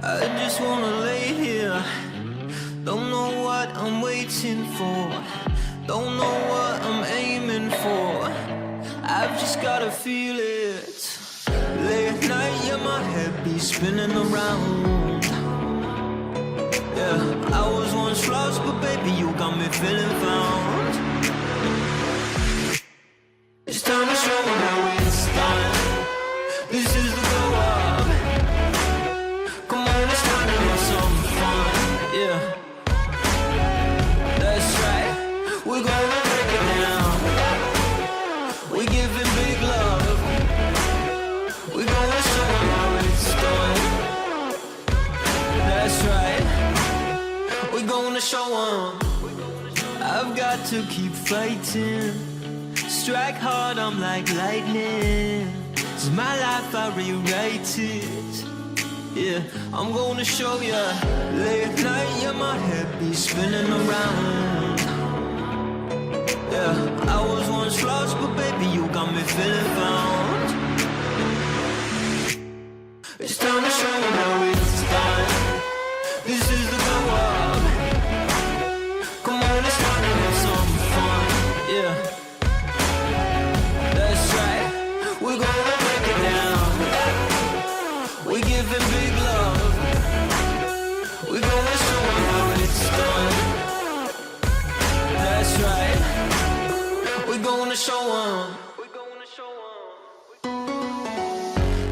I just wanna lay here. Don't know what I'm waiting for. Don't know what I'm aiming for. I've just gotta feel it. Late night, yeah, my head be spinning around. Yeah, I was once lost, but baby, you got me feeling found. It's time to show them how it's done. This is the go up. Come on, it's time to have some fun. Yeah, that's right. We're gonna break it down. We're giving big love. We're gonna show them how it's done. That's right. We're gonna show them. I've got to keep fighting. Strike hard, I'm like lightning. It's my life, I rewrite it. Yeah, I'm gonna show ya. Late night, yeah, my head be spinning around. Yeah, I was once lost, but baby, you got me feeling found. It's time to show them how it's done. This is the go up. Come on, it's time to have some fun. Yeah, that's right. We're gonna break it down. We're giving big love. We're gonna show them how it's done. That's right. We're gonna show them.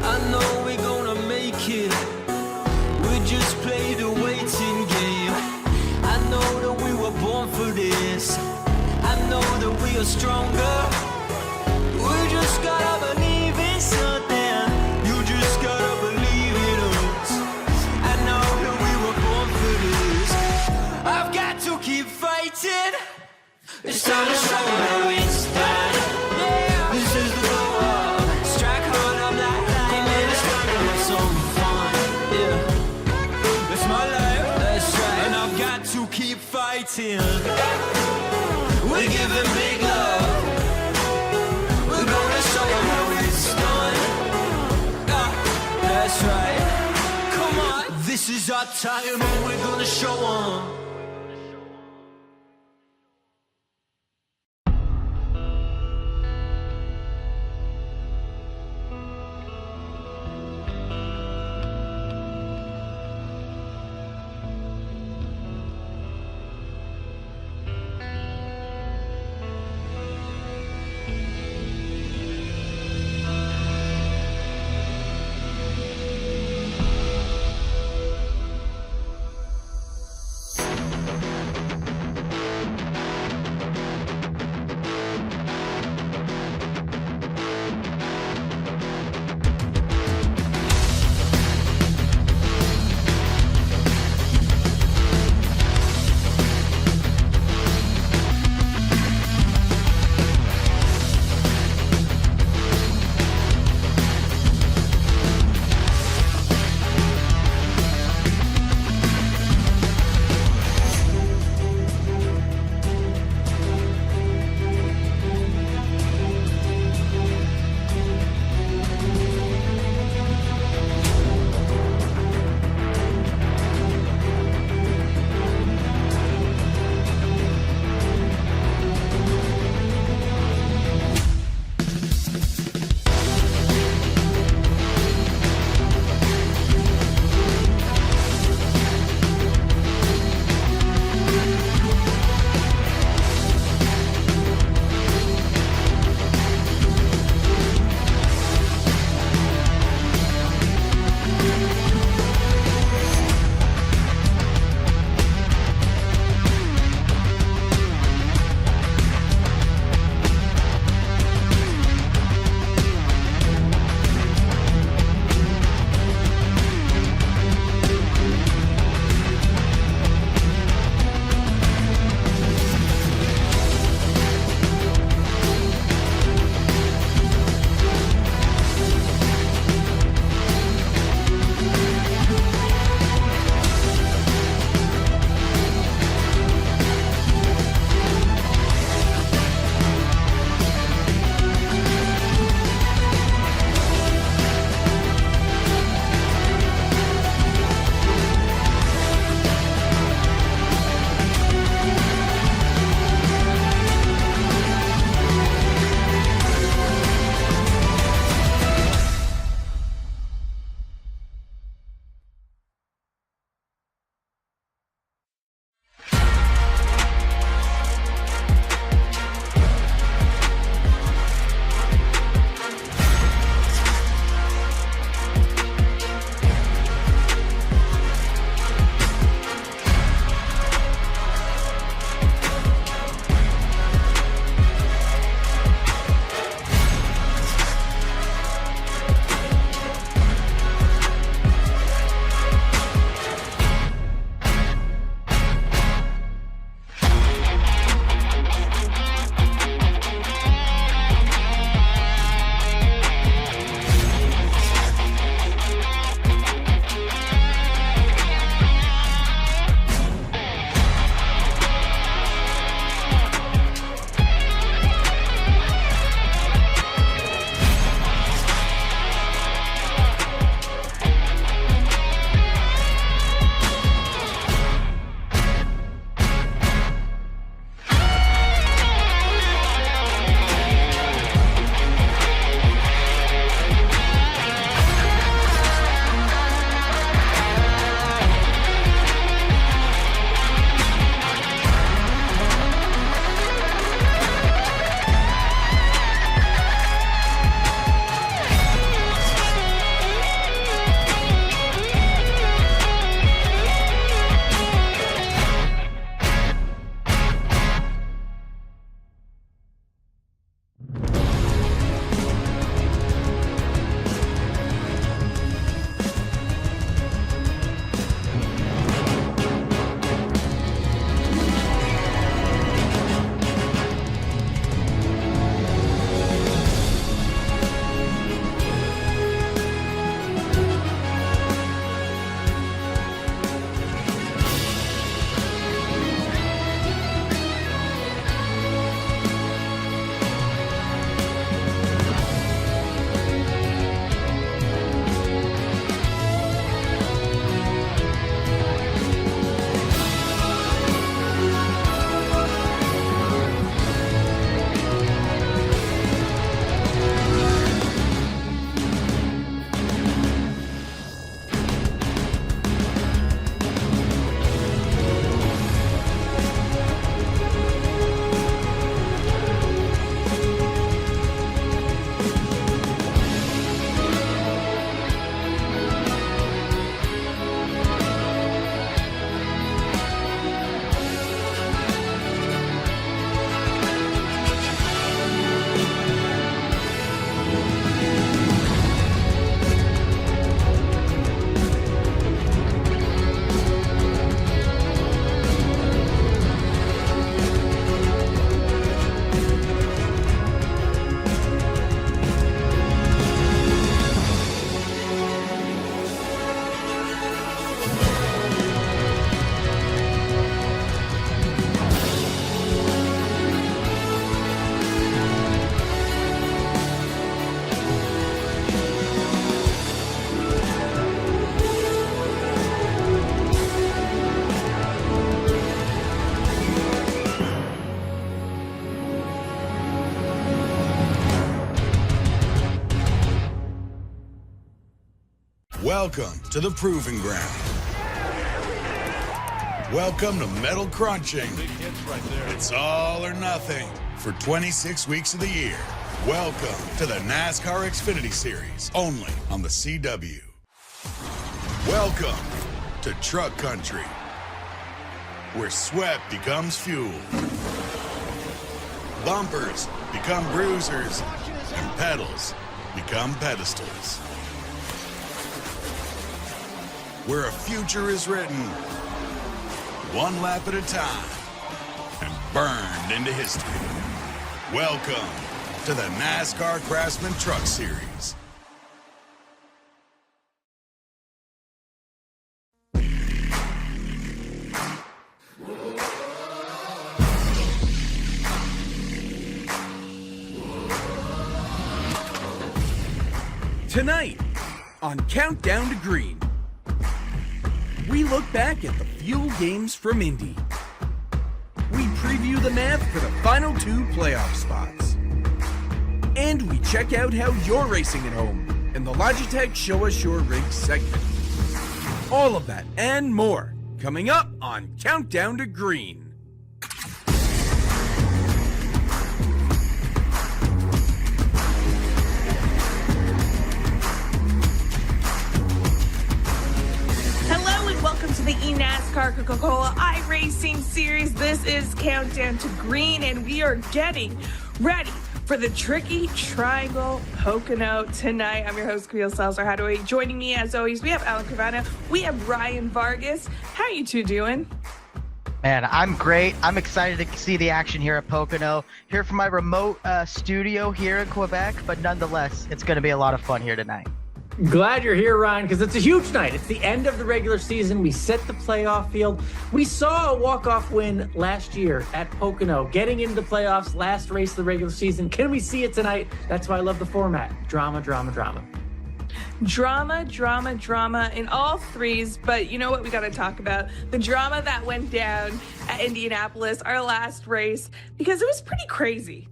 I know we're gonna make it. We just played a waiting game. I know that we were born for this. I know that we are stronger. We just gotta believe in something. You just gotta believe in us. I know that we were born for this. I've got to keep fighting. It's time to show them how it's done. Yeah, this is the go up. Strike hard, I'm like lightning. It's time to have some fun. Yeah, it's my life. That's right. And I've got to keep fighting. We're giving big love. We're gonna show them how it's done. That's right. Come on, this is our time, and we're gonna show them. Welcome to the Proving Ground. Welcome to metal crunching. Big hits right there. It's all or nothing for 26 weeks of the year. Welcome to the NASCAR Xfinity Series, only on the CW. Welcome to Truck Country, where sweat becomes fuel, bumpers become bruisers, and pedals become pedestals. Where a future is written, one lap at a time, and burned into history. Welcome to the NASCAR Craftsman Truck Series. Tonight on Countdown to Green, we look back at the Fuel games from Indy. We preview the math for the final 2 playoff spots. And we check out how you're racing at home in the Logitech Show Us Your Rig segment. All of that and more coming up on Countdown to Green. Welcome to the eNASCAR Coca-Cola iRacing series. This is Countdown to Green, and we are getting ready for the tricky triangle Pocono tonight. I'm your host, Camille Salazar-Hadaway. Joining me, as always, we have Alan Cavana. We have Ryan Vargas. How are you two doing? Man, I'm great. I'm excited to see the action here at Pocono. Here from my remote studio here in Quebec, but nonetheless, it's going to be a lot of fun here tonight. Glad you're here, Ryan, because it's a huge night. It's the end of the regular season. We set the playoff field. We saw a walk-off win last year at Pocono, getting into the playoffs, last race of the regular season. Can we see it tonight? That's why I love the format. Drama, drama, drama. Drama, drama, drama in all threes, but you know what we got to talk about? The drama that went down at Indianapolis, our last race, because it was pretty crazy.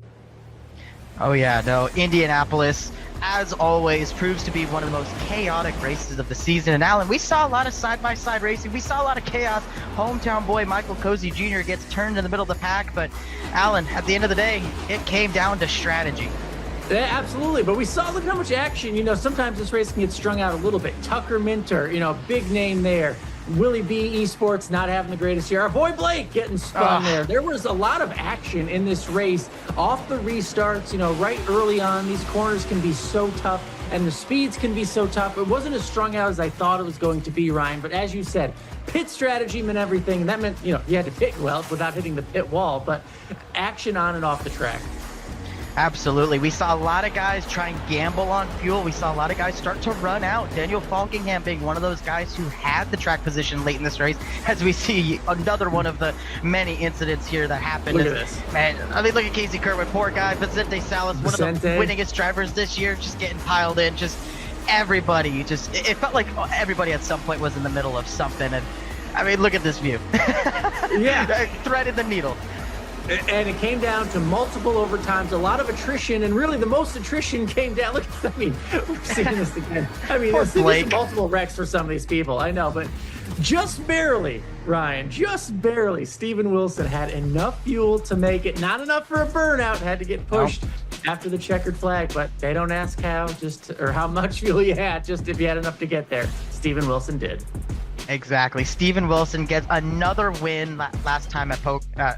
Oh yeah, no, Indianapolis, as always, proves to be one of the most chaotic races of the season. And Alan, we saw a lot of side-by-side racing. We saw a lot of chaos. Hometown boy Michael Cozy Jr. gets turned in the middle of the pack. But Alan, at the end of the day, it came down to strategy. Yeah, absolutely. But we saw, look how much action. You know, sometimes this race can get strung out a little bit. Tucker Minter, you know, big name there. Willie B Esports not having the greatest year. Our boy Blake getting spun there. There was a lot of action in this race. Off the restarts, you know, right early on, these corners can be so tough and the speeds can be so tough. It wasn't as strung out as I thought it was going to be, Ryan. But as you said, pit strategy meant everything. And that meant, you know, you had to pit well without hitting the pit wall. But action on and off the track. Absolutely. We saw a lot of guys try and gamble on fuel. We saw a lot of guys start to run out. Daniel Falkingham being one of those guys who had the track position late in this race, as we see another one of the many incidents here that happened. Look at this. Man, I mean, look at Casey Kirkwood, poor guy. Vicente Salas, one of the winningest drivers this year, just getting piled in. Just everybody, it felt like everybody at some point was in the middle of something. And I mean, look at this view. Yeah. Threaded the needle. And it came down to multiple overtimes, a lot of attrition, and really the most attrition came down. Look, I mean, we're seeing this again. I mean, there's multiple wrecks for some of these people, I know, but just barely, Ryan, just barely, Steven Wilson had enough fuel to make it. Not enough for a burnout, had to get pushed after the checkered flag, but they don't ask how, or how much fuel you had, just if you had enough to get there. Steven Wilson did. Exactly. Steven Wilson gets another win last time at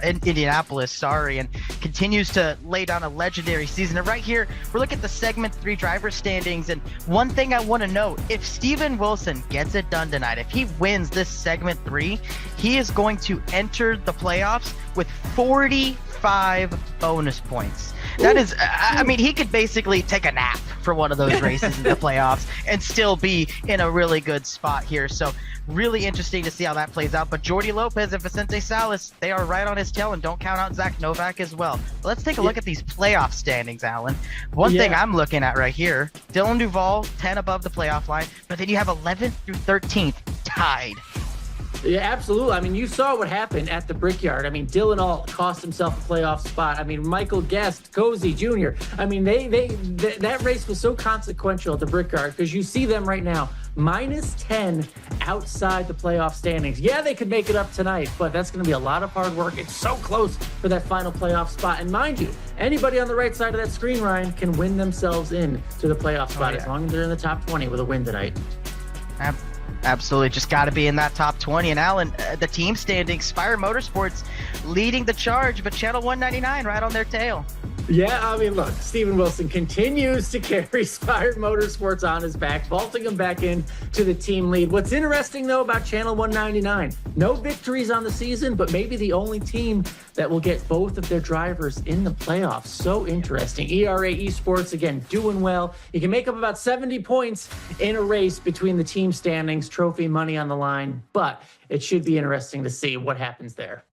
in Indianapolis, and continues to lay down a legendary season. And right here, we're looking at the Segment 3 driver standings, and one thing I want to note, if Steven Wilson gets it done tonight, if he wins this Segment 3, he is going to enter the playoffs with 45 bonus points. That is, I mean, he could basically take a nap for one of those races in the playoffs and still be in a really good spot here. So really interesting to see how that plays out. But Jordi Lopez and Vicente Salas, they are right on his tail, and don't count out Zach Novak as well. But let's take a look at these playoff standings, Alan. One thing I'm looking at right here, Dylan Duvall, 10 above the playoff line, but then you have 11th through 13th tied. Yeah, absolutely. I mean, you saw what happened at the Brickyard. I mean, Dylan All cost himself a playoff spot. I mean, Michael Guest, Cozy Jr. I mean, that race was so consequential at the Brickyard because you see them right now -10 outside the playoff standings. Yeah, they could make it up tonight, but that's going to be a lot of hard work. It's so close for that final playoff spot. And mind you, anybody on the right side of that screen, Ryan, can win themselves in to the playoff spot as long as they're in the top 20 with a win tonight. Absolutely, just got to be in that top 20. And Alan, the team standings, Spire Motorsports leading the charge, but Channel 199 right on their tail. Yeah, I mean, look, Steven Wilson continues to carry Spire Motorsports on his back, vaulting him back in to the team lead. What's interesting, though, about Channel 199, no victories on the season, but maybe the only team that will get both of their drivers in the playoffs. So interesting. ERA Esports, again, doing well. You can make up about 70 points in a race between the team standings, trophy money on the line, but it should be interesting to see what happens there.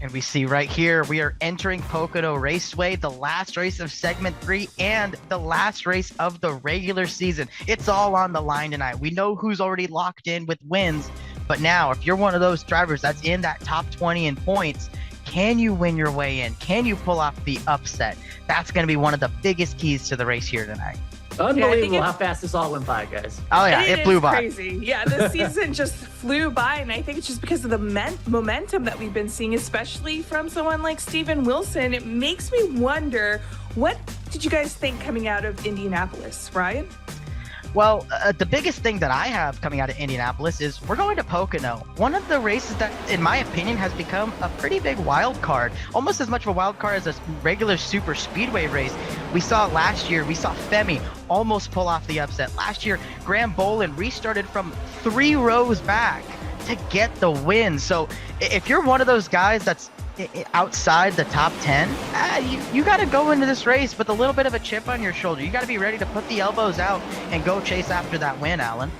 And we see right here, we are entering Pocono Raceway, the last race of segment 3 and the last race of the regular season. It's all on the line tonight. We know who's already locked in with wins, but now if you're one of those drivers that's in that top 20 in points, can you win your way in? Can you pull off the upset? That's going to be one of the biggest keys to the race here tonight. Unbelievable how fast this all went by, guys. Oh yeah, it flew by. Crazy. Yeah, the season just flew by, and I think it's just because of the momentum that we've been seeing, especially from someone like Steven Wilson. It makes me wonder, what did you guys think coming out of Indianapolis, Ryan? Well, the biggest thing that I have coming out of Indianapolis is we're going to Pocono. One of the races that, in my opinion, has become a pretty big wild card, almost as much of a wild card as a regular super speedway race. We saw last year, we saw Femi almost pull off the upset. Last year, Graham Bolin restarted from 3 rows back to get the win. So if you're one of those guys that's outside the top 10, you got to go into this race with a little bit of a chip on your shoulder. You got to be ready to put the elbows out and go chase after that win, Alan.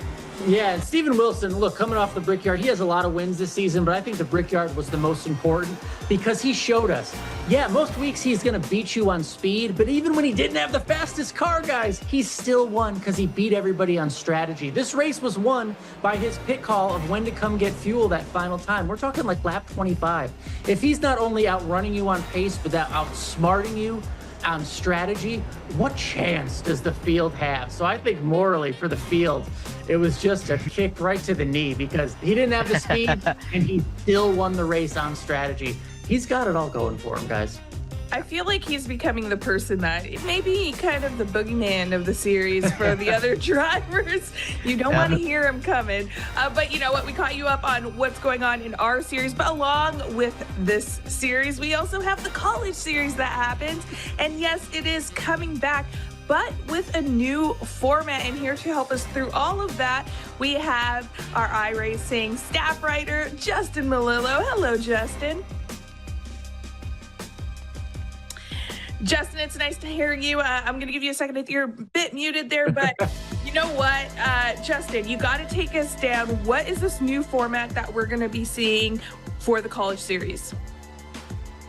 Yeah, and Steven Wilson, look, coming off the Brickyard, he has a lot of wins this season, but I think the Brickyard was the most important because he showed us, yeah, most weeks he's going to beat you on speed, but even when he didn't have the fastest car, guys, he still won because he beat everybody on strategy. This race was won by his pit call of when to come get fuel that final time. We're talking like lap 25. If he's not only outrunning you on pace, but outsmarting you on strategy, what chance does the field have? So I think morally for the field, it was just a kick right to the knee because he didn't have the speed and he still won the race on strategy. He's got it all going for him, guys. I feel like he's becoming the person that maybe kind of the boogeyman of the series for the other drivers. You don't want to hear him coming. But you know what? We caught you up on what's going on in our series. But along with this series, we also have the college series that happened. And yes, it is coming back, but with a new format. And here to help us through all of that, we have our iRacing staff writer, Justin Melillo. Hello, Justin. Justin, it's nice to hear you. I'm going to give you a second if you're a bit muted there, but you know what, Justin, you got to take us down. What is this new format that we're going to be seeing for the college series?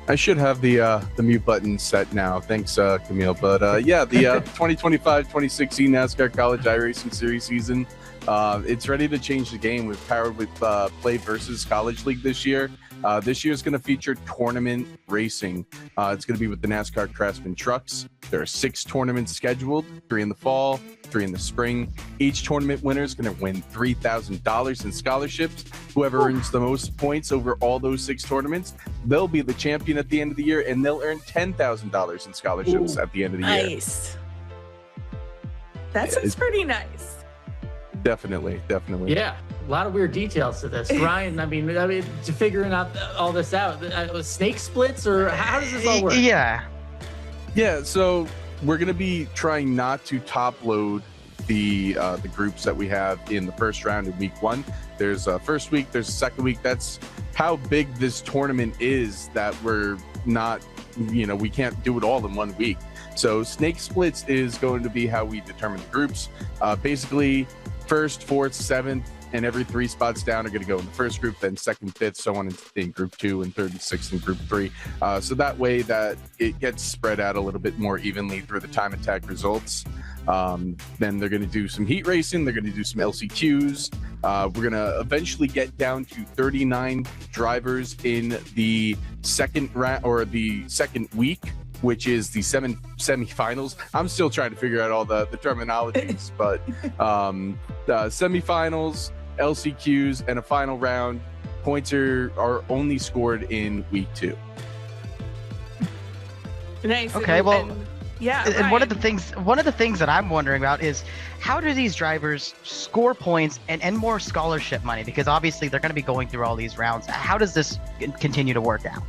I should have the mute button set now. Thanks, Camille. But yeah, the 2025-2016 NASCAR College iRacing Series season, it's ready to change the game. We've powered with Play versus College League this year. This year is going to feature tournament racing. It's going to be with the NASCAR Craftsman trucks. There are 6 tournaments scheduled, 3 in the fall, 3 in the spring. Each tournament winner is going to win $3,000 in scholarships. Whoever earns the most points over all those 6 tournaments, they'll be the champion at the end of the year, and they'll earn $10,000 in scholarships at the end of the year. Nice. That sounds pretty nice. Definitely. Yeah, a lot of weird details to this. Ryan, I mean, to figuring out all this out, snake splits, or how does this all work? Yeah, so we're going to be trying not to top load the groups that we have in the first round in week 1. There's a first week, there's a second week. That's how big this tournament is, that we're not, we can't do it all in 1 week. So snake splits is going to be how we determine the groups. Basically, 1st, 4th, 7th, and every 3 spots down are going to go in the first group, then 2nd, 5th, so on in group 2, and 3rd and 6th in group 3. So that way that it gets spread out a little bit more evenly through the time attack results. Then they're going to do some heat racing. They're going to do some LCQs. We're going to eventually get down to 39 drivers in the second round or the second week which is the semifinals. I'm still trying to figure out all the terminologies, but semifinals, LCQs, and a final round. Points are only scored in week 2. Nice. Okay, well, yeah. and one of the things that I'm wondering about is how do these drivers score points and more scholarship money? Because obviously they're going to be going through all these rounds. How does this continue to work out?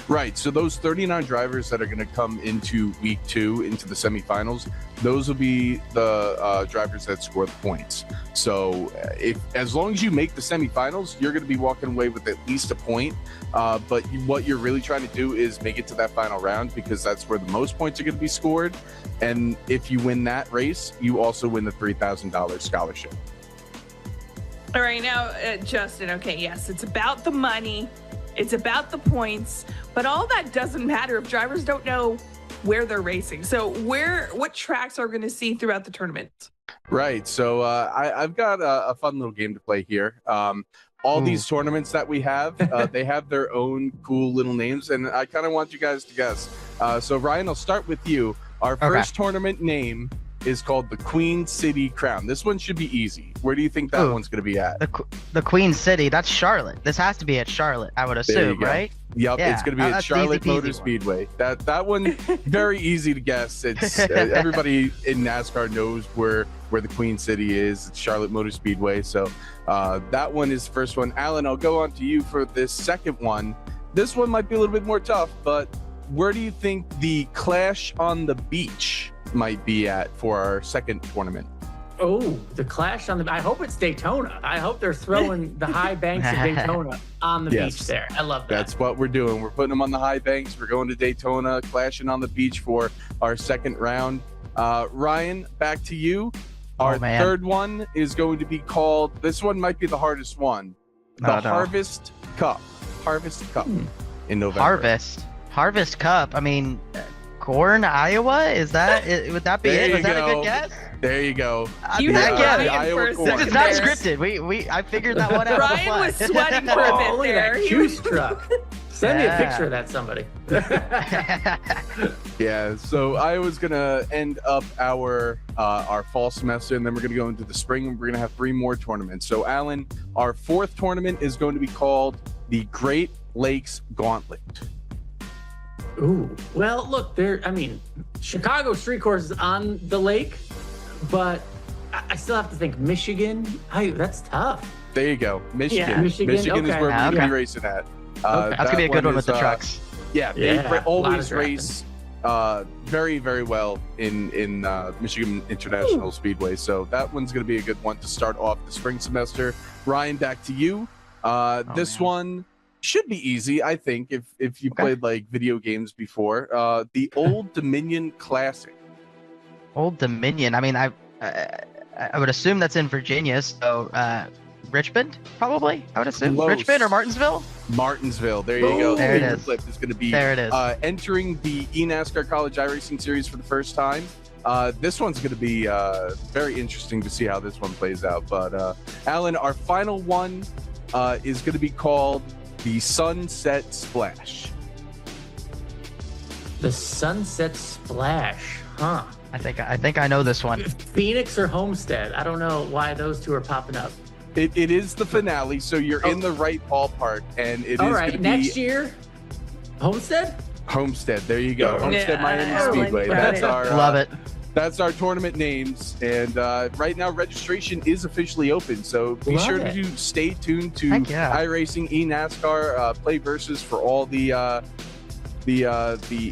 Right. So those 39 drivers that are going to come into week 2 into the semifinals, those will be the drivers that score the points. So as long as you make the semifinals, you're going to be walking away with at least a point. But what you're really trying to do is make it to that final round, because that's where the most points are going to be scored. And if you win that race, you also win the $3,000 scholarship. All right, now, Justin, okay, yes, it's about the money. It's about the points, but all that doesn't matter if drivers don't know where they're racing. So what tracks are we going to see throughout the tournament? Right. So I've got a fun little game to play here. All these tournaments that we have, they have their own cool little names, and I kind of want you guys to guess. So Ryan, I'll start with you. Our first tournament name is called the Queen City Crown. This one should be easy. Where do you think that one's going to be at? The Queen City, that's Charlotte. This has to be at Charlotte, I would assume, right? Yep, Yeah, it's going to be at Charlotte Motor Speedway. That one, very easy to guess. It's everybody in NASCAR knows where the Queen City is. It's Charlotte Motor Speedway. So that one is the first one. Alan, I'll go on to you for this second one. This one might be a little bit more tough, but where do you think the Clash on the Beach might be at for our second tournament? Oh, the Clash on the... I hope it's Daytona. I hope they're throwing the high banks of Daytona on the beach there. I love that. That's what we're doing. We're putting them on the high banks. We're going to Daytona, clashing on the beach for our second round. Ryan, back to you. Our third one is going to be called... This one might be the hardest one. Harvest Cup. Harvest Cup in November. Harvest Cup. I mean... Corn, Iowa? Would that be it? Was that a good guess? There you go. You had Ryan for a second. This is not scripted. I figured that one out. Ryan was sweating for a bit there. That juice truck. Send me a picture of that, somebody. Yeah, so Iowa's gonna end up our fall semester, and then we're gonna go into the spring, and we're gonna have 3 more tournaments. So Alan, our 4th tournament is going to be called the Great Lakes Gauntlet. Ooh, well, look, Chicago Street Course is on the lake, but I still have to think Michigan. That's tough. There you go. Michigan. Yeah. Michigan is where we're going to be racing at. That's going to be a good one with the trucks. They always race very, very well in Michigan International Speedway. So that one's going to be a good one to start off the spring semester. Ryan, back to you. This one should be easy, I think, if you played like video games before. The Old Dominion Classic. Old Dominion. I mean, I would assume that's in Virginia. So Richmond, probably. I would assume Richmond or Martinsville. Martinsville. There you go. There it is. It's going to be there. It is. Entering the eNASCAR College iRacing Series for the first time. This one's going to be very interesting to see how this one plays out. But Alan, our final one is going to be called the Sunset Splash. The Sunset Splash, huh? I think I know this one. Phoenix or Homestead? I don't know why those two are popping up. It is the finale, so you're in the right ballpark, and it is going to be next year. Homestead. There you go. Homestead Miami Speedway. That's our love it. That's our tournament names, and right now registration is officially open. So be sure to stay tuned to iRacing, eNASCAR, Play Versus for all the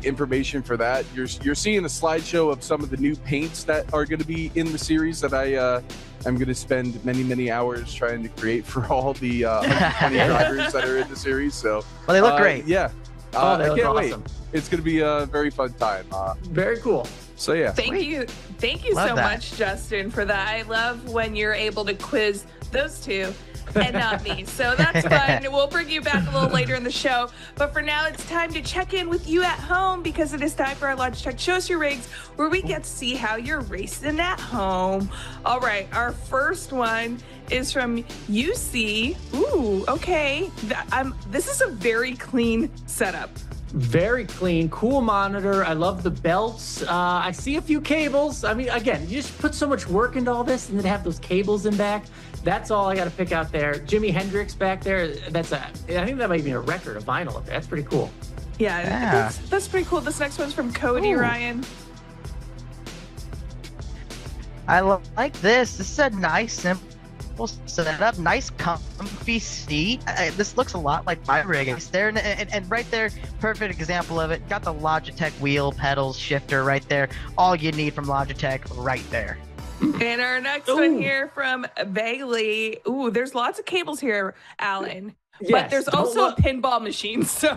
information for that. You're seeing a slideshow of some of the new paints that are going to be in the series that I'm going to spend many hours trying to create for all the 120 drivers that are in the series. So they look great. Yeah, I can't wait. It's going to be a very fun time. Very cool. So yeah. Thank you so much, Justin, for that. I love when you're able to quiz those two and not me. So that's fun. We'll bring you back a little later in the show. But for now, it's time to check in with you at home, because it is time for our Lunch Check Show Us Your Rigs, where we get to see how you're racing at home. All right, our first one is from UC. Ooh, okay. This is a very clean setup. Very clean, cool monitor. I love the belts. I see a few cables. I mean, again, you just put so much work into all this and then have those cables in back. That's all I got to pick out there. Jimi Hendrix back there. I think that might be a record of vinyl up there. That's pretty cool. Yeah. That's pretty cool. This next one's from Cody. Ooh. Ryan. I like this. This is a nice, simple setup. Nice, comfy seat. This looks a lot like my rig. It's there, and right there, perfect example of it. Got the Logitech wheel, pedals, shifter right there. All you need from Logitech right there. And our next one here from Bailey. Ooh, there's lots of cables here, Alan. Yes, but there's also a pinball machine. So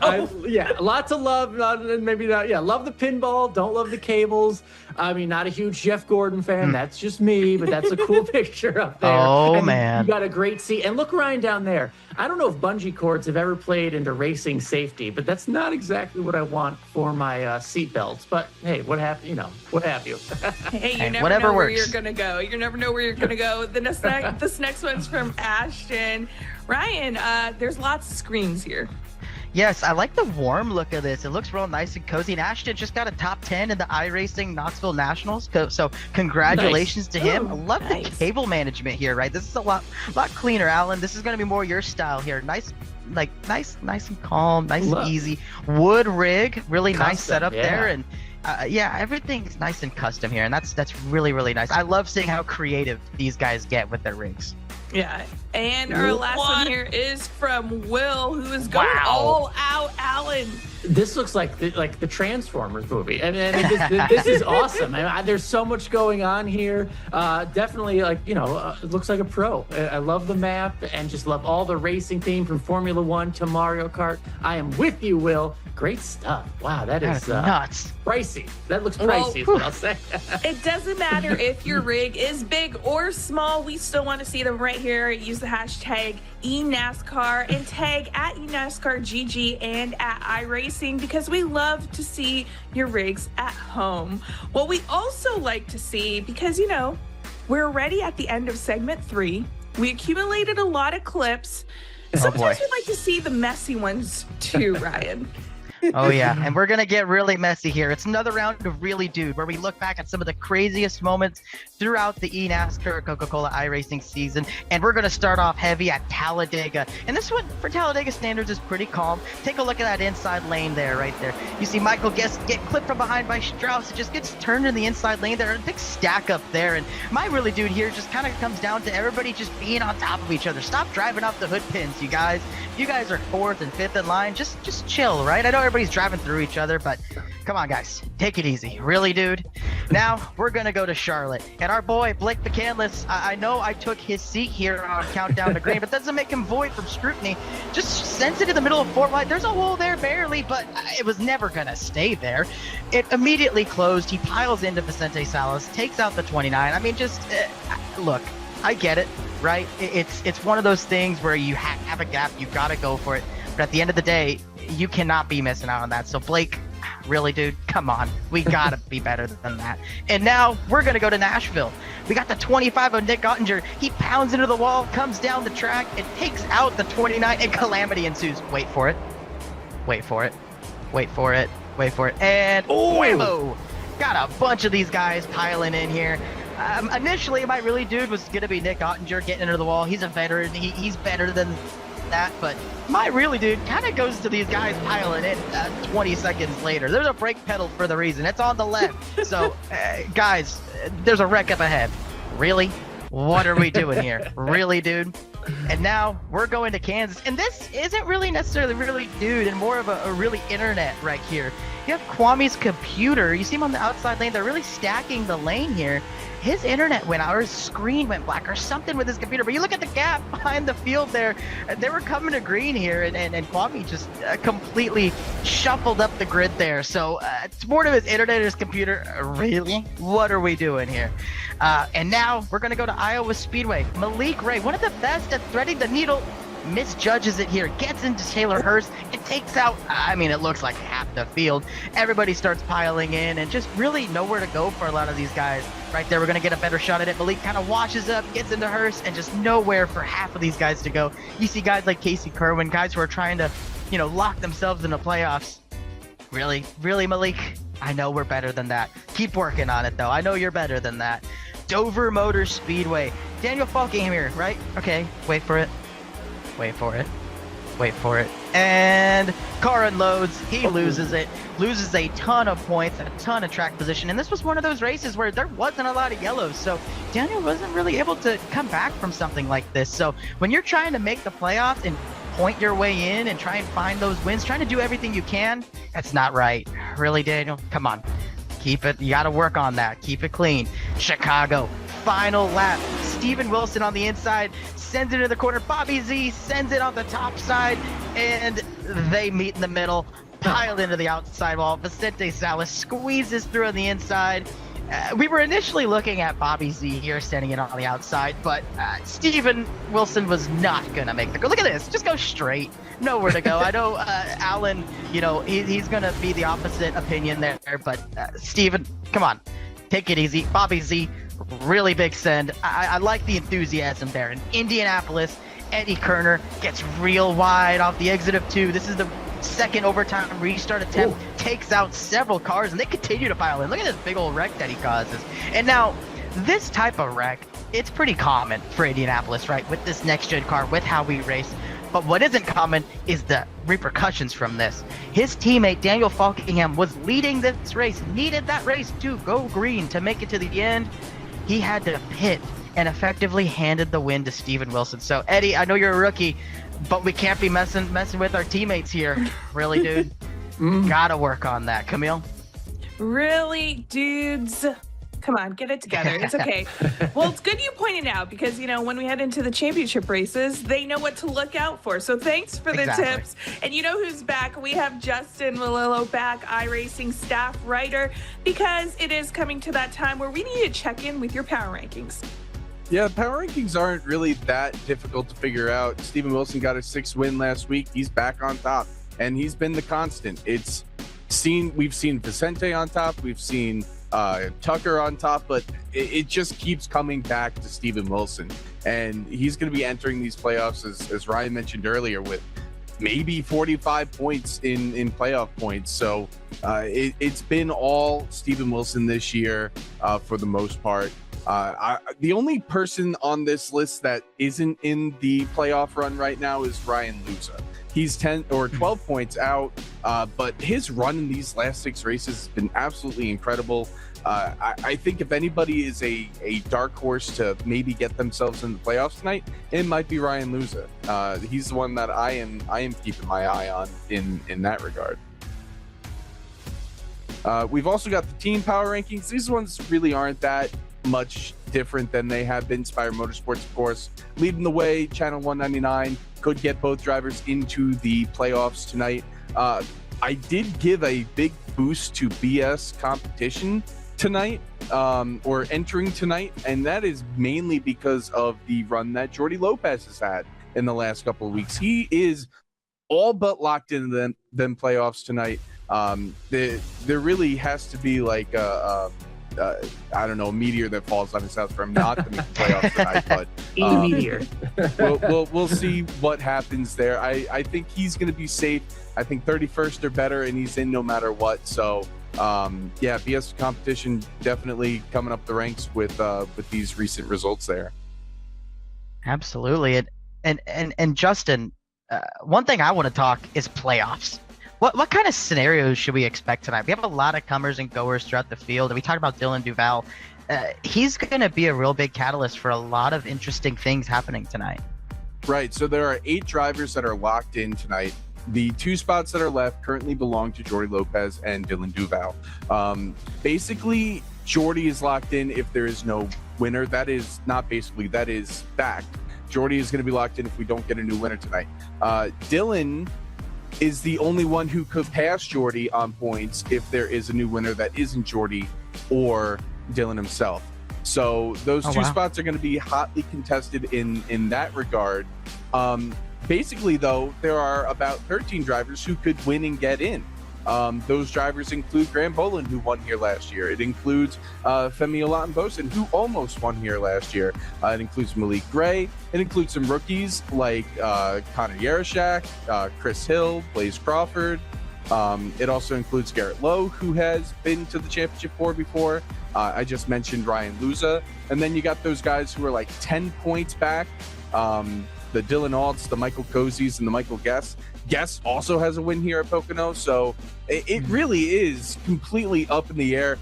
lots of love. Maybe not. Yeah, love the pinball. Don't love the cables. I mean, not a huge Jeff Gordon fan. That's just me. But that's a cool picture up there. Oh, and man, you got a great seat. And look, Ryan, down there. I don't know if bungee cords have ever played into racing safety, but that's not exactly what I want for my seat belts. But hey, what have you? Hey, you never whatever know where works. you're gonna go. You never know where you're gonna go. This next one's from Ashton. Ryan, there's lots of screens here. Yes, I like the warm look of this. It looks real nice and cozy. And Ashton just got a top 10 in the iRacing Knoxville Nationals. So congratulations to him. I love the cable management here, right? This is a lot cleaner, Alan. This is going to be more your style here. Nice and calm, nice and easy. Wood rig, really nice setup there. And everything's nice and custom here. And that's really, really nice. I love seeing how creative these guys get with their rigs. Yeah, and our last one here is from Will, who is going all out, Alan. This looks like the Transformers movie, and this is awesome. There's so much going on here. Definitely, it looks like a pro. I love the map and just love all the racing theme from Formula One to Mario Kart. I am with you, Will. Great stuff. Wow, that is nuts. Pricey. That looks pricey, is what I'll say. It doesn't matter if your rig is big or small. We still want to see them right here. Use the hashtag eNASCAR and tag at eNASCARGG and at iRacing because we love to see your rigs at home. What we also like to see, because, we're already at the end of segment 3. We accumulated a lot of clips. Sometimes we like to see the messy ones too, Ryan. Oh, yeah. And we're going to get really messy here. It's another round of Really Dude, where we look back at some of the craziest moments throughout the eNASCAR Coca-Cola iRacing season. And we're going to start off heavy at Talladega. And this one, for Talladega standards, is pretty calm. Take a look at that inside lane there, right there. You see Michael get clipped from behind by Strauss. It just gets turned in the inside lane there. A big stack up there. And my Really Dude here just kind of comes down to everybody just being on top of each other. Stop driving off the hood pins, you guys. You guys are 4th and 5th in line. Just chill, right? I know everybody's driving through each other, but come on, guys. Take it easy. Really, dude? Now, we're going to go to Charlotte. And our boy, Blake McCandless, I know I took his seat here on Countdown to Green, but that doesn't make him void from scrutiny. Just sends it in the middle of 4 wide. There's a hole there, barely, but it was never going to stay there. It immediately closed. He piles into Vicente Salas, takes out the 29. I mean, look, I get it. Right? It's one of those things where you have a gap, you got to go for it. But at the end of the day, you cannot be missing out on that. So Blake, really, dude, come on. We got to be better than that. And now we're going to go to Nashville. We got the 25 of Nick Ottinger. He pounds into the wall, comes down the track, and takes out the 29, and calamity ensues. Wait for it. Wait for it. Wait for it. Wait for it. And whammo! Got a bunch of these guys piling in here. Initially, my Really Dude was going to be Nick Ottinger getting into the wall. He's a veteran. He's better than that. But my Really Dude kind of goes to these guys piling in 20 seconds later. There's a brake pedal for the reason. It's on the left. So, guys, there's a wreck up ahead. Really? What are we doing here? Really, dude? And now we're going to Kansas. And this isn't really necessarily Really Dude and more of a really internet right here. You have Kwame's computer. You see him on the outside lane. They're really stacking the lane here. His internet went out, or his screen went black, or something with his computer. But you look at the gap behind the field there. They were coming to green here, and Kwame just completely shuffled up the grid there. So it's more to his internet or his computer. Really? What are we doing here? And now we're going to go to Iowa Speedway. Malik Ray, one of the best at threading the needle, misjudges it here, gets into Taylor Hurst, and takes out, it looks like half the field. Everybody starts piling in, and just really nowhere to go for a lot of these guys. Right there, we're going to get a better shot at it. Malik kind of washes up, gets into Hurst, and just nowhere for half of these guys to go. You see guys like Casey Kerwin, guys who are trying to, lock themselves in the playoffs. Really, Malik? I know we're better than that. Keep working on it, though. I know you're better than that. Dover Motor Speedway. Daniel Falkingham here, right? Okay, wait for it. And car unloads. He loses it. Loses a ton of points, a ton of track position. And this was one of those races where there wasn't a lot of yellows. So Daniel wasn't really able to come back from something like this. So when you're trying to make the playoffs and point your way in and try and find those wins, trying to do everything you can, that's not right. Really, Daniel? Come on. Keep it. You got to work on that. Keep it clean. Chicago, final lap. Steven Wilson on the inside sends it to the corner. Bobby Z sends it on the top side, and they meet in the middle, piled into the outside wall. Vicente Salas squeezes through on the inside. We were initially looking at Bobby Z here sending it on the outside, but Steven Wilson was not going to make the go. Look at this. Just go straight. Nowhere to go. I know Alan, he's going to be the opposite opinion there, but Steven, come on. Take it easy. Bobby Z, really big send. I like the enthusiasm there. In Indianapolis, Eddie Kerner gets real wide off the exit of 2. This is the second overtime restart attempt. Takes out several cars, and they continue to pile in. Look at this big old wreck that he causes. And now, this type of wreck, it's pretty common for Indianapolis, right? With this next-gen car, with how we race. But what isn't common is the repercussions from this. His teammate, Daniel Falkingham, was leading this race, needed that race to go green to make it to the end. He had to pit and effectively handed the win to Steven Wilson. So, Eddie, I know you're a rookie, but we can't be messing with our teammates here. Really, dude? Gotta work on that. Camille? Really, dudes? Come on, get it together. It's okay. Well, it's good you pointed out because, when we head into the championship races, they know what to look out for. So thanks for the tips. And you know who's back? We have Justin Malillo back, iRacing staff writer, because it is coming to that time where we need to check in with your power rankings. Yeah, power rankings aren't really that difficult to figure out. Steven Wilson got a 6th win last week. He's back on top, and he's been the constant. We've seen Vicente on top. We've seen Tucker on top, but it just keeps coming back to Steven Wilson, and he's going to be entering these playoffs, as Ryan mentioned earlier, with maybe 45 points in playoff points. So it's been all Steven Wilson this year for the most part. The only person on this list that isn't in the playoff run right now is Ryan Luza. He's 10 or 12 points out, but his run in these last 6 races has been absolutely incredible. I think if anybody is a dark horse to maybe get themselves in the playoffs tonight, it might be Ryan Luza. He's the one that I am keeping my eye on in that regard. We've also got the team power rankings. These ones really aren't that much different than they have been. Spire Motorsports, of course, leading the way. Channel 199 could get both drivers into the playoffs tonight. I did give a big boost to BS competition tonight, or entering tonight, and that is mainly because of the run that Jordi Lopez has had in the last couple of weeks. He is all but locked into them playoffs tonight. There really has to be like a a meteor that falls on his house for him not to make the playoffs tonight. But a meteor. we'll see what happens there. I think he's going to be safe. I think 31st or better, and he's in no matter what. So BS competition definitely coming up the ranks with these recent results there. Absolutely, and Justin, one thing I want to talk is playoffs. What kind of scenarios should we expect tonight? We have a lot of comers and goers throughout the field, and we talked about Dylan Duval. He's going to be a real big catalyst for a lot of interesting things happening tonight. Right. So there are 8 drivers that are locked in tonight. The 2 spots that are left currently belong to Jordi Lopez and Dylan Duval. Basically, Jordi is locked in if there is no winner. That is fact. Jordi is going to be locked in if we don't get a new winner tonight. Dylan is the only one who could pass Jordi on points if there is a new winner that isn't Jordi or Dylan himself. So those two spots are going to be hotly contested in that regard. Basically, though, there are about 13 drivers who could win and get in. Those drivers include Graham Boland, who won here last year. It includes Femi Olatunbosin, who almost won here last year. It includes Malik Gray. It includes some rookies like Connor Yarashak, Chris Hill, Blaze Crawford. It also includes Garrett Lowe, who has been to the championship 4 before. I just mentioned Ryan Luza. And then you got those guys who are like 10 points back. The Dylan Alts, the Michael Cozies, and the Michael Guess. Guess also has a win here at Pocono. So it really is completely up in the air.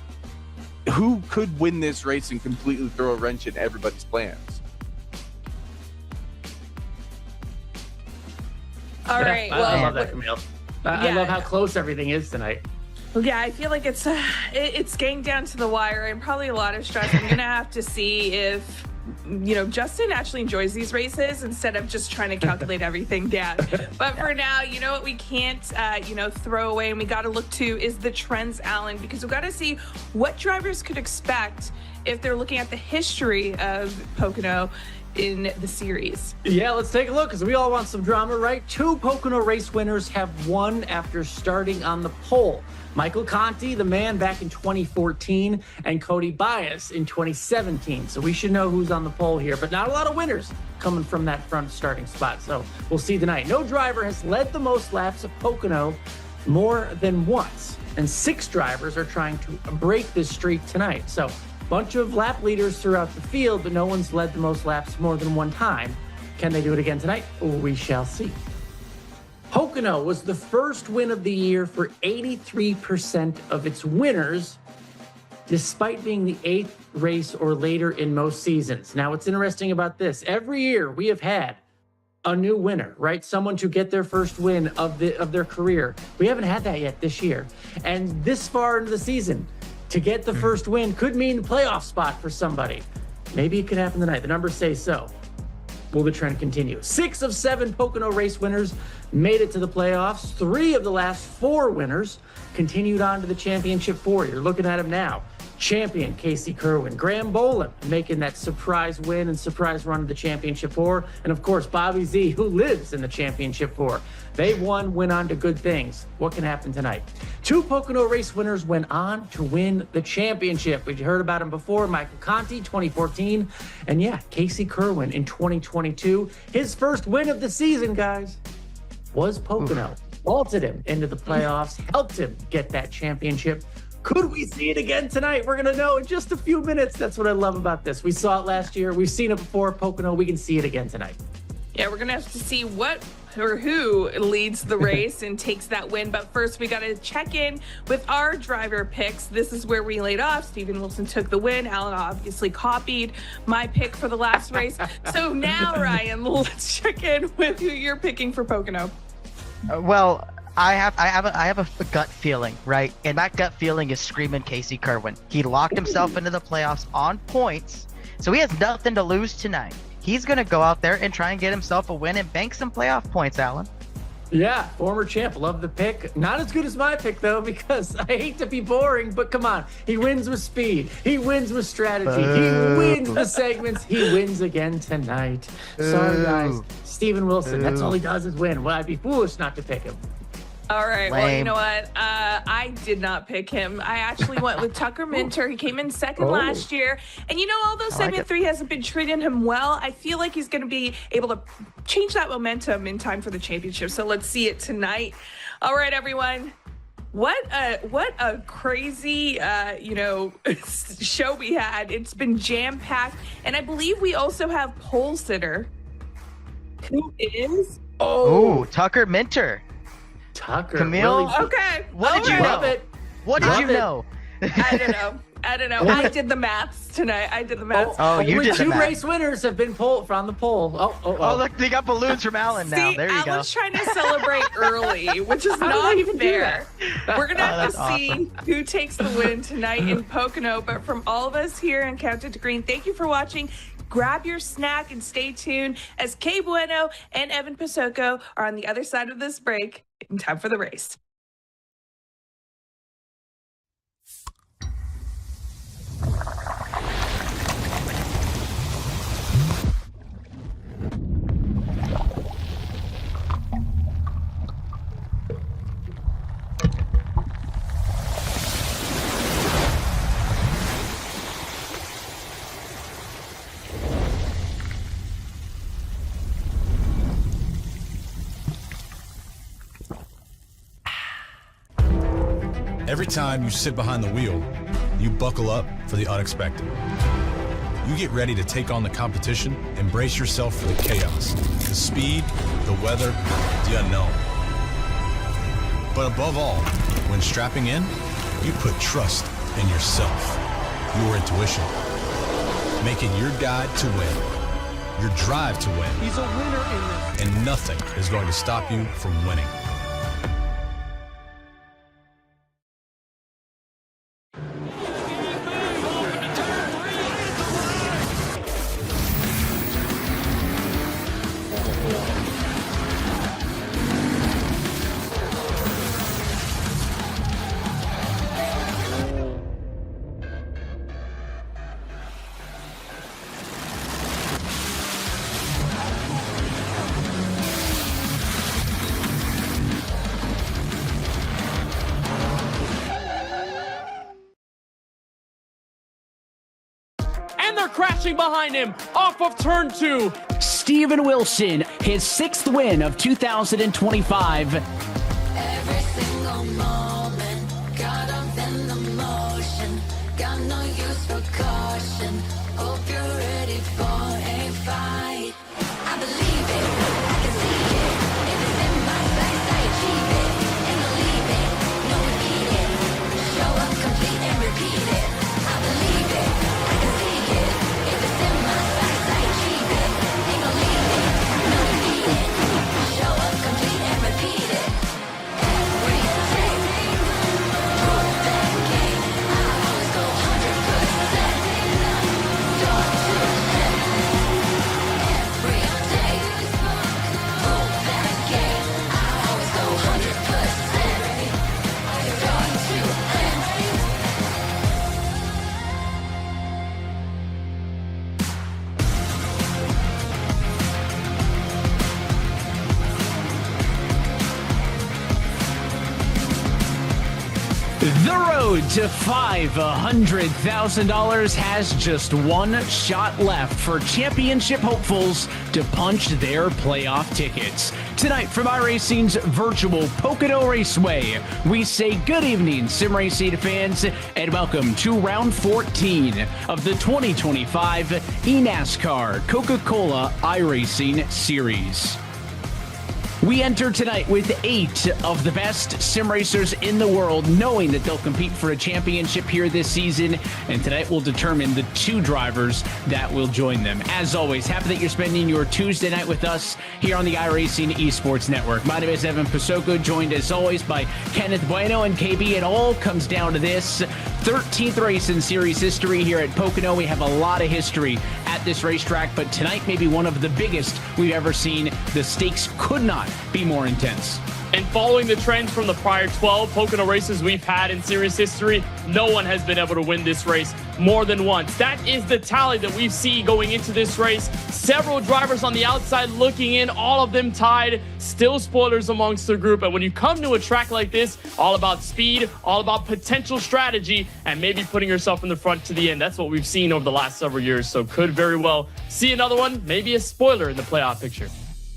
Who could win this race and completely throw a wrench in everybody's plans? All right. I Well, love that, Camille. I love how close everything is tonight. yeah, I feel like it's getting down to the wire and probably a lot of stress. I'm gonna have to see if Justin actually enjoys these races instead of just trying to calculate everything down. But for now, you know what we can't throw away and we got to look to is the trends, Alan, because we've got to see what drivers could expect if they're looking at the history of Pocono in the series. Yeah, let's take a look because we all want some drama, right? 2 Pocono race winners have won after starting on the pole. Michael Conti, the man, back in 2014, and Cody Bias in 2017. So we should know who's on the pole here, but not a lot of winners coming from that front starting spot. So we'll see tonight. No driver has led the most laps at Pocono more than once, and 6 drivers are trying to break this streak tonight. So bunch of lap leaders throughout the field, but no one's led the most laps more than one time. Can they do it again tonight? We shall see. Pocono was the first win of the year for 83% of its winners, despite being the 8th race or later in most seasons. Now, what's interesting about this, every year we have had a new winner, right? Someone to get their first win of their career. We haven't had that yet this year. And this far into the season, to get the first win could mean the playoff spot for somebody. Maybe it could happen tonight. The numbers say so. Will the trend continue? 6 of 7 Pocono race winners made it to the playoffs. 3 of the last 4 winners continued on to the championship 4. You're looking at him now. Champion Casey Kerwin, Graham Boland making that surprise win and surprise run to the championship 4. And of course, Bobby Z, who lives in the championship 4. They went on to good things. What can happen tonight? 2 Pocono race winners went on to win the championship. We heard about him before, Michael Conti, 2014. And yeah, Casey Kerwin in 2022. His first win of the season, guys, was Pocono. Vaulted him into the playoffs, helped him get that championship. Could we see it again tonight? We're going to know in just a few minutes. That's what I love about this. We saw it last year. We've seen it before, Pocono. We can see it again tonight. Yeah, we're going to have to see what or who leads the race and takes that win. But first, we got to check in with our driver picks. This is where we laid off. Steven Wilson took the win. Alan obviously copied my pick for the last race. So now, Ryan, let's check in with who you're picking for Pocono. Well, I have a gut feeling, right? And that gut feeling is screaming Casey Kerwin. He locked himself into the playoffs on points, so he has nothing to lose tonight. He's going to go out there and try and get himself a win and bank some playoff points, Alan. Yeah, former champ. Love the pick. Not as good as my pick, though, because I hate to be boring, but come on. He wins with speed. He wins with strategy. He wins the segments. He wins again tonight. Sorry, guys. Steven Wilson, that's all he does is win. Well, I'd be foolish not to pick him. All right. Well, you know what? I did not pick him. I actually went with Tucker Minter. He came in second last year. And although segment 3 hasn't been treating him well, I feel like he's going to be able to change that momentum in time for the championship. So let's see it tonight. All right, everyone. What a crazy, show we had. It's been jam-packed. And I believe we also have pole sitter. Who is? Oh, Tucker Minter. Tucker. Camille? Really? Okay. What did you know? Love it. What did you know? I don't know. I did the maths tonight. You did the 2 math. race winners have been from the poll. Oh, look, they got balloons from Alan now. See, There you go. Alan's trying to celebrate early, which is How did I not even do fair. We're going to have to that's see who takes the win tonight in Pocono. But from all of us here in Countdown to Green, thank you for watching. Grab your snack and stay tuned as Kay Bueno and Evan Pasoko are on the other side of this break in time for the race. Every time you sit behind the wheel, you buckle up for the unexpected. You get ready to take on the competition and brace yourself for the chaos, the speed, the weather, the unknown. But above all, when strapping in, you put trust in yourself, your intuition, making your guide to win, your drive to win. He's a winner in this. And nothing is going to stop you from winning. And they're crashing behind him off of turn 2. Steven Wilson, his 6th win of 2025. Every single moment, caught up in the motion, got no use for caution. Hope you're ready for a fight. I believe it, I can see it. If it's in my sights, I achieve it. Ain't no leaving, no repeat it. Show up complete and repeat it. I believe it, I can see it. If it's in my sights, I achieve it. Ain't no leaving, no repeat it. Show up complete and repeat it. Every day, prove that game. I always go 100%. Start to end. Every day, prove that game. I always go 100%. Start to end. The road to $500,000 has just one shot left for championship hopefuls to punch their playoff tickets. Tonight from iRacing's virtual Pocono Raceway, we say good evening, sim racing fans, and welcome to round 14 of the 2025 eNASCAR Coca-Cola iRacing Series. We enter tonight with 8 of the best sim racers in the world, knowing that they'll compete for a championship here this season, and tonight will determine the 2 drivers that will join them. As always, happy that you're spending your Tuesday night with us here on the iRacing Esports Network. My name is Evan Pasoko, joined as always by Kenneth Bueno and KB. It all comes down to this 13th race in series history here at Pocono. We have a lot of history at this racetrack, but tonight may be one of the biggest we've ever seen. The stakes could not be more intense. And following the trends from the prior 12 Pocono races we've had in series history, no one has been able to win this race more than once. That is the tally that we've seen going into this race. Several drivers on the outside looking in, all of them tied, still spoilers amongst the group. And when you come to a track like this, all about speed, all about potential strategy, and maybe putting yourself in the front to the end. That's what we've seen over the last several years. So could very well see another one, maybe a spoiler in the playoff picture.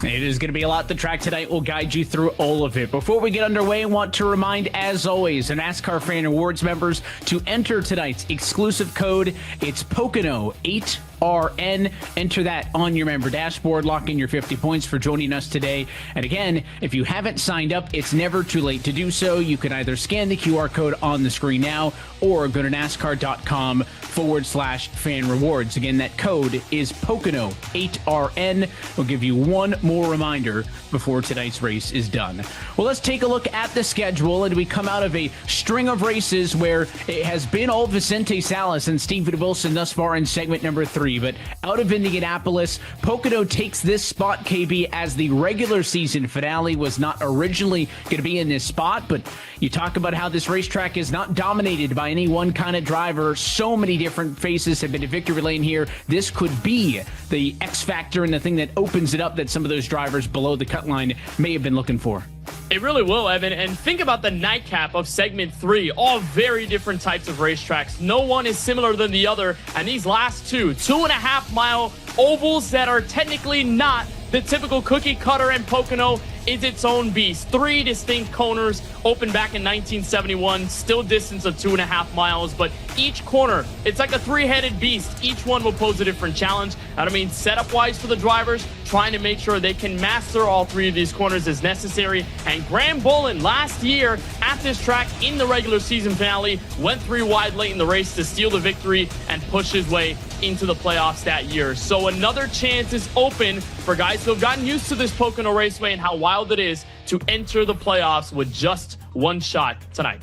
It is going to be a lot. The track tonight will guide you through all of it. Before we get underway, I want to remind, as always, the NASCAR Fan Awards members to enter tonight's exclusive code. It's Pocono 8RN. Enter that on your member dashboard. Lock in your 50 points for joining us today. And again, if you haven't signed up, it's never too late to do so. You can either scan the QR code on the screen now or go to NASCAR.com/fan rewards. Again, that code is Pocono 8RN. We'll give you one more reminder before tonight's race is done. Well, let's take a look at the schedule, and we come out of a string of races where it has been all Vicente Salas and Steven Wilson thus far in segment number 3. But out of Indianapolis, Pocono takes this spot, KB, as the regular season finale. Was not originally going to be in this spot, but you talk about how this racetrack is not dominated by any one kind of driver. So many different faces have been to victory lane here. This could be the X factor and the thing that opens it up that some of those drivers below the cut line may have been looking for. It really will, Evan. And think about the nightcap of segment 3. All very different types of racetracks. No one is similar than the other. And these last 2.5 mile ovals that are technically not The typical cookie cutter in Pocono is its own beast. 3 distinct corners opened back in 1971, still distance of 2.5 miles, but each corner, it's like a 3-headed beast. Each one will pose a different challenge. I mean, setup-wise for the drivers, trying to make sure they can master all 3 of these corners is necessary. And Graham Bolin last year at this track in the regular season finale went 3 wide late in the race to steal the victory and push his way into the playoffs that year. So another chance is open for guys who have gotten used to this Pocono Raceway and how wild it is to enter the playoffs with just 1 shot tonight.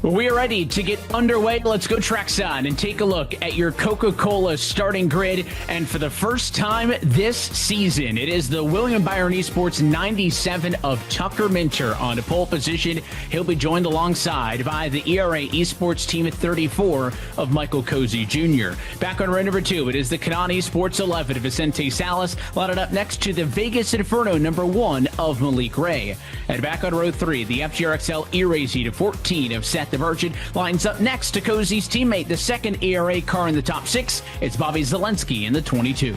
We are ready to get underway. Let's go trackside and take a look at your Coca-Cola starting grid. And for the first time this season, it is the William Byron Esports 97 of Tucker Minter on the pole position. He'll be joined alongside by the ERA Esports team at 34 of Michael Cozy Jr. Back on row number 2, it is the Canon Esports 11 of Vicente Salas, loaded up next to the Vegas Inferno number 1 of Malik Ray. And back on row 3, the FGRXL E-Racing to 14 of Seth the Virgin lines up next to Cozy's teammate, the second ERA car in the top 6. It's Bobby Zelensky in the 22.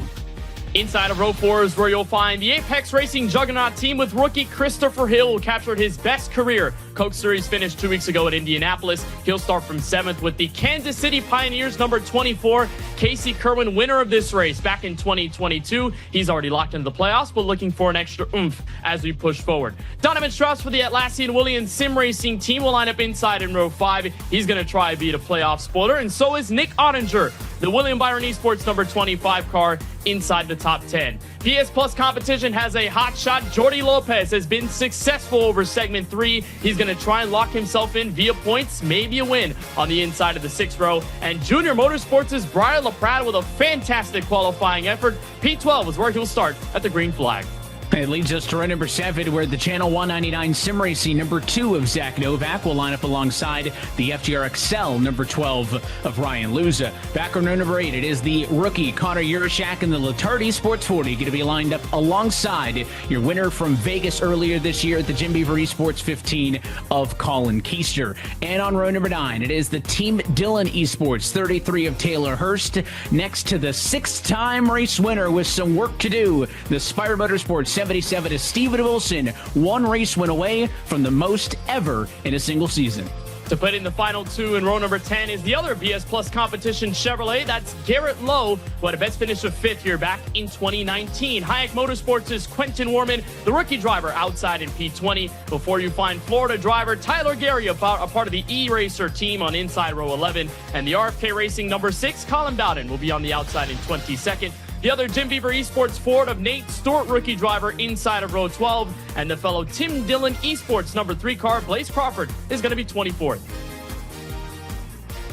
Inside of row 4 is where you'll find the Apex Racing Juggernaut team with rookie Christopher Hill, who captured his best career Coke Series finish 2 weeks ago at Indianapolis. He'll start from 7th with the Kansas City Pioneers number 24, Casey Kerwin, winner of this race back in 2022. He's already locked into the playoffs, but looking for an extra oomph as we push forward. Donovan Strauss for the Atlassian Williams Sim Racing team will line up inside in row 5. He's going to try to beat a playoff spoiler, and so is Nick Ottinger, the William Byron Esports number 25 car, inside the top 10. PS Plus competition has a hot shot. Jordi Lopez has been successful over segment 3. He's going to try and lock himself in via points, maybe a win on the inside of the 6th row. And Junior Motorsports' Brian LaPrade with a fantastic qualifying effort. P12 is where he'll start at the green flag. It leads us to row number 7, where the Channel 199 Sim Racing number 2 of Zach Novak will line up alongside the FGRXL number 12 of Ryan Luza. Back on row number 8, it is the rookie Connor Urashak and the Latardi Sports 40 going to be lined up alongside your winner from Vegas earlier this year at the Jim Beaver Esports 15 of Colin Keister. And on row number 9, it is the Team Dillon Esports 33 of Taylor Hurst, next to the 6-time race winner with some work to do, the Spire Motorsports 77 is Steven Wilson, 1 race win away from the most ever in a single season. To put in the final 2 in row number 10 is the other BS Plus competition Chevrolet. That's Garrett Lowe, who had a best finish of 5th here back in 2019. Hayek Motorsports' Quentin Warman, the rookie driver, outside in P20. Before you find Florida driver Tyler Gary, a part of the E-Racer team, on inside row 11. And the RFK Racing number 6, Colin Bowden, will be on the outside in 22nd. The other Jim Beaver Esports Ford of Nate Stewart, rookie driver, inside of row 12. And the fellow Tim Dillon Esports number 3 car, Blaze Crawford, is going to be 24th.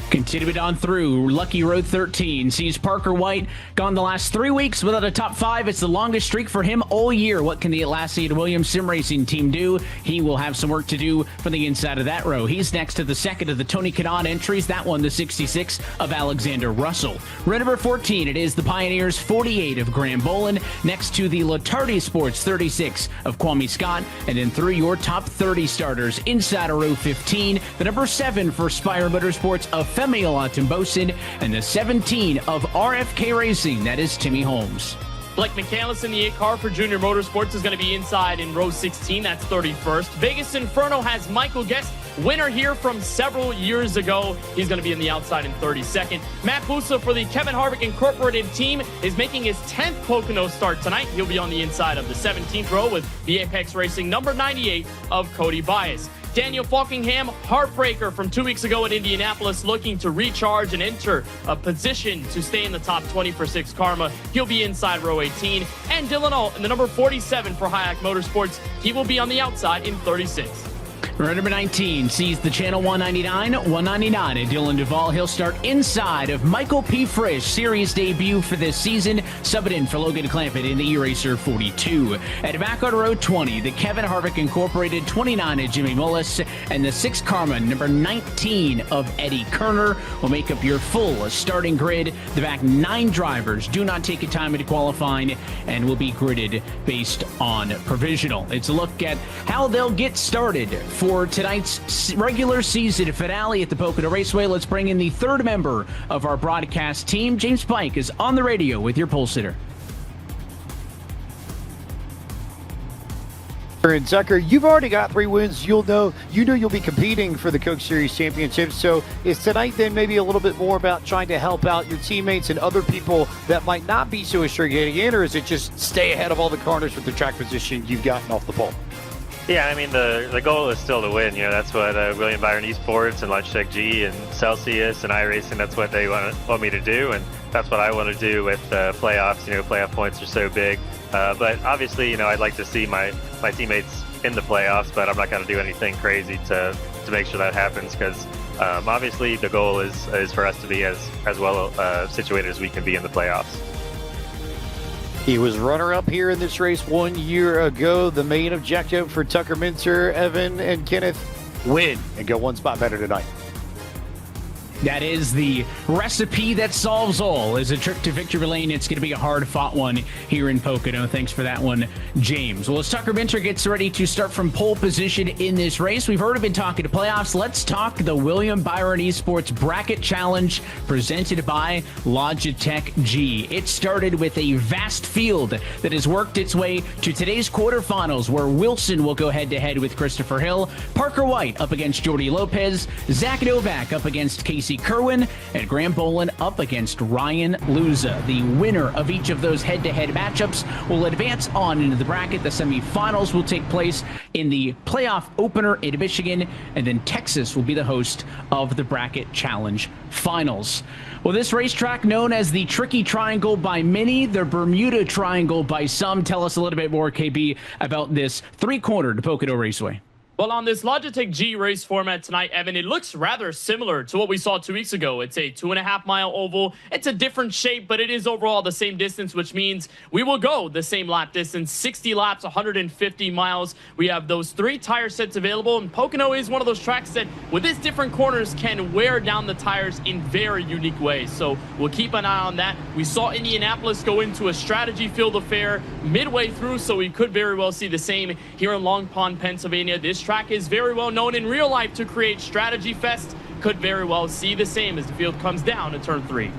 Continuing on through, lucky row 13 sees Parker White gone the last 3 weeks without a top 5. It's the longest streak for him all year. What can the Atlassian Williams Sim Racing team do? He will have some work to do from the inside of that row. He's next to the second of the Tony Kanaan entries. That one, the 66 of Alexander Russell. Row number 14, it is the Pioneers 48 of Graham Bolin, next to the Latardi Sports 36 of Kwame Scott. And then through your top 30 starters, inside of row 15, the number 7 for Spire Motorsports of Femi Olatunbosin, and the 17 of RFK Racing, that is Timmy Holmes. Blake McCandless in the 8 car for Junior Motorsports is going to be inside in row 16. That's 31st. Vegas Inferno has Michael Guest, winner here from several years ago. He's going to be in the outside in 32nd. Matt Busa for the Kevin Harvick Incorporated team is making his 10th Pocono start tonight. He'll be on the inside of the 17th row with the Apex Racing number 98 of Cody Bias. Daniel Falkingham, heartbreaker from 2 weeks ago at Indianapolis, looking to recharge and enter a position to stay in the top 20 for 6 Karma. He'll be inside row 18. And Dylan Ault in the number 47 for Hayek Motorsports. He will be on the outside in 36. Row number 19 sees the Channel 199 and Dylan Duvall. He'll start inside of Michael P. Frisch, series debut for this season, subbing in for Logan Clampett in the E-Racer 42. At back on row 20, the Kevin Harvick Incorporated 29 of Jimmy Mullis, and the 6 Karma number 19 of Eddie Kerner will make up your full starting grid. The back 9 drivers do not take a time into qualifying and will be gridded based on provisional. It's a look at how they'll get started for tonight's regular season finale at the Pocono Raceway. Let's bring in the 3rd member of our broadcast team. James Pike is on the radio with your pole sitter. And Tucker, you've already got 3 wins. You know you'll be competing for the Coke Series Championship. So is tonight then maybe a little bit more about trying to help out your teammates and other people that might not be so assured getting in, or is it just stay ahead of all the corners with the track position you've gotten off the pole? Yeah, I mean, the goal is still to win. That's what William Byron Esports and Lunchtech G and Celsius and iRacing, that's what they want me to do, and that's what I want to do with playoffs. Playoff points are so big. But obviously, I'd like to see my teammates in the playoffs, but I'm not going to do anything crazy to make sure that happens, because obviously the goal is for us to be as well situated as we can be in the playoffs. He was runner-up here in this race 1 year ago. The main objective for Tucker Minter, Evan, and Kenneth, win and go 1 spot better tonight. That is the recipe that solves all. Is a trip to victory lane. It's going to be a hard-fought one here in Pocono. Thanks for that one, James. Well, as Tucker Minter gets ready to start from pole position in this race, we've already been talking to playoffs. Let's talk the William Byron Esports Bracket Challenge presented by Logitech G. It started with a vast field that has worked its way to today's quarterfinals, where Wilson will go head-to-head with Christopher Hill, Parker White up against Jordy Lopez, Zach Novak up against Casey Kerwin, and Graham Boland up against Ryan Luza. The winner of each of those head-to-head matchups will advance on into the bracket. The semifinals will take place in the playoff opener in Michigan, and then Texas will be the host of the Bracket Challenge Finals. Well, this racetrack, known as the Tricky Triangle by many, the Bermuda Triangle by some. Tell us a little bit more, KB, about this three-cornered Pocono Raceway. Well, on this Logitech G race format tonight, Evan, it looks rather similar to what we saw 2 weeks ago. It's a 2.5-mile oval. It's a different shape, but it is overall the same distance, which means we will go the same lap distance, 60 laps, 150 miles. We have those 3 tire sets available, and Pocono is one of those tracks that, with its different corners, can wear down the tires in very unique ways. So we'll keep an eye on that. We saw Indianapolis go into a strategy-filled affair midway through, so we could very well see the same here in Long Pond, Pennsylvania. This track is very well known in real life to create strategy fest. Could very well see the same as the field comes down to turn 3.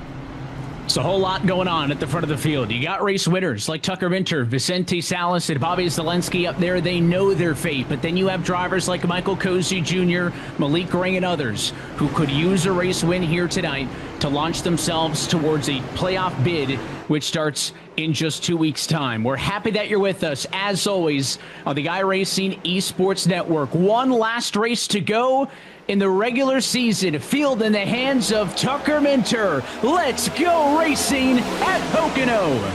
It's a whole lot going on at the front of the field. You got race winners like Tucker Minter, Vicente Salas, and Bobby Zelensky up there. They know their fate. But then you have drivers like Michael Cozy Jr., Malik Ring, and others who could use a race win here tonight to launch themselves towards a playoff bid, which starts in just 2 weeks' time. We're happy that you're with us, as always, on the iRacing Esports Network. One last race to go in the regular season. Field in the hands of Tucker Minter. Let's go racing at Pocono.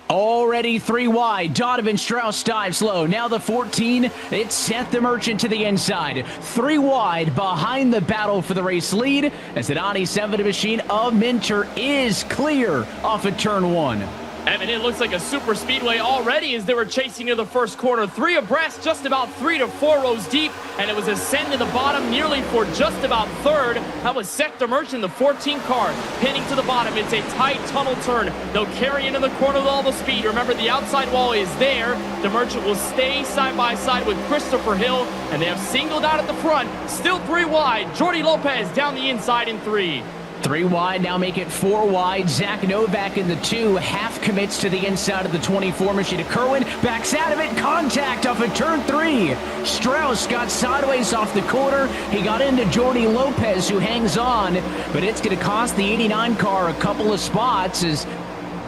Already 3 wide. Donovan Strauss dives low. Now the 14. It's Seth the Merchant to the inside. 3 wide behind the battle for the race lead, as the 97 machine of Minter is clear off of turn 1. Evan, it looks like a super speedway already as they were chasing near the first corner. 3 abreast, just about 3 to 4 rows deep, and it was a send to the bottom nearly for just about 3rd. That was Seth the Merchant, the 14 car, pinning to the bottom. It's a tight tunnel turn. They'll carry into the corner with all the speed. Remember, the outside wall is there. The Merchant will stay side by side with Christopher Hill, and they have singled out at the front. Still 3 wide. Jordy Lopez down the inside in 3. 3 wide, now make it 4 wide. Zach Novak in the 2, half commits to the inside of the 24 machine. Kerwin backs out of it, contact off of turn 3. Strauss got sideways off the corner. He got into Jordy Lopez, who hangs on, but it's going to cost the 89 car a couple of spots as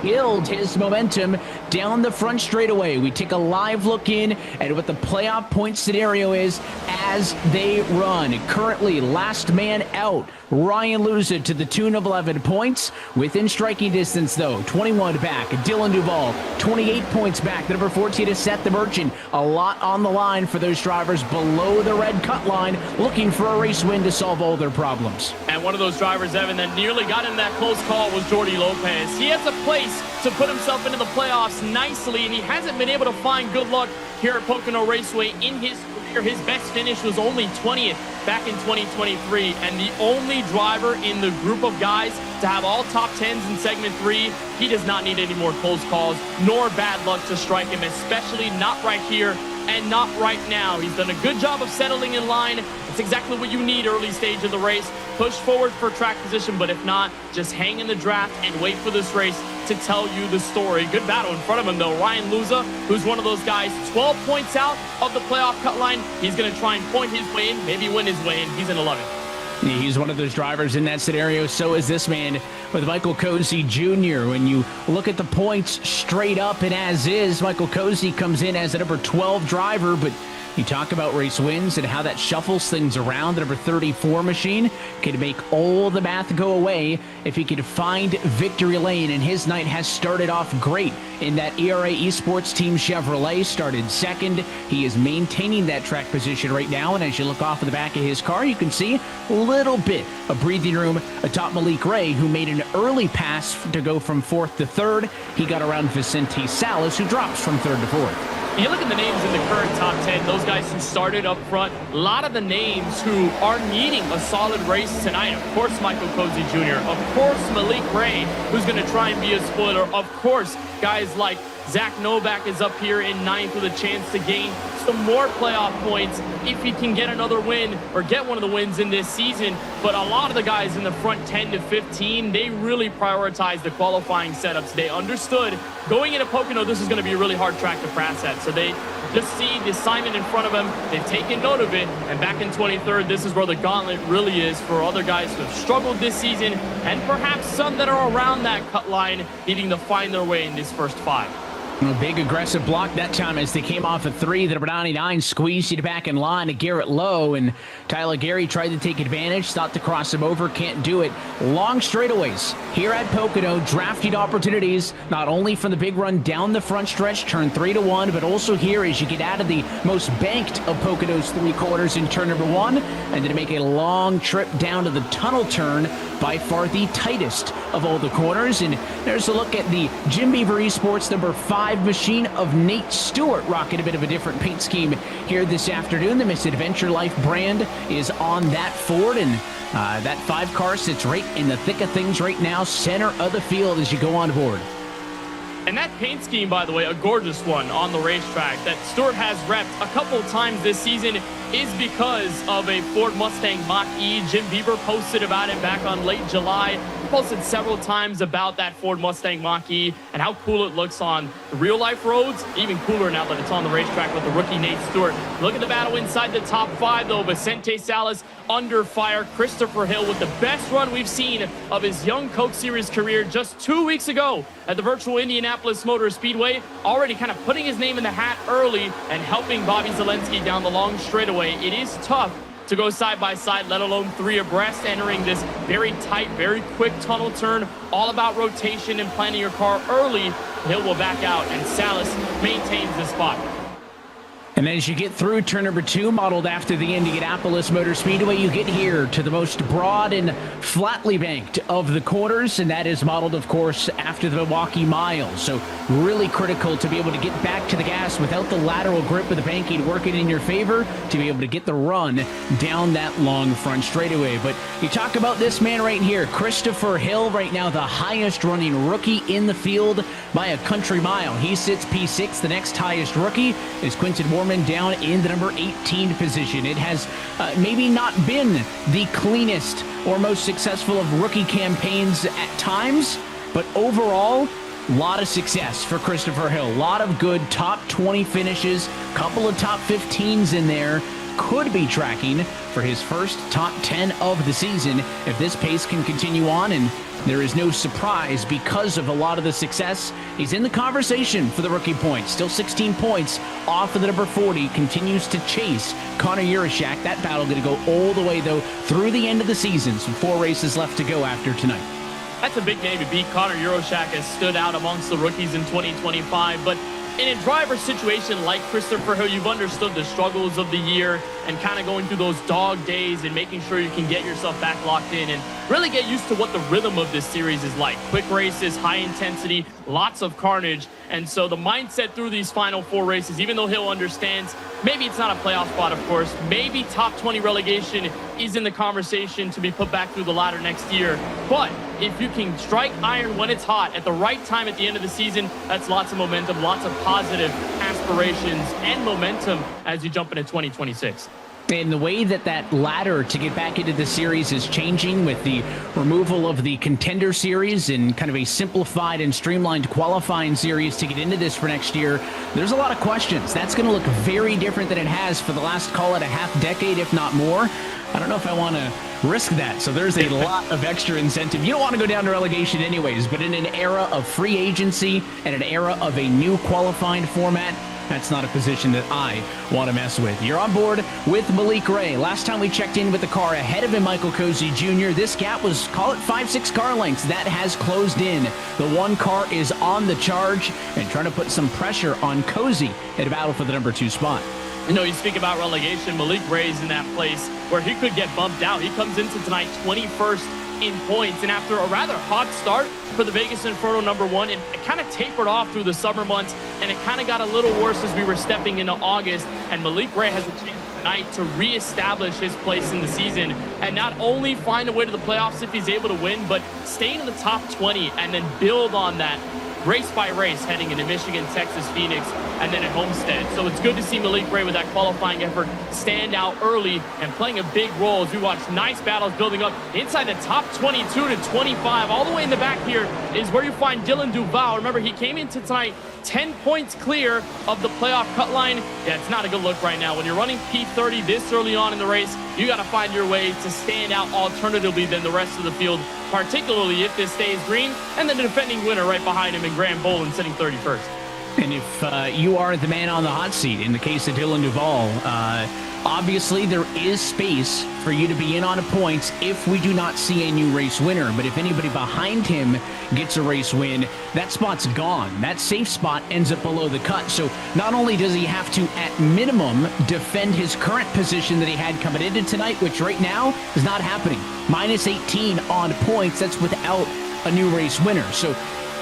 build his momentum down the front straightaway. We take a live look in at what the playoff point scenario is as they run. Currently, last man out, Ryan Luza to the tune of 11 points. Within striking distance, though, 21 back, Dylan Duvall, 28 points back. The number 14 is Seth the Merchant. A lot on the line for those drivers below the red cut line, looking for a race win to solve all their problems. And one of those drivers, Evan, that nearly got in that close call was Jordy Lopez. He has a place to put himself into the playoffs nicely, and he hasn't been able to find good luck here at Pocono Raceway in his career. His best finish was only 20th back in 2023, and the only driver in the group of guys to have all top 10s in segment 3. He does not need any more close calls nor bad luck to strike him, especially not right here and not right now. He's done a good job of settling in line. That's exactly what you need early stage of the race. Push forward for track position, but if not, just hang in the draft and wait for this race to tell you the story. Good battle in front of him, though. Ryan Luza, who's one of those guys, 12 points out of the playoff cut line. He's going to try and point his way in, maybe win his way in. He's in 11th. He's one of those drivers in that scenario. So is this man with Michael Cozy Jr. When you look at the points straight up and as is, Michael Cozy comes in as a number 12 driver, but you talk about race wins and how that shuffles things around. The number 34 machine can make all the math go away if he can find victory lane, and his night has started off great in that ERA Esports Team Chevrolet. Started second. He is maintaining that track position right now, and as you look off of the back of his car, you can see a little bit of breathing room atop Malik Ray, who made an early pass to go from 4th to 3rd. He got around Vicente Salas, who drops from 3rd to 4th. You look at the names in the current top 10, those guys who started up front, a lot of the names who are needing a solid race tonight. Of course, Michael Cozy Jr., of course, Malik Ray, who's going to try and be a spoiler. Of course, guys like Zach Novak is up here in 9th with a chance to gain some more playoff points if he can get another win or get one of the wins in this season. But a lot of the guys in the front 10 to 15, they really prioritize the qualifying setups. They understood going into Pocono, this is going to be a really hard track to pass at. So they just see the assignment in front of them. They've taken note of it. And back in 23rd, this is where the gauntlet really is for other guys who have struggled this season, and perhaps some that are around that cut line needing to find their way in this first 5. A big aggressive block that time as they came off a 3. The number 99 squeezed it back in line to Garrett Lowe, and Tyler Gary tried to take advantage, thought to cross him over, can't do it. Long straightaways here at Pocono, drafting opportunities, not only from the big run down the front stretch, turn 3 to 1, but also here as you get out of the most banked of Pocono's 3 quarters in turn number 1, and then make a long trip down to the tunnel turn, by far the tightest of all the corners. And there's a look at the Jim Beaver Esports number 5 machine of Nate Stewart, rocking a bit of a different paint scheme here this afternoon. The Misadventure Life brand is on that Ford, and that 5 car sits right in the thick of things right now, center of the field as you go on board. And that paint scheme, by the way, a gorgeous one on the racetrack that Stewart has repped a couple times this season, is because of a Ford Mustang Mach-E. Jim Beaver posted about it back on late July. Posted several times about that Ford Mustang Mach-E and how cool it looks on the real-life roads. Even cooler now that it's on the racetrack with the rookie Nate Stewart. Look at the battle inside the top 5, though. Vicente Salas under fire. Christopher Hill with the best run we've seen of his young Coke Series career just 2 weeks ago at the virtual Indianapolis Motor Speedway. Already kind of putting his name in the hat early and helping Bobby Zelensky down the long straightaway. It is tough to go side by side, let alone 3 abreast, entering this very tight, very quick tunnel turn. All about rotation and planning your car early. Hill will back out, and Salas maintains the spot. And as you get through turn number 2, modeled after the Indianapolis Motor Speedway, you get here to the most broad and flatly banked of the corners, and that is modeled, of course, after the Milwaukee Mile. So really critical to be able to get back to the gas without the lateral grip of the banking working in your favor to be able to get the run down that long front straightaway. But you talk about this man right here, Christopher Hill, right now the highest running rookie in the field by a country mile. He sits P6. The next highest rookie is Quinton Warman down in the number 18 position. It has maybe not been the cleanest or most successful of rookie campaigns at times, but overall, a lot of success for Christopher Hill. A lot of good top 20 finishes, couple of top 15s in there. Could be tracking for his first top 10 of the season if this pace can continue on, and there is no surprise because of a lot of the success. He's in the conversation for the rookie points. Still 16 points off of the number 40. Continues to chase Connor Urashak. That battle going to go all the way, though, through the end of the season. Some 4 races left to go after tonight. That's a big name to beat. Connor Urashak has stood out amongst the rookies in 2025, but in a driver's situation like Christopher Hill, you've understood the struggles of the year and kind of going through those dog days and making sure you can get yourself back locked in and really get used to what the rhythm of this series is like. Quick races, high intensity, lots of carnage. And so the mindset through these final 4 races, even though Hill understands maybe it's not a playoff spot, of course, maybe top 20 relegation is in the conversation to be put back through the ladder next year. But if you can strike iron when it's hot at the right time at the end of the season, that's lots of momentum, lots of positive aspects aspirations and momentum as you jump into 2026. And the way that ladder to get back into the series is changing with the removal of the contender series and kind of a simplified and streamlined qualifying series to get into this for next year, there's a lot of questions. That's going to look very different than it has for the last, call it a half decade, if not more. I don't know if I want to risk that. So there's a lot of extra incentive. You don't want to go down to relegation anyways, but in an era of free agency and an era of a new qualifying format, that's not a position that I want to mess with. You're on board with Malik Ray. Last time we checked in with the car ahead of him, Michael Cozy Jr., this gap was, call it 5-6 car lengths. That has closed in. The one car is on the charge and trying to put some pressure on Cozy in a battle for the number 2 spot. You know, you speak about relegation. Malik Ray's in that place where he could get bumped out. He comes into tonight 21st in points, and after a rather hot start for the Vegas Inferno number 1, it kind of tapered off through the summer months, and it kind of got a little worse as we were stepping into August, and Malik Ray has a chance tonight to reestablish his place in the season and not only find a way to the playoffs if he's able to win, but stay in the top 20 and then build on that race by race heading into Michigan, Texas, Phoenix, and then at Homestead. So it's good to see Malik Ray with that qualifying effort stand out early and playing a big role as we watch nice battles building up inside the top 22 to 25. All the way in the back here is where you find Dylan Duval. Remember, he came into tonight 10 points clear of the playoff cut line. Yeah, it's not a good look right now. When you're running P30 this early on in the race, you got to find your way to stand out alternatively than the rest of the field, particularly if this stays green, and then the defending winner right behind him in Graham Boland sitting 31st. And if you are the man on the hot seat, in the case of Dylan Duval, obviously there is space for you to be in on points if we do not see a new race winner. But if anybody behind him gets a race win, that spot's gone. That safe spot ends up below the cut. So not only does he have to, at minimum, defend his current position that he had coming into tonight, which right now is not happening. Minus 18 on points. That's without a new race winner. So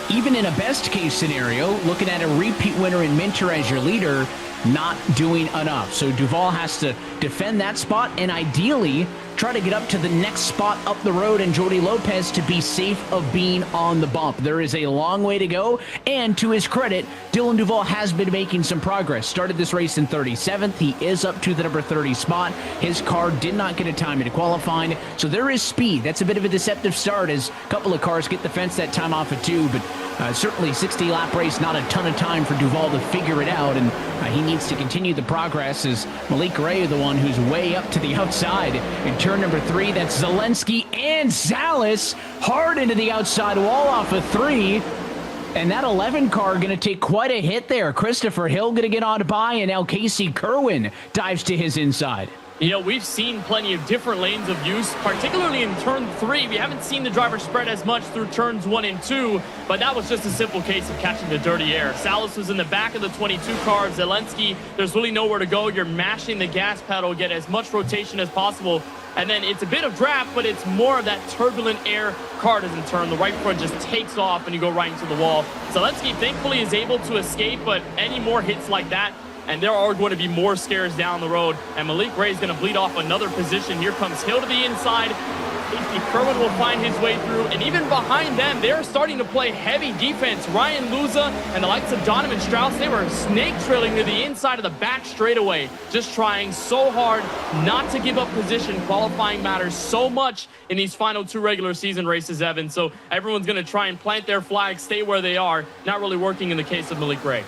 even in a best case scenario, looking at a repeat winner in Minter as your leader, not doing enough. So Duval has to defend that spot and ideally try to get up to the next spot up the road and Jordi Lopez to be safe of being on the bump. There is a long way to go, and to his credit, Dylan Duval has been making some progress. Started this race in 37th. He is up to the number 30 spot. His car did not get a time into qualifying, so there is speed. That's a bit of a deceptive start as a couple of cars get the fence that time off at 2, but certainly 60-lap race, not a ton of time for Duval to figure it out, and he needs to continue the progress as Malik Ray, the one who's way up to the outside in turn number 3. That's Zelensky and Salas hard into the outside wall off of 3. And that 11 car going to take quite a hit there. Christopher Hill going to get on by, and now Casey Kerwin dives to his inside. You know, we've seen plenty of different lanes of use, particularly in turn 3. We haven't seen the driver spread as much through turns 1 and 2, but that was just a simple case of catching the dirty air. Salas was in the back of the 22 car. Zelensky, there's really nowhere to go. You're mashing the gas pedal, get as much rotation as possible. And then it's a bit of draft, but it's more of that turbulent air. Car doesn't turn. The right front just takes off and you go right into the wall. Zelensky thankfully is able to escape, but any more hits like that, and there are going to be more scares down the road. And Malik Ray is going to bleed off another position. Here comes Hill to the inside. Casey Kerwin will find his way through. And even behind them, they're starting to play heavy defense. Ryan Luza and the likes of Donovan Strauss, they were snake trailing to the inside of the back straightaway. Just trying so hard not to give up position. Qualifying matters so much in these final 2 regular season races, Evan. So everyone's going to try and plant their flag, stay where they are. Not really working in the case of Malik Ray.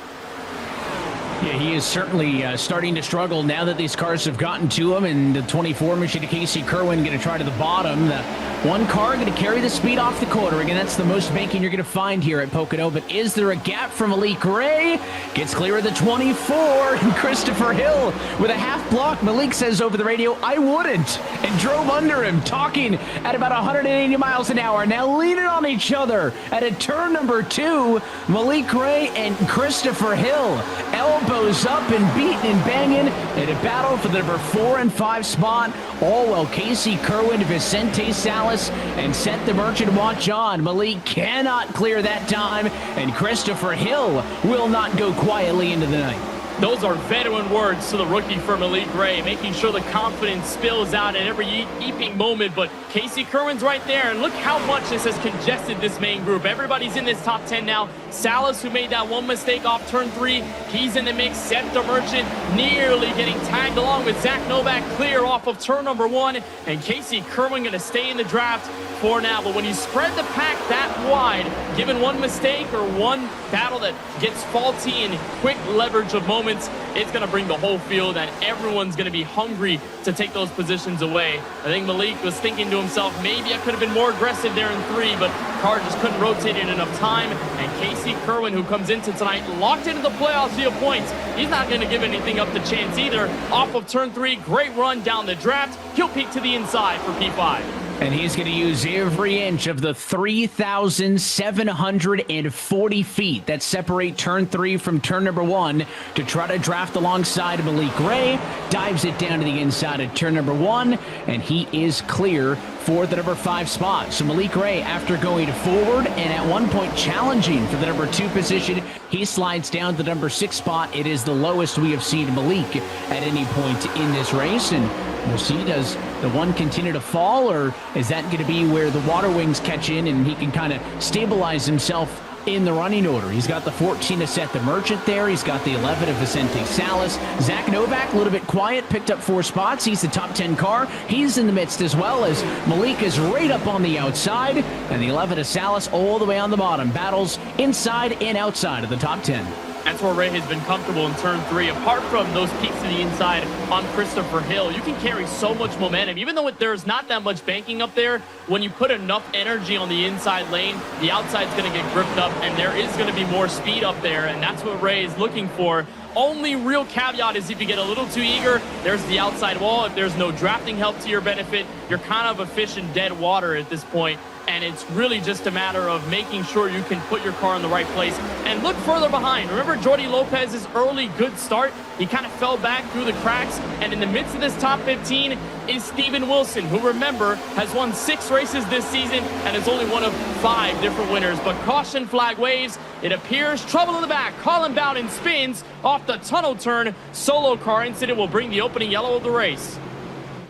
Yeah, he is certainly starting to struggle now that these cars have gotten to him. And the 24 machine of Casey Kerwin going to try to the bottom. The one car going to carry the speed off the quarter. Again, that's the most banking you're going to find here at Pocono. But is there a gap for Malik Ray? Gets clear of the 24. And Christopher Hill with a half block. Malik says over the radio, I wouldn't. And drove under him, talking at about 180 miles an hour. Now leaning on each other at a turn number 2. Malik Ray and Christopher Hill. Elbows up and beating and banging in a battle for the number 4 and 5 spot. All while Casey Kerwin, Vicente Salas, and Seth the Merchant watch on. Malik cannot clear that time, and Christopher Hill will not go quietly into the night. Those are veteran words to the rookie for Malik Ray, making sure the confidence spills out at every eeping moment. But Casey Kerwin's right there, and look how much this has congested this main group. Everybody's in this top 10 now. Salas, who made that one mistake off turn 3, he's in the mix. Seth the Merchant nearly getting tagged along with Zach Novak, clear off of turn number 1. And Casey Kerwin going to stay in the draft for now. But when you spread the pack that wide, given one mistake or one battle that gets faulty and quick leverage of moments, it's going to bring the whole field, and everyone's going to be hungry to take those positions away. I think Malik was thinking to himself, maybe I could have been more aggressive there in 3, but car just couldn't rotate in enough time. And Casey Kerwin, who comes into tonight, locked into the playoffs via points. He's not going to give anything up to chance either. Off of turn 3, great run down the draft. He'll peek to the inside for P5. And he's going to use every inch of the 3,740 feet that separate turn 3 from turn number 1 to try to draft alongside Malik Ray. Dives it down to the inside of turn number 1, and he is clear for the number 5 spot. So Malik Ray, after going forward and at one point challenging for the number 2 position, he slides down to the number 6 spot. It is the lowest we have seen Malik at any point in this race, and we'll see, does the one continue to fall, or is that going to be where the Water Wings catch in and he can kind of stabilize himself in the running order? He's got the 14 of Seth the Merchant there. He's got the 11 of Vicente Salas. Zach Novak, a little bit quiet, picked up 4 spots. He's the top 10 car. He's in the midst as well, as Malik is right up on the outside, and the 11 of Salas all the way on the bottom. Battles inside and outside of the top 10. That's where Ray has been comfortable in turn 3. Apart from those peaks to the inside on Christopher Hill, you can carry so much momentum. Even though there's not that much banking up there, when you put enough energy on the inside lane, the outside's going to get gripped up, and there is going to be more speed up there, and that's what Ray is looking for. Only real caveat is if you get a little too eager, there's the outside wall. If there's no drafting help to your benefit, you're kind of a fish in dead water at this point. And it's really just a matter of making sure you can put your car in the right place and look further behind. Remember Jordy Lopez's early good start? He kind of fell back through the cracks, and in the midst of this top 15 is Steven Wilson, who, remember, has won 6 races this season and is only one of 5 different winners. But caution flag waves. It appears trouble in the back. Colin Bowden spins off the tunnel turn. Solo car incident will bring the opening yellow of the race.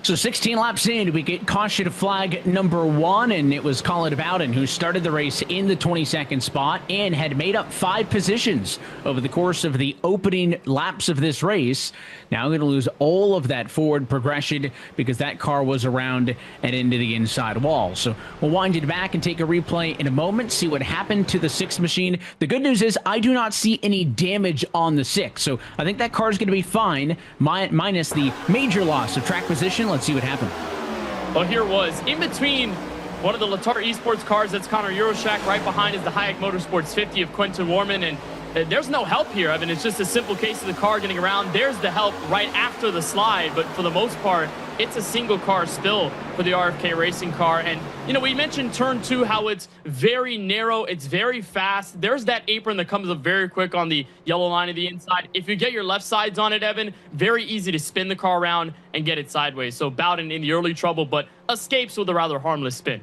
So 16 laps in, we get caution flag number 1, and it was Colin Bowden who started the race in the 22nd spot and had made up 5 positions over the course of the opening laps of this race. Now going to lose all of that forward progression because that car was around and into the inside wall. So we'll wind it back and take a replay in a moment, see what happened to the 6th machine. The good news is I do not see any damage on the 6, so I think that car is going to be fine, minus the major loss of track position. Let's see what happened. Well, here it was. In between one of the Latar Esports cars, that's Connor Euroshak. Right behind is the Hayek Motorsports 50 of Quentin Warman. And there's no help here. I mean, it's just a simple case of the car getting around. There's the help right after the slide. But for the most part, it's a single car spill for the RFK Racing car. And, you know, we mentioned turn 2, how it's very narrow. It's very fast. There's that apron that comes up very quick on the yellow line of the inside. If you get your left sides on it, Evan, very easy to spin the car around and get it sideways. So Bowden in the early trouble, but escapes with a rather harmless spin.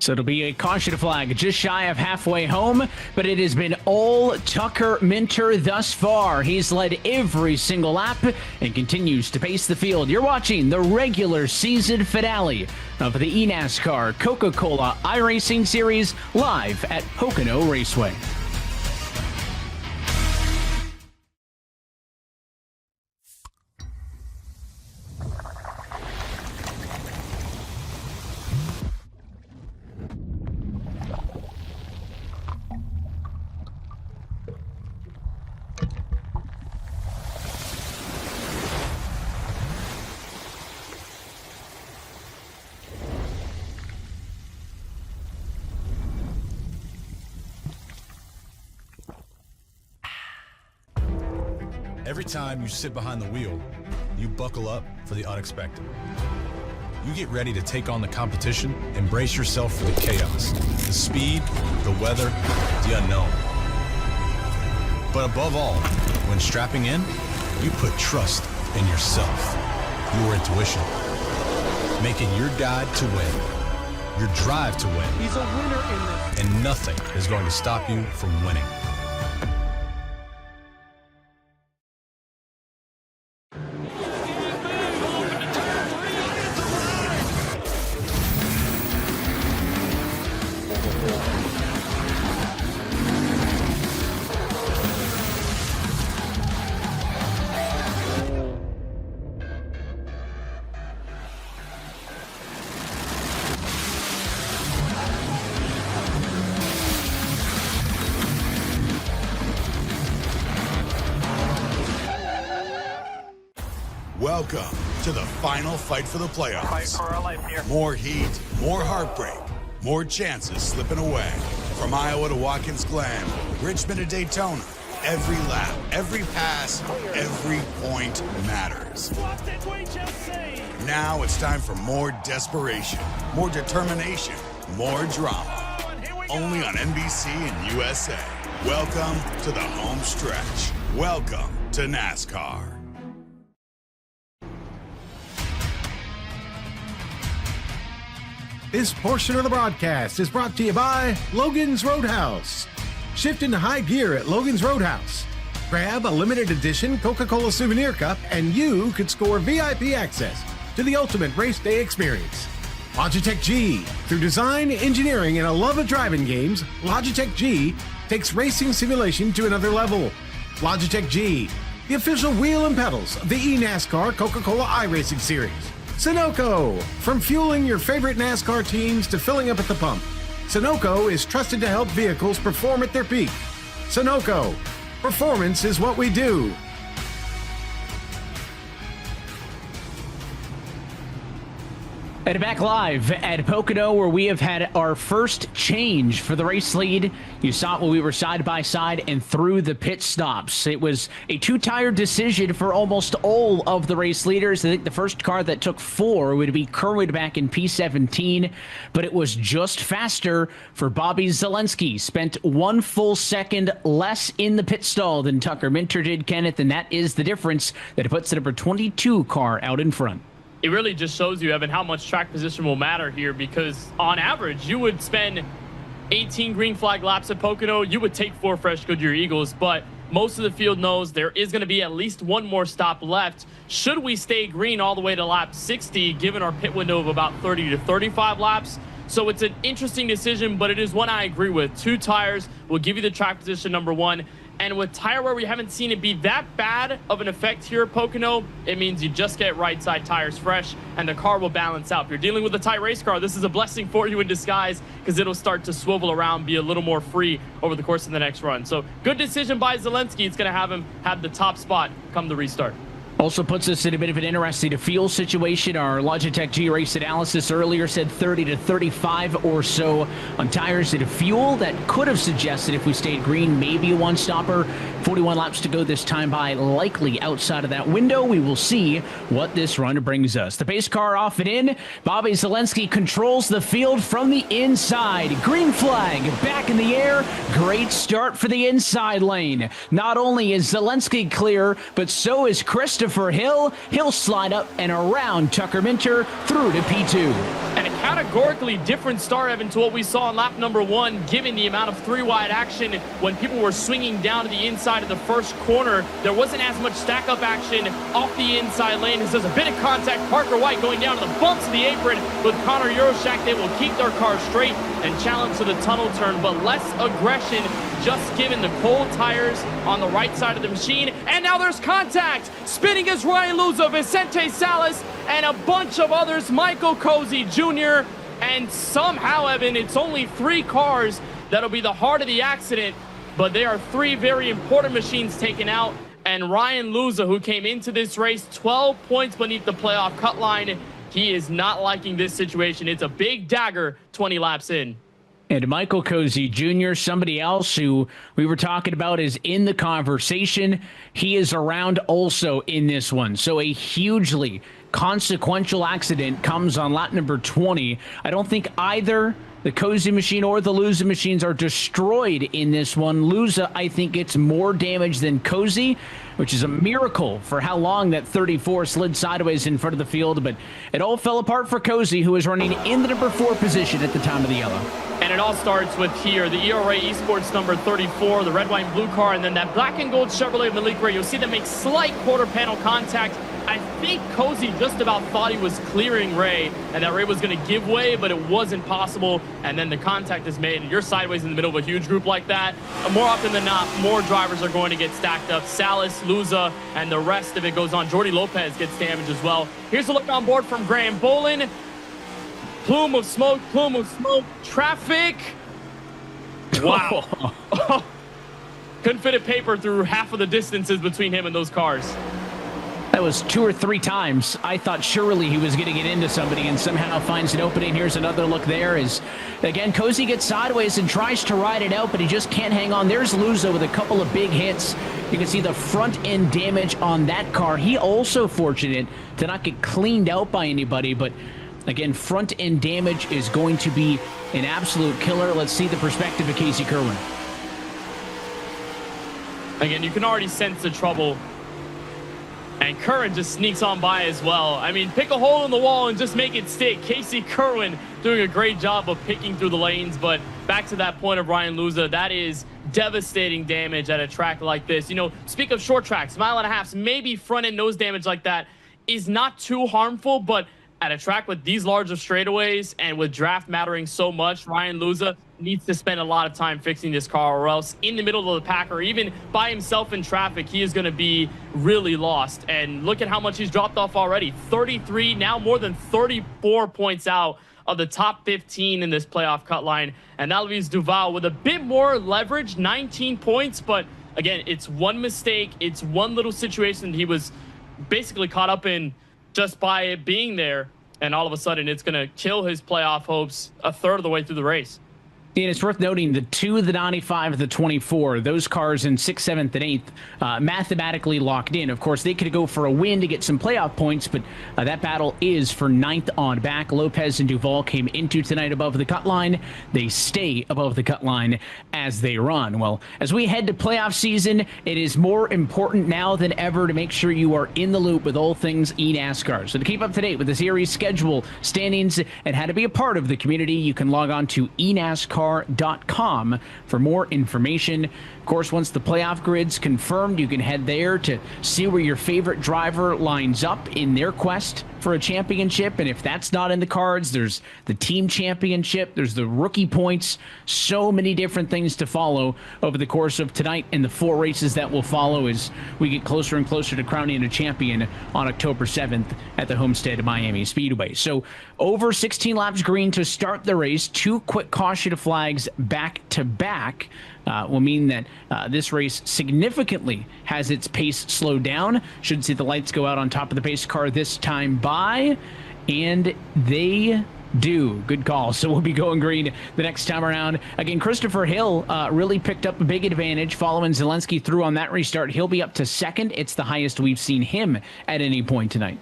So it'll be a caution flag just shy of halfway home, but it has been all Tucker Minter thus far. He's led every single lap and continues to pace the field. You're watching the regular season finale of the eNASCAR Coca-Cola iRacing Series live at Pocono Raceway. Every time you sit behind the wheel, you buckle up for the unexpected. You get ready to take on the competition and brace yourself for the chaos, the speed, the weather, the unknown. But above all, when strapping in, you put trust in yourself, your intuition, making your guide to win, your drive to win. He's a winner in this. And nothing is going to stop you from winning. Welcome to the final fight for the playoffs. Fight for our life here. More heat, more heartbreak, more chances slipping away. From Iowa to Watkins Glen, Richmond to Daytona, every lap, every pass, every point matters. Now it's time for more desperation, more determination, more drama. Only on NBC and USA. Welcome to the home stretch. Welcome to NASCAR. This portion of the broadcast is brought to you by Logan's Roadhouse. Shift into high gear at Logan's Roadhouse. Grab a limited edition Coca-Cola souvenir cup and you could score VIP access to the ultimate race day experience. Logitech G. Through design, engineering, and a love of driving games, Logitech G takes racing simulation to another level. Logitech G, the official wheel and pedals of the eNASCAR Coca-Cola iRacing series. Sunoco, from fueling your favorite NASCAR teams to filling up at the pump, Sunoco is trusted to help vehicles perform at their peak. Sunoco, performance is what we do. And back live at Pocono, where we have had our first change for the race lead. You saw it when we were side by side and through the pit stops. It was a two-tire decision for almost all of the race leaders. I think the first car that took 4 would be Kerwood back in P17, but it was just faster for Bobby Zelensky. Spent 1 full second less in the pit stall than Tucker Minter did, Kenneth, and that is the difference that puts the number 22 car out in front. It really just shows you, Evan, how much track position will matter here, because on average, you would spend 18 green flag laps at Pocono. You would take 4 fresh Goodyear Eagles, but most of the field knows there is going to be at least 1 more stop left. Should we stay green all the way to lap 60, given our pit window of about 30 to 35 laps? So it's an interesting decision, but it is one I agree with. 2 tires will give you the track position number 1. And with tire wear, we haven't seen it be that bad of an effect here at Pocono. It means you just get right side tires fresh and the car will balance out. If you're dealing with a tight race car, this is a blessing for you in disguise, because it'll start to swivel around, be a little more free over the course of the next run. So good decision by Zelensky. It's going to have him have the top spot come the restart. Also puts us in a bit of an interesting fuel situation. Our Logitech G race analysis earlier said 30 to 35 or so on tires and fuel. That could have suggested if we stayed green, maybe a one-stopper. 41 laps to go this time by, likely outside of that window. We will see what this run brings us. The pace car off and in. Bobby Zelensky controls the field from the inside. Green flag back in the air. Great start for the inside lane. Not only is Zelensky clear, but so is Christopher Hill. He'll slide up and around Tucker Minter through to P2. And a categorically different start, Evan, to what we saw in lap number 1, given the amount of 3-wide action when people were swinging down to the inside of the first corner. There wasn't as much stack-up action off the inside lane. As there's a bit of contact. Parker White going down to the bumps of the apron with Connor Euroshak. They will keep their car straight and challenge to the tunnel turn, but less aggression, just given the cold tires on the right side of the machine. And now there's contact. Spinning is Ryan Luza, Vicente Salas, and a bunch of others. Michael Cozy Jr. And somehow, Evan, it's only 3 cars that'll be the heart of the accident, but there are 3 very important machines taken out. And Ryan Luza, who came into this race 12 points beneath the playoff cut line, he is not liking this situation. It's a big dagger 20 laps in. And Michael Cozy Jr., somebody else who we were talking about, is in the conversation. He is around also in this one. So a hugely consequential accident comes on lap number 20. I don't think either the Cozy machine or the Luza machines are destroyed in this one. Luza, I think, gets more damage than Cozy, which is a miracle for how long that 34 slid sideways in front of the field. But it all fell apart for Cozy, who is running in the number 4 position at the time of the yellow. And it all starts with here, the ERA Esports number 34, the red, white, and blue car, and then that black and gold Chevrolet Malik Ray. You'll see them make slight quarter panel contact. I think Cozy just about thought he was clearing Ray, and that Ray was going to give way, but it wasn't possible. And then the contact is made, and you're sideways in the middle of a huge group like that. And more often than not, more drivers are going to get stacked up. Salas, Luza, and the rest of it goes on. Jordy Lopez gets damaged as well. Here's a look on board from Graham Bolin. Plume of smoke, traffic. Wow. Couldn't fit a paper through half of the distances between him and those cars. That was 2 or 3 times. I thought surely he was going to get into somebody and somehow finds an opening. Here's another look there as, again, Cozy gets sideways and tries to ride it out, but he just can't hang on. There's Luza with a couple of big hits. You can see the front end damage on that car. He also fortunate to not get cleaned out by anybody, but again, front end damage is going to be an absolute killer. Let's see the perspective of Casey Kerwin. Again, you can already sense the trouble. And Kerwin just sneaks on by as well. I mean, pick a hole in the wall and just make it stick. Casey Kerwin doing a great job of picking through the lanes. But back to that point of Ryan Luza, that is devastating damage at a track like this. You know, speak of short tracks, 1.5 miles, maybe front end nose damage like that is not too harmful. But at a track with these large of straightaways and with draft mattering so much, Ryan Luza needs to spend a lot of time fixing this car, or else in the middle of the pack or even by himself in traffic, he is going to be really lost. And look at how much he's dropped off already. 33, now more than 34 points out of the top 15 in this playoff cut line. And that leaves Duval with a bit more leverage, 19 points. But again, it's one mistake. It's one little situation he was basically caught up in just by it being there. And all of a sudden, it's going to kill his playoff hopes a third of the way through the race. And it's worth noting the 2, the 95, the 24, those cars in 6th, 7th, and 8th mathematically locked in. Of course, they could go for a win to get some playoff points, but that battle is for 9th on back. Lopez and Duval came into tonight above the cut line. They stay above the cut line as they run. Well, as we head to playoff season, it is more important now than ever to make sure you are in the loop with all things eNASCAR. So to keep up to date with the series schedule, standings, and how to be a part of the community, you can log on to eNASCAR.com for more information. Of course, once the playoff grid's confirmed, you can head there to see where your favorite driver lines up in their quest for a championship. And if that's not in the cards, there's the team championship, there's the rookie points, so many different things to follow over the course of tonight and the 4 races that will follow as we get closer and closer to crowning a champion on October 7th at the homestead of Miami Speedway. So over 16 laps green to start the race, 2 quick caution flags back to back will mean that this race significantly has its pace slowed down. Should see the lights go out on top of the pace car this time by, and they do. Good call. So we'll be going green the next time around. Again, Christopher Hill really picked up a big advantage following Zelensky through on that restart. He'll be up to 2nd. It's the highest we've seen him at any point tonight.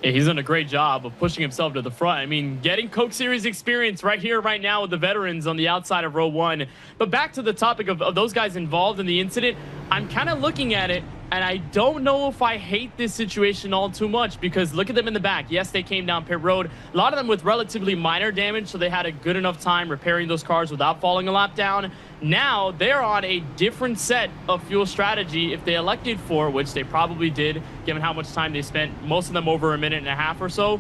Yeah, he's done a great job of pushing himself to the front. I mean, getting Coke Series experience right here, right now with the veterans on the outside of row 1. But back to the topic of those guys involved in the incident, I'm kind of looking at it, and I don't know if I hate this situation all too much, because look at them in the back. Yes, they came down pit road. A lot of them with relatively minor damage, so they had a good enough time repairing those cars without falling a lap down. Now they're on a different set of fuel strategy if they elected for, which they probably did, given how much time they spent, most of them over 1.5 minutes or so.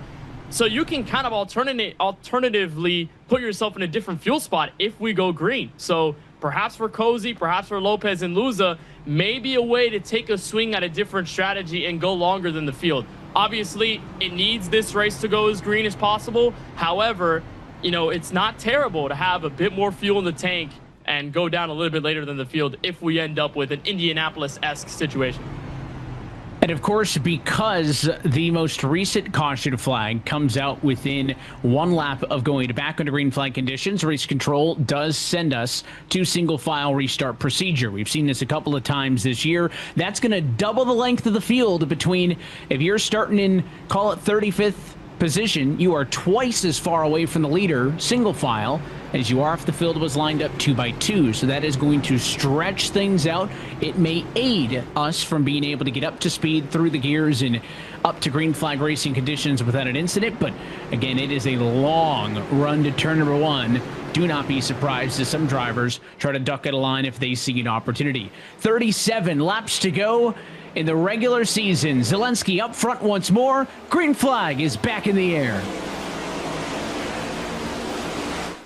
So you can kind of alternatively put yourself in a different fuel spot if we go green. So perhaps for Cozy, perhaps for Lopez and Luza, maybe a way to take a swing at a different strategy and go longer than the field. Obviously, it needs this race to go as green as possible. However, you know, it's not terrible to have a bit more fuel in the tank and go down a little bit later than the field if we end up with an Indianapolis-esque situation. And of course, because the most recent caution flag comes out within 1 lap of going to back under green flag conditions, race control does send us to single file restart procedure. We've seen this a couple of times this year. That's going to double the length of the field between, if you're starting in, call it 35th position, you are twice as far away from the leader, single file, as you are if the field was lined up 2 by 2. So that is going to stretch things out. It may aid us from being able to get up to speed through the gears and up to green flag racing conditions without an incident. But again, it is a long run to turn number 1. Do not be surprised as some drivers try to duck at a line if they see an opportunity. 37 laps to go in the regular season. Zelensky up front once more. Green flag is back in the air.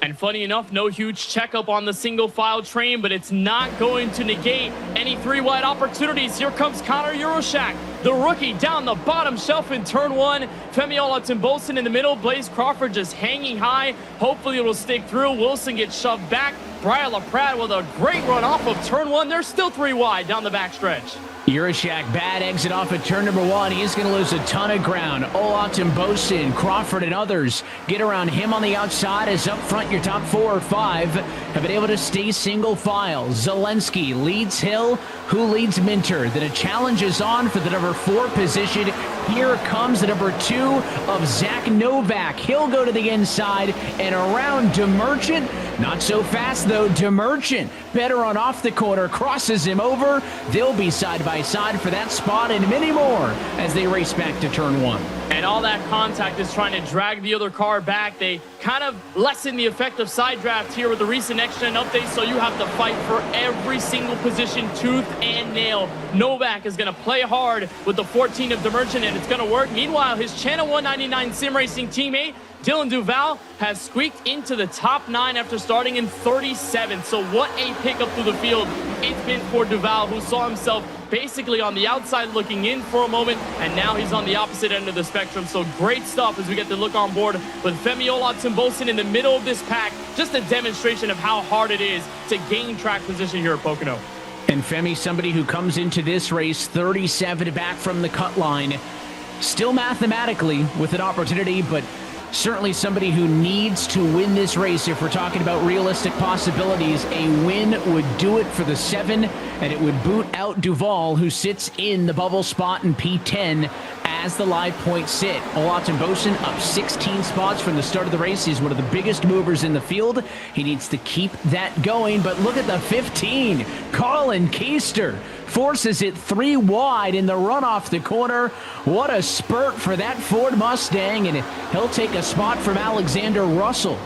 And funny enough, no huge checkup on the single file train, but it's not going to negate any 3-wide opportunities. Here comes Connor Euroshak, the rookie, down the bottom shelf in turn 1. Femiola Timbolson in the middle. Blaze Crawford just hanging high. Hopefully it'll stick through. Wilson gets shoved back. Brian LaPrade with a great run off of turn 1. They're still 3 wide down the backstretch. Urashak, bad exit off at turn number 1. He's going to lose a ton of ground. Olot and Bosin, Crawford and others get around him on the outside as up front your top 4 or 5 have been able to stay single file. Zelensky leads Hill, who leads Minter. Then a challenge is on for the number 4 position. Here comes the number 2 of Zach Novak. He'll go to the inside and around DeMerchant. Not so fast though. DeMerchant better on off the corner, crosses him over. They'll be side by side for that spot and many more as they race back to turn 1. And all that contact is trying to drag the other car back. They kind of lessen the effect of side draft here with the recent next-gen update, so you have to fight for every single position, tooth and nail. Novak is going to play hard with the 14 of DeMerchant, and it's going to work. Meanwhile, his Channel 199 sim racing teammate, Dylan Duval, has squeaked into the top 9 after starting in 37. So what a pickup through the field it's been for Duval, who saw himself basically on the outside looking in for a moment, and now he's on the opposite end of the spectrum. So great stuff as we get to look on board with Femi Olatunbosin in the middle of this pack. Just a demonstration of how hard it is to gain track position here at Pocono. And Femi, somebody who comes into this race 37 back from the cut line, still mathematically with an opportunity, but certainly somebody who needs to win this race. If we're talking about realistic possibilities, a win would do it for the 7, and it would boot out Duval, who sits in the bubble spot in P10 as the live points sit. Olatunbosin up 16 spots from the start of the race. He's one of the biggest movers in the field. He needs to keep that going, but look at the 15. Colin Keister forces it 3 wide in the run off the corner. What a spurt for that Ford Mustang, and he'll take a spot from Alexander Russell.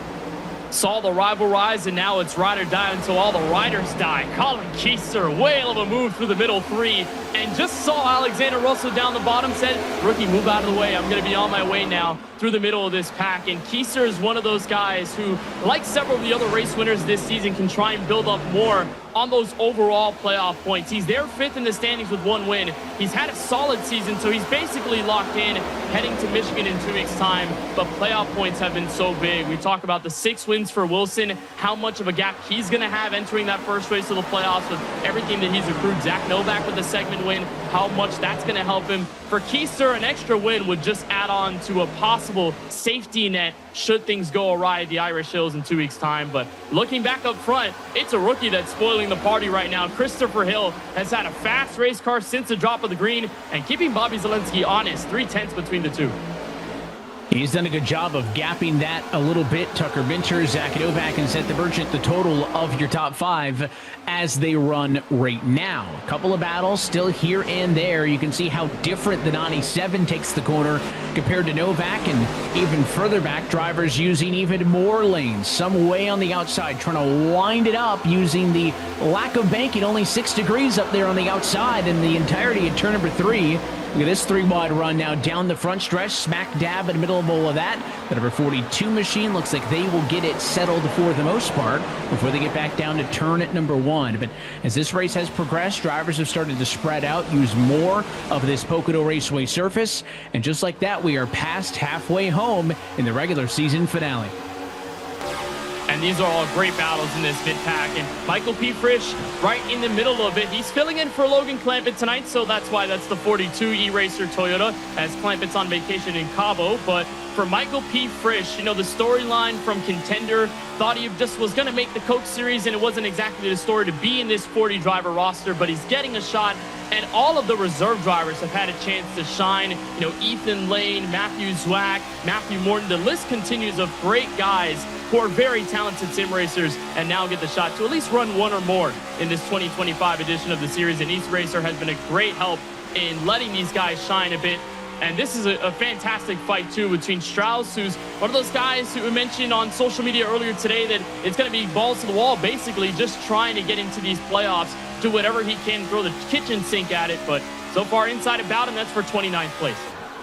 Saw the rival rise, and now it's ride or die until all the riders die. Colin Keister, whale of a move through the middle 3, and just saw Alexander Russell down the bottom, said, rookie, move out of the way. I'm going to be on my way now through the middle of this pack. And Keister is one of those guys who, like several of the other race winners this season, can try and build up more on those overall playoff points. He's there 5th in the standings with 1 win. He's had a solid season, so he's basically locked in heading to Michigan in 2 weeks' time, but playoff points have been so big. We talk about the 6 wins for Wilson, how much of a gap he's going to have entering that first race of the playoffs with everything that he's accrued. Zach Novak with the segment win, how much that's going to help him. For Keister, an extra win would just add on to a possible safety net should things go awry at the Irish Hills in 2 weeks' time. But looking back up front, it's a rookie that's spoiling the party right now. Christopher Hill has had a fast race car since the drop of the green and keeping Bobby Zelensky honest, 3/10 between the two. He's done a good job of gapping that a little bit. Tucker Minter, Zach Novak, and Seth DeMerchant, the total of your top 5 as they run right now. A couple of battles still here and there. You can see how different the 97 takes the corner compared to Novak, and even further back, drivers using even more lanes. Some way on the outside, trying to wind it up using the lack of banking. Only 6 degrees up there on the outside in the entirety of turn number 3. Look at this 3-wide run now down the front stretch, smack dab in the middle of all of that. The number 42 machine looks like they will get it settled for the most part before they get back down to turn at number 1. But as this race has progressed, drivers have started to spread out, use more of this Pocono Raceway surface. And just like that, we are past halfway home in the regular season finale. And these are all great battles in this mid-pack. And Michael P. Frisch right in the middle of it. He's filling in for Logan Clampett tonight, so that's why that's the 42 E-Racer Toyota, as Clampett's on vacation in Cabo. But for Michael P. Frisch, you know, the storyline from Contender, thought he just was going to make the Coke Series, and it wasn't exactly the story to be in this 40-driver roster, but he's getting a shot. And all of the reserve drivers have had a chance to shine. You know, Ethan Lane, Matthew Zwack, Matthew Morton. The list continues of great guys who are very talented sim racers and now get the shot to at least run 1 or more in this 2025 edition of the series. And East Racer has been a great help in letting these guys shine a bit. And this is a fantastic fight, too, between Strauss, who's one of those guys who mentioned on social media earlier today that it's going to be balls to the wall, basically just trying to get into these playoffs, do whatever he can, throw the kitchen sink at it. But so far, inside about him, that's for 29th place.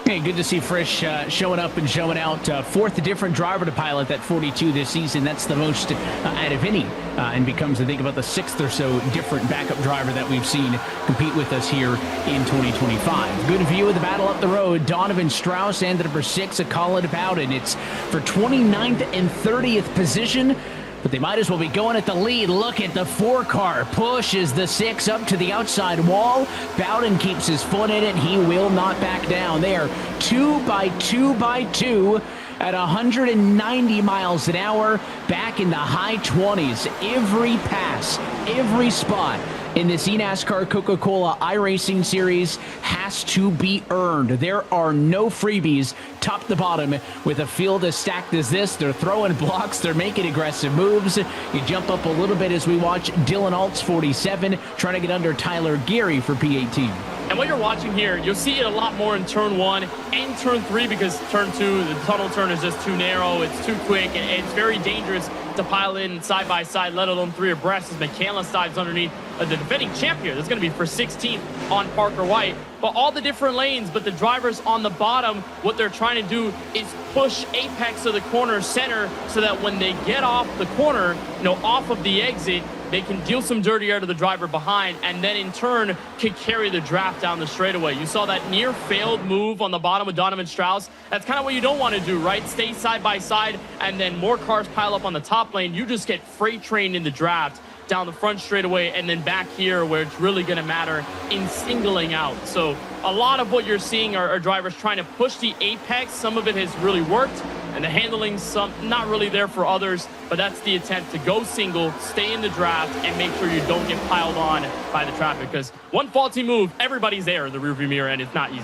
Hey, good to see Frisch showing up and showing out. 4th different driver to pilot that 42 this season. That's the most out of any, and becomes, I think, about the 6th or so different backup driver that we've seen compete with us here in 2025. Good view of the battle up the road. Donovan Strauss and the number 6, a Colin Bowden. It's for 29th and 30th position. but they might as well be going at the lead. Look at the 4 car. Pushes the 6 up to the outside wall. Bowden keeps his foot in it. He will not back down. They are 2 by 2 by 2 at 190 miles an hour, back in the high 20s. Every pass, every spot in this eNASCAR Coca-Cola iRacing Series has to be earned. There are no freebies top to bottom with a field as stacked as this. They're throwing blocks. They're making aggressive moves. You jump up a little bit as we watch Dylan Alt's 47 trying to get under Tyler Geary for P18. And what you're watching here, you'll see it a lot more in turn 1 and turn 3 because turn 2, the tunnel turn is just too narrow. It's too quick, and it's very dangerous to pile in side by side, let alone 3 abreast as McCandless dives underneath the defending champ here. That's going to be for 16th on Parker White. But all the different lanes, but the drivers on the bottom, what they're trying to do is push apex of the corner center so that when they get off the corner, off of the exit, they can deal some dirty air to the driver behind and then in turn can carry the draft down the straightaway. You saw that near failed move on the bottom with Donovan Strauss. That's kind of what you don't want to do, right? Stay side by side and then more cars pile up on the top lane. You just get freight trained in the draft down the front straightaway and then back here where it's really going to matter in singling out. So a lot of what you're seeing are drivers trying to push the apex. Some of it has really worked and the handling some not really there for others, but that's the attempt to go single, stay in the draft, and make sure you don't get piled on by the traffic because one faulty move, everybody's there in the rearview mirror and it's not easy.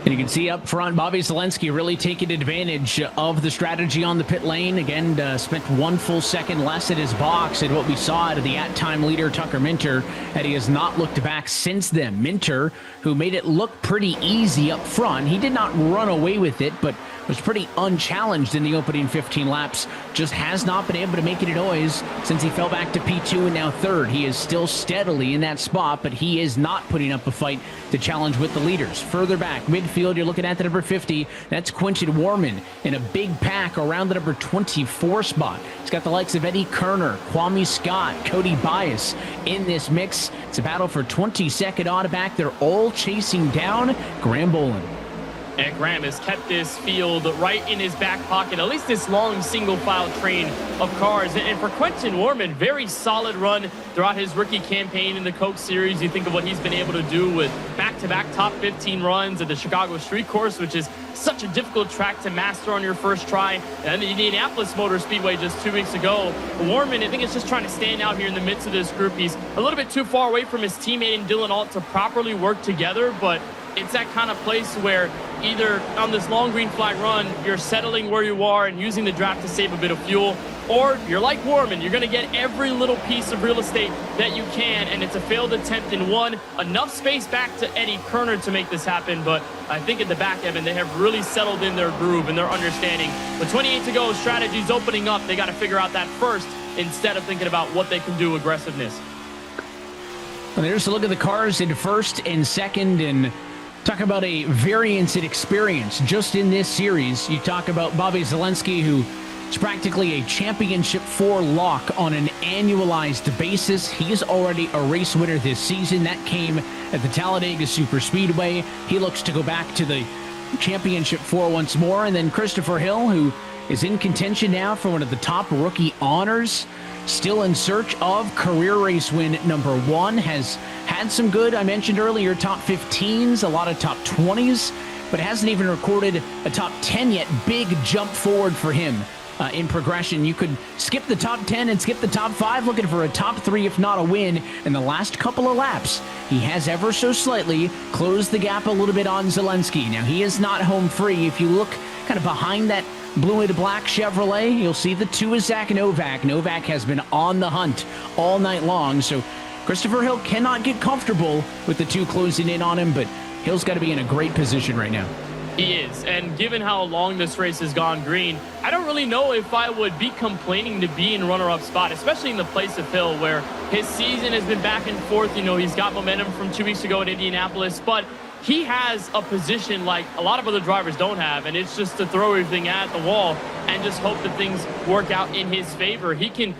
And you can see up front, Bobby Zelensky really taking advantage of the strategy on the pit lane. Again, spent 1 full second less at his box. And what we saw out of the at-time leader, Tucker Minter, that he has not looked back since then. Minter, who made it look pretty easy up front. He did not run away with it, but was pretty unchallenged in the opening 15 laps. Just has not been able to make any noise since he fell back to P2 and now 3rd. He is still steadily in that spot, but he is not putting up a fight to challenge with the leaders. Further back, midfield, you're looking at the number 50. That's Quinton Warman in a big pack around the number 24 spot. He's got the likes of Eddie Kerner, Kwame Scott, Cody Bias in this mix. It's a battle for 22nd on back. They're all chasing down Graham Boland. And Graham has kept this field right in his back pocket, at least this long single file train of cars. And for Quentin Warman, very solid run throughout his rookie campaign in the Coke Series. You think of what he's been able to do with back-to-back top 15 runs at the Chicago Street Course, which is such a difficult track to master on your first try. And the Indianapolis Motor Speedway just 2 weeks ago. Warman, I think, is just trying to stand out here in the midst of this group. He's a little bit too far away from his teammate in Dylan Alt to properly work together, but it's that kind of place where either on this long green flag run, you're settling where you are and using the draft to save a bit of fuel, or you're like Warman, you're going to get every little piece of real estate that you can, and it's a failed attempt in one. Enough space back to Eddie Kerner to make this happen, but I think at the back, Evan, they have really settled in their groove and their understanding. With 28 to go, strategy's opening up. They got to figure out that first instead of thinking about what they can do aggressiveness. Well, there's a look at the cars in first and second, and talk about a variance in experience just in this series. You talk about Bobby Zelensky, who is practically a championship 4 lock on an annualized basis. He is already a race winner this season. That came at the Talladega Superspeedway. He looks to go back to the championship 4 once more. And then Christopher Hill, who is in contention now for one of the top rookie honors. Still in search of career race win number 1. Has had some good, I mentioned earlier, top 15s, a lot of top 20s, but hasn't even recorded a top 10 yet. Big jump forward for him in progression. You could skip the top 10 and skip the top 5, looking for a top 3, if not a win, in the last couple of laps. He has ever so slightly closed the gap a little bit on Zelensky. Now, he is not home free. If you look kind of behind that blue and black Chevrolet, you'll see the 2 is Zach Novak. Novak has been on the hunt all night long, so Christopher Hill cannot get comfortable with the 2 closing in on him, but Hill's got to be in a great position right now. He is, and given how long this race has gone green, I don't really know if I would be complaining to be in runner-up spot, especially in the place of Hill, where his season has been back and forth. You know, he's got momentum from 2 weeks ago at Indianapolis, but he has a position like a lot of other drivers don't have, and it's just to throw everything at the wall and just hope that things work out in his favor. He can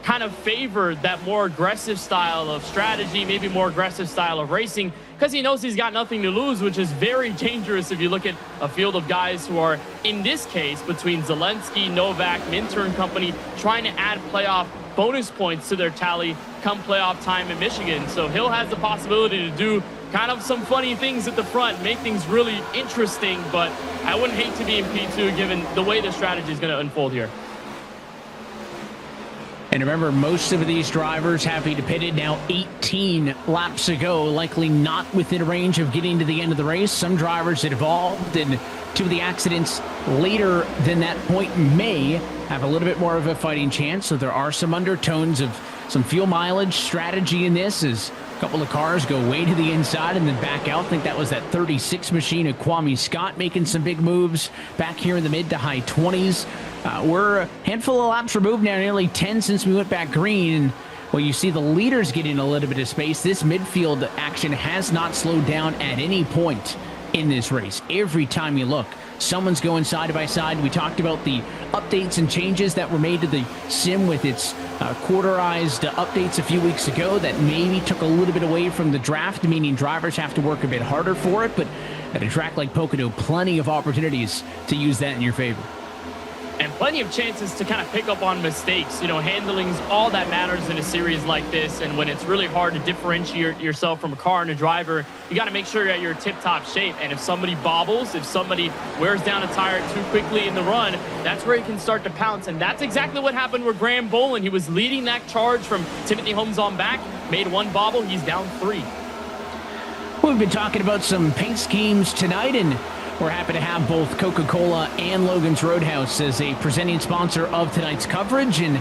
kind of favor that more aggressive style of strategy, maybe more aggressive style of racing, because he knows he's got nothing to lose, which is very dangerous if you look at a field of guys who are, in this case, between Zelensky, Novak, Minter and company, trying to add playoff bonus points to their tally come playoff time in Michigan. So Hill has the possibility to do kind of some funny things at the front, make things really interesting, but I wouldn't hate to be in P2 given the way the strategy is going to unfold here. And remember, most of these drivers having to pitted now 18 laps ago, likely not within range of getting to the end of the race. Some drivers involved in two of the accidents later than that point may have a little bit more of a fighting chance. So there are some undertones of some fuel mileage strategy in this as a couple of cars go way to the inside and then back out. I think that was that 36 machine of Kwame Scott making some big moves back here in the mid to high 20s. We're a handful of laps removed now, nearly 10 since we went back green. And well, you see the leaders getting a little bit of space. This midfield action has not slowed down at any point in this race. Every time you look, someone's going side by side. We talked about the updates and changes that were made to the sim with its quarterized updates a few weeks ago that maybe took a little bit away from the draft, meaning drivers have to work a bit harder for it. But at a track like Pocono, plenty of opportunities to use that in your favor. And plenty of chances to kind of pick up on mistakes. You know, handling's all that matters in a series like this. And when it's really hard to differentiate yourself from a car and a driver, you got to make sure you're at your tip-top shape. And if somebody bobbles, if somebody wears down a tire too quickly in the run, that's where you can start to pounce. And that's exactly what happened with Graham Boland. He was leading that charge from Timothy Holmes on back, made one bobble, he's down 3. We've been talking about some paint schemes tonight, and we're happy to have both Coca-Cola and Logan's Roadhouse as a presenting sponsor of tonight's coverage. And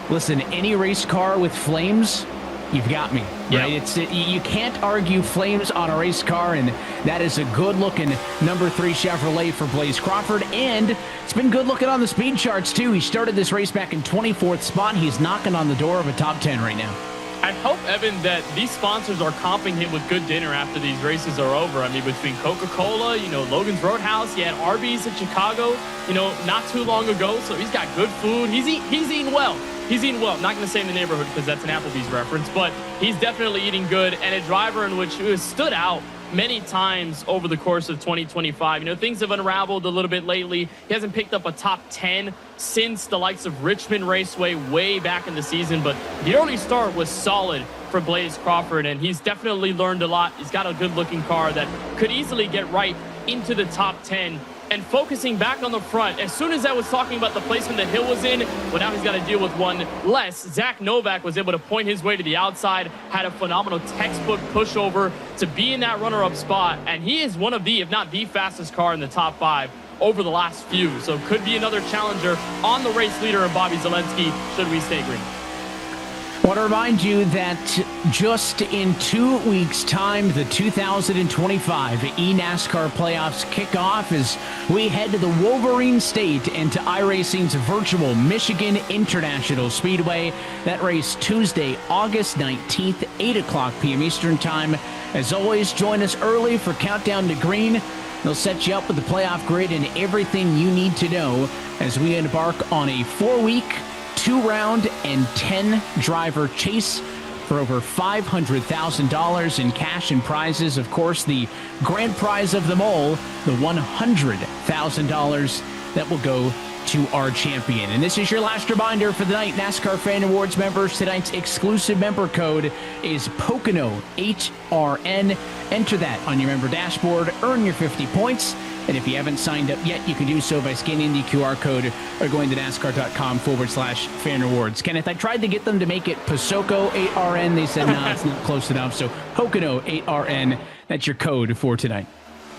listen, any race car with flames, you've got me, right? You can't argue flames on a race car, and that is a good-looking number 3 Chevrolet for Blaze Crawford. And it's been good looking on the speed charts, too. He started this race back in 24th spot. He's knocking on the door of a top 10 right now. I hope, Evan, that these sponsors are comping him with good dinner after these races are over. I mean, between Coca-Cola, you know, Logan's Roadhouse, he had Arby's in Chicago, you know, not too long ago. So he's got good food. He's eating well. He's eating well. I'm not going to say in the neighborhood because that's an Applebee's reference, but he's definitely eating good. And a driver in which has stood out many times over the course of 2025. You know, things have unraveled a little bit lately. He hasn't picked up a top 10 since the likes of Richmond Raceway way back in the season, but the early start was solid for Blaze Crawford, and he's definitely learned a lot. He's got a good-looking car that could easily get right into the top 10. And focusing back on the front, as soon as I was talking about the placement that Hill was in, well, now he's got to deal with one less. Zach Novak was able to point his way to the outside, had a phenomenal textbook pushover to be in that runner-up spot, and he is one of the, if not the fastest car in the top 5 over the last few. So could be another challenger on the race leader of Bobby Zelensky, should we stay green. I want to remind you that just in 2 weeks' time, the 2025 eNASCAR playoffs kick off as we head to the Wolverine State and to iRacing's virtual Michigan International Speedway. That race Tuesday, August 19th, 8 o'clock p.m. Eastern Time. As always, join us early for Countdown to Green. They'll set you up with the playoff grid and everything you need to know as we embark on a 4-week, 2-round and 10-driver chase for over $500,000 in cash and prizes. Of course, the grand prize of them all, the $100,000 that will go to our champion. And this is your last reminder for the night. NASCAR Fan Awards members, tonight's exclusive member code is Pocono 8RN. Enter that on your member dashboard, earn your 50 points. And if you haven't signed up yet, you can do so by scanning the QR code or going to NASCAR.com/fan rewards. Kenneth, I tried to get them to make it Pocono 8RN. They said, no, it's not close enough. So Pocono 8RN, that's your code for tonight.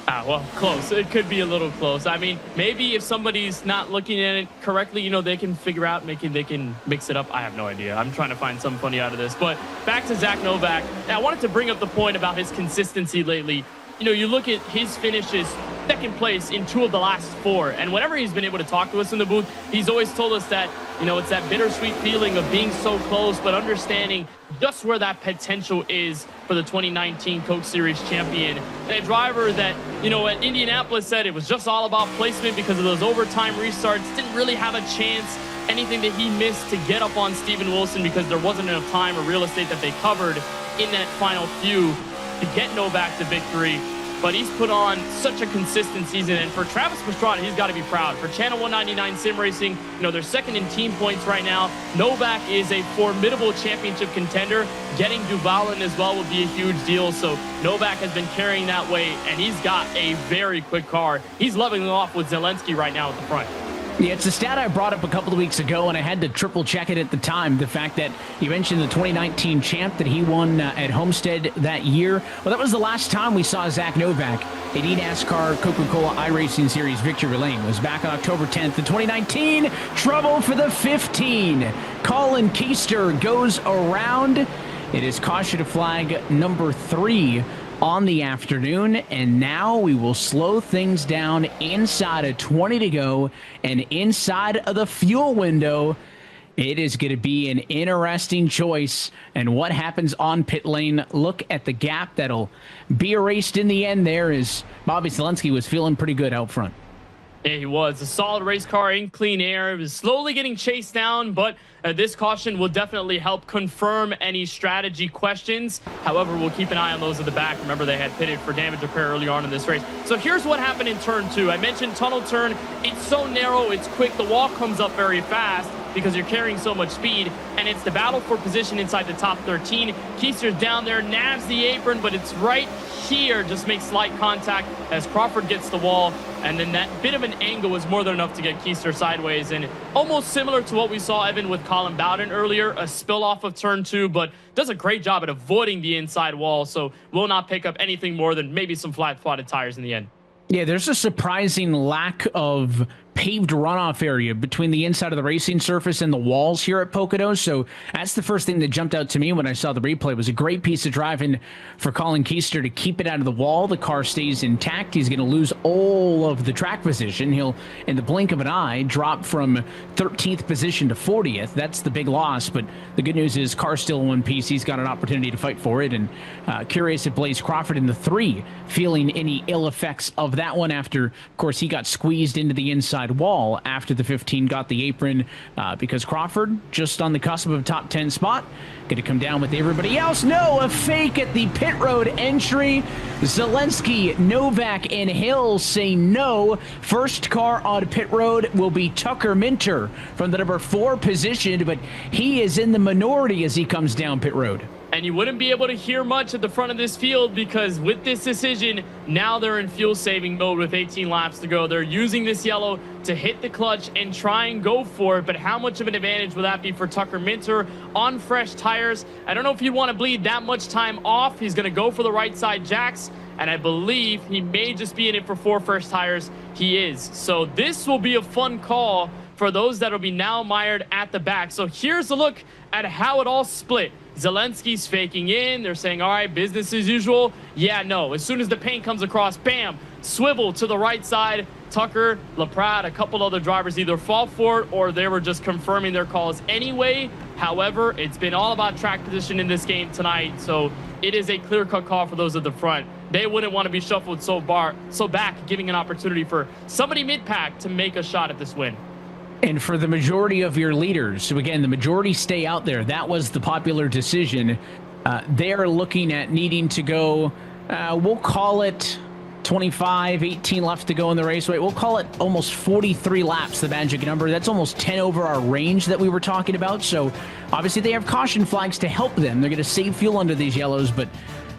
Well, close. It could be a little close. I mean, maybe if somebody's not looking at it correctly, you know, they can figure out, they can mix it up. I have no idea. I'm trying to find something funny out of this. But back to Zach Novak. I wanted to bring up the point about his consistency lately. You know, you look at his finishes, second place in 2 of the last 4. And whenever he's been able to talk to us in the booth, he's always told us that, you know, it's that bittersweet feeling of being so close, but understanding just where that potential is for the 2019 Coke Series champion. And a driver that, you know, at Indianapolis said it was just all about placement because of those overtime restarts, didn't really have a chance. Anything that he missed to get up on Steven Wilson because there wasn't enough time or real estate that they covered in that final few. to get Novak to victory. But he's put on such a consistent season. And for Travis Pastrana, he's got to be proud. For Channel 199 Sim Racing, they're second in team points right now. Novak is a formidable championship contender. Getting Duval in as well would be a huge deal. So Novak has been carrying that weight, and he's got a very quick car. He's leveling off with Zelensky right now at the front. Yeah, it's a stat I brought up a couple of weeks ago, and I had to triple check it at the time. The fact that you mentioned the 2019 champ that he won at Homestead that year. Well, that was the last time we saw Zach Novak at eNASCAR Coca-Cola iRacing Series victory lane. It was back on October 10th, the 2019. Trouble for the 15. Colin Keister goes around. It is caution flag number 3 on the afternoon, and now we will slow things down inside of 20 to go and inside of the fuel window. It is going to be an interesting choice, and what happens on pit lane. Look at the gap that'll be erased in the end there, as Bobby Zelensky was feeling pretty good out front. Yeah, he was. A solid race car in clean air. It was slowly getting chased down, but this caution will definitely help confirm any strategy questions. However, we'll keep an eye on those at the back. Remember, they had pitted for damage repair earlier on in this race. So here's what happened in turn 2. I mentioned tunnel turn. It's so narrow, it's quick. The wall comes up very fast because you're carrying so much speed, and it's the battle for position inside the top 13. Keister's down there, nabs the apron, but it's right here, just makes slight contact as Crawford gets the wall, and then that bit of an angle was more than enough to get Keister sideways, and almost similar to what we saw, Evan, with Colin Bowden earlier, a spill off of turn 2, but does a great job at avoiding the inside wall, so will not pick up anything more than maybe some flat-spotted tires in the end. Yeah, there's a surprising lack of paved runoff area between the inside of the racing surface and the walls here at Pocono. So that's the first thing that jumped out to me when I saw the replay. It was a great piece of driving for Colin Keister to keep it out of the wall. The car stays intact. He's going to lose all of the track position. He'll, in the blink of an eye, drop from 13th position to 40th. That's the big loss. But the good news is car's still in one piece. He's got an opportunity to fight for it. And curious if Blaze Crawford in the 3 feeling any ill effects of that one after, of course, he got squeezed into the inside wall after the 15 got the apron because Crawford just on the cusp of a top 10 spot. Going to come down with everybody else. No, a fake at the pit road entry. Zelensky, Novak, and Hill say no. First car on pit road will be Tucker Minter from the number 4 position, but he is in the minority as he comes down pit road. And you wouldn't be able to hear much at the front of this field because with this decision, now they're in fuel saving mode with 18 laps to go. They're using this yellow to hit the clutch and try and go for it. But how much of an advantage will that be for Tucker Minter on fresh tires? I don't know if you'd want to bleed that much time off. He's going to go for the right side jacks. And I believe he may just be in it for 4 fresh tires. He is. So this will be a fun call for those that will be now mired at the back. So here's a look at how it all split. Zelensky's faking in. They're saying, all right, business as usual. Yeah, no. As soon as the paint comes across, bam, swivel to the right side. Tucker, LaPrade, a couple other drivers either fall for it or they were just confirming their calls anyway. However, it's been all about track position in this game tonight. So it is a clear-cut call for those at the front. They wouldn't want to be shuffled so back, giving an opportunity for somebody mid-pack to make a shot at this win. And for the majority of your leaders, so again, the majority stay out there. That was the popular decision. They're looking at needing to go, we'll call it 25, 18 left to go in the raceway. We'll call it almost 43 laps, the magic number. That's almost 10 over our range that we were talking about. So obviously they have caution flags to help them. They're going to save fuel under these yellows, but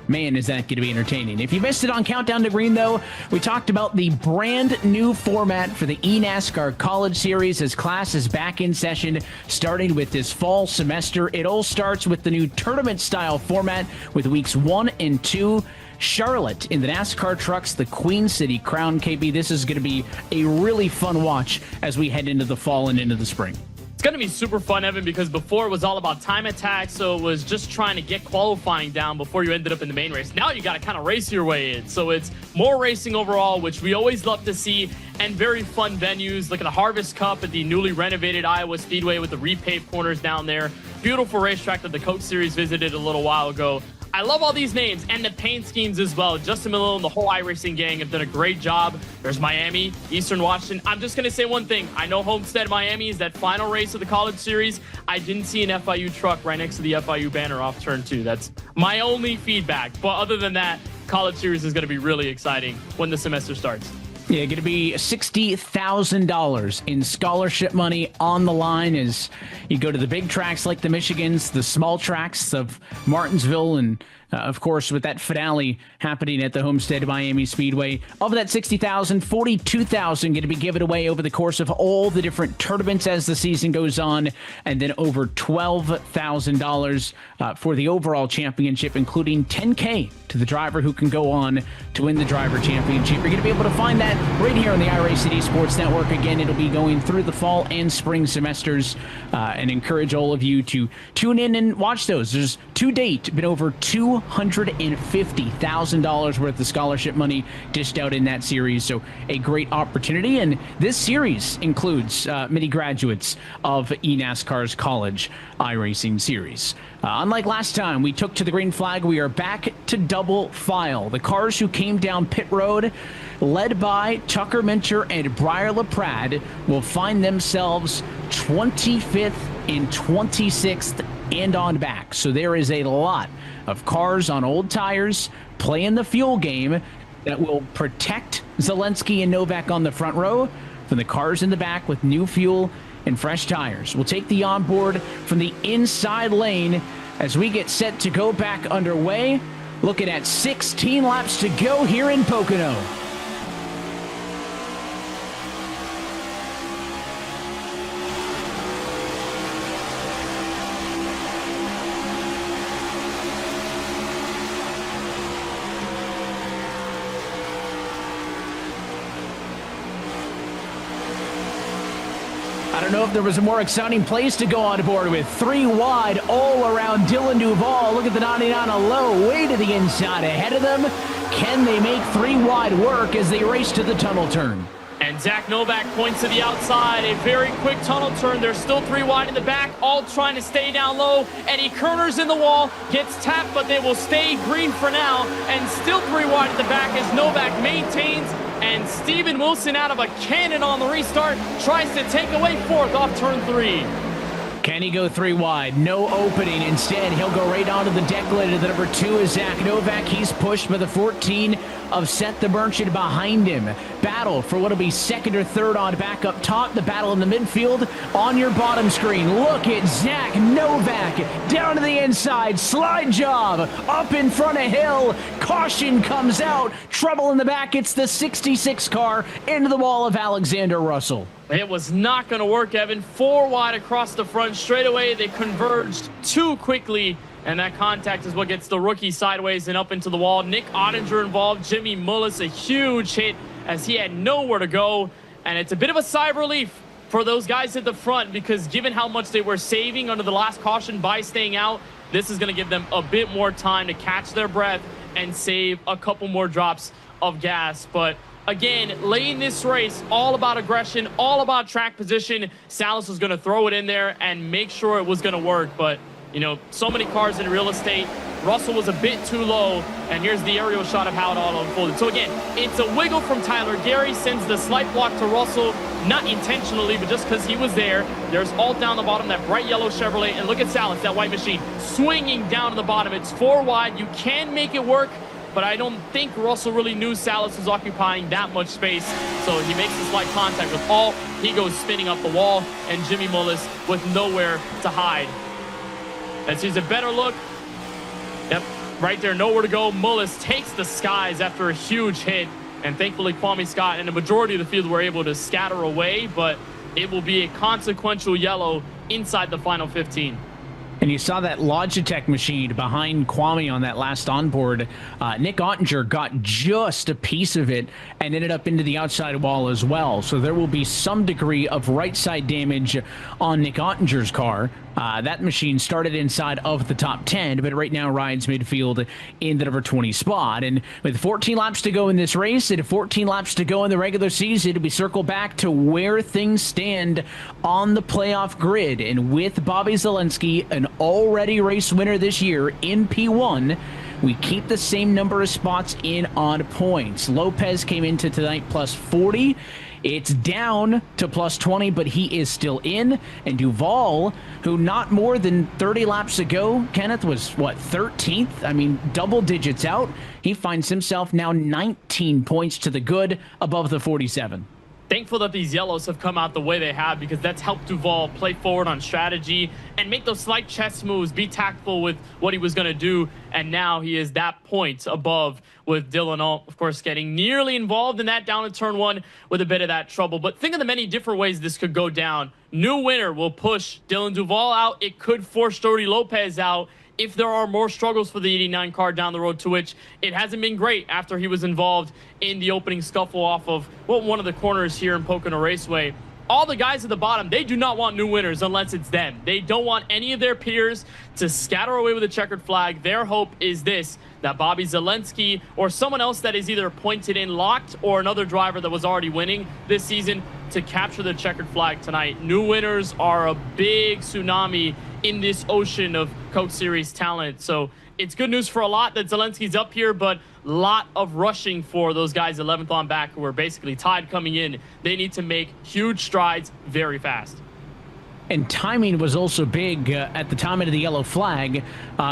man, is that going to be entertaining. If you missed it on Countdown to Green, though, we talked about the brand new format for the eNASCAR College Series as class is back in session, starting with this fall semester. It all starts with the new tournament-style format with weeks 1 and 2. Charlotte in the NASCAR trucks, the Queen City Crown. KB, this is going to be a really fun watch as we head into the fall and into the spring. It's going to be super fun, Evan, because before it was all about time attack, so it was just trying to get qualifying down before you ended up in the main race. Now you got to kind of race your way in, so it's more racing overall, which we always love to see, and very fun venues. Look at the Harvest Cup at the newly renovated Iowa Speedway with the repaved corners down there. Beautiful racetrack that the Coke Series visited a little while ago. I love all these names and the paint schemes as well. Justin Miller and the whole iRacing gang have done a great job. There's Miami, Eastern Washington. I'm just going to say one thing. I know Homestead Miami is that final race of the College Series. I didn't see an FIU truck right next to the FIU banner off turn 2. That's my only feedback. But other than that, College Series is going to be really exciting when the semester starts. Yeah, going to be $60,000 in scholarship money on the line as you go to the big tracks like the Michigans, the small tracks of Martinsville, and of course, with that finale happening at the Homestead Miami Speedway. Of that $60,000, $42,000 going to be given away over the course of all the different tournaments as the season goes on, and then over $12,000 for the overall championship, including $10K to the driver who can go on to win the driver championship. You're going to be able to find that right here on the iRacing Sports Network. Again, it'll be going through the fall and spring semesters, and encourage all of you to tune in and watch those. There's to date been over $250,000 worth of scholarship money dished out in that series, so a great opportunity. And this series includes many graduates of eNASCAR's College iRacing Series. Unlike last time we took to the green flag, we are back to double file. The cars who came down pit road, led by Tucker Minter and Briar LaPrade, will find themselves 25th and 26th and on back. So there is a lot of cars on old tires playing the fuel game that will protect Zelensky and Novak on the front row from the cars in the back with new fuel and fresh tires. We'll take the onboard from the inside lane as we get set to go back underway, looking at 16 laps to go here in Pocono. I don't know if there was a more exciting place to go on board with. 3 wide all around Dylan Duval. Look at the 99 a low, way to the inside ahead of them. Can they make 3 wide work as they race to the tunnel turn? And Zach Novak points to the outside. A very quick tunnel turn. There's still 3 wide in the back, all trying to stay down low. And he corners in the wall, gets tapped, but they will stay green for now. And still 3 wide at the back as Novak maintains. And Steven Wilson out of a cannon on the restart tries to take away 4th off turn 3. Can he go 3 wide? No opening. Instead, he'll go right onto the deck lid. The number 2 is Zach Novak. He's pushed by the 14 of Seth the Merchant behind him. Battle for what will be 2nd or 3rd on back up top. The battle in the midfield on your bottom screen. Look at Zach Novak down to the inside. Slide job up in front of Hill. Caution comes out. Trouble in the back. It's the 66 car into the wall of Alexander Russell. It was not going to work, Evan. 4 wide across the front. Straight away, they converged too quickly, and that contact is what gets the rookie sideways and up into the wall. Nick Ottinger involved. Jimmy Mullis, a huge hit as he had nowhere to go, and it's a bit of a sigh of relief for those guys at the front because given how much they were saving under the last caution by staying out, this is going to give them a bit more time to catch their breath and save a couple more drops of gas. But again, late in this race, all about aggression, all about track position. Salas was going to throw it in there and make sure it was going to work. But, you know, so many cars in real estate. Russell was a bit too low, and here's the aerial shot of how it all unfolded. So again, it's a wiggle from Tyler. Gary sends the slight block to Russell, not intentionally, but just because he was there. There's all down the bottom, that bright yellow Chevrolet, and look at Salas, that white machine, swinging down to the bottom. It's 4 wide. You can make it work, but I don't think Russell really knew Salas was occupying that much space. So he makes the slight contact with Alt. He goes spinning up the wall, and Jimmy Mullis with nowhere to hide. As he's a better look. Yep, right there, nowhere to go. Mullis takes the skies after a huge hit, and thankfully Kwame Scott and the majority of the field were able to scatter away, but it will be a consequential yellow inside the final 15. And you saw that Logitech machine behind Kwame on that last onboard. Nick Ottinger got just a piece of it and ended up into the outside wall as well. So there will be some degree of right side damage on Nick Ottinger's car. That machine started inside of the top 10, but right now rides midfield in the number 20 spot. And with 14 laps to go in this race and 14 laps to go in the regular season, we circle back to where things stand on the playoff grid. And with Bobby Zelensky, an already race winner this year in P1, we keep the same number of spots in on points. Lopez came into tonight plus 40. It's down to plus 20, but he is still in. And Duval, who not more than 30 laps ago, Kenneth, was, 13th? I mean, double digits out. He finds himself now 19 points to the good, above the 47. Thankful that these yellows have come out the way they have, because that's helped Duval play forward on strategy and make those slight chess moves, be tactful with what he was going to do. And now he is that point above, with Dylan, of course, getting nearly involved in that down in turn 1 with a bit of that trouble. But think of the many different ways this could go down. New winner will push Dylan Duval out. It could force Jordi Lopez out if there are more struggles for the 89 car down the road, to which it hasn't been great after he was involved in the opening scuffle off of one of the corners here in Pocono Raceway. All the guys at the bottom, they do not want new winners unless it's them. They don't want any of their peers to scatter away with a checkered flag. Their hope is this, that Bobby Zelensky or someone else that is either pointed in locked, or another driver that was already winning this season, to capture the checkered flag tonight. New winners are a big tsunami in this ocean of Coke Series talent. So it's good news for a lot that Zelensky's up here, but a lot of rushing for those guys 11th on back who are basically tied coming in. They need to make huge strides very fast. And timing was also big at the time of the yellow flag,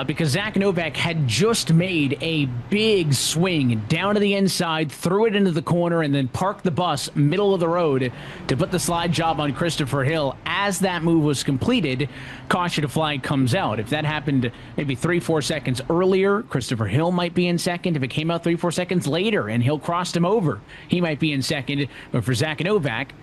because Zach Novak had just made a big swing down to the inside, threw it into the corner, and then parked the bus middle of the road to put the slide job on Christopher Hill. As that move was completed, caution flag comes out. If that happened maybe 3-4 seconds earlier, Christopher Hill might be in second. If it came out 3-4 seconds later and Hill crossed him over, he might be in second. But for Zach Novak,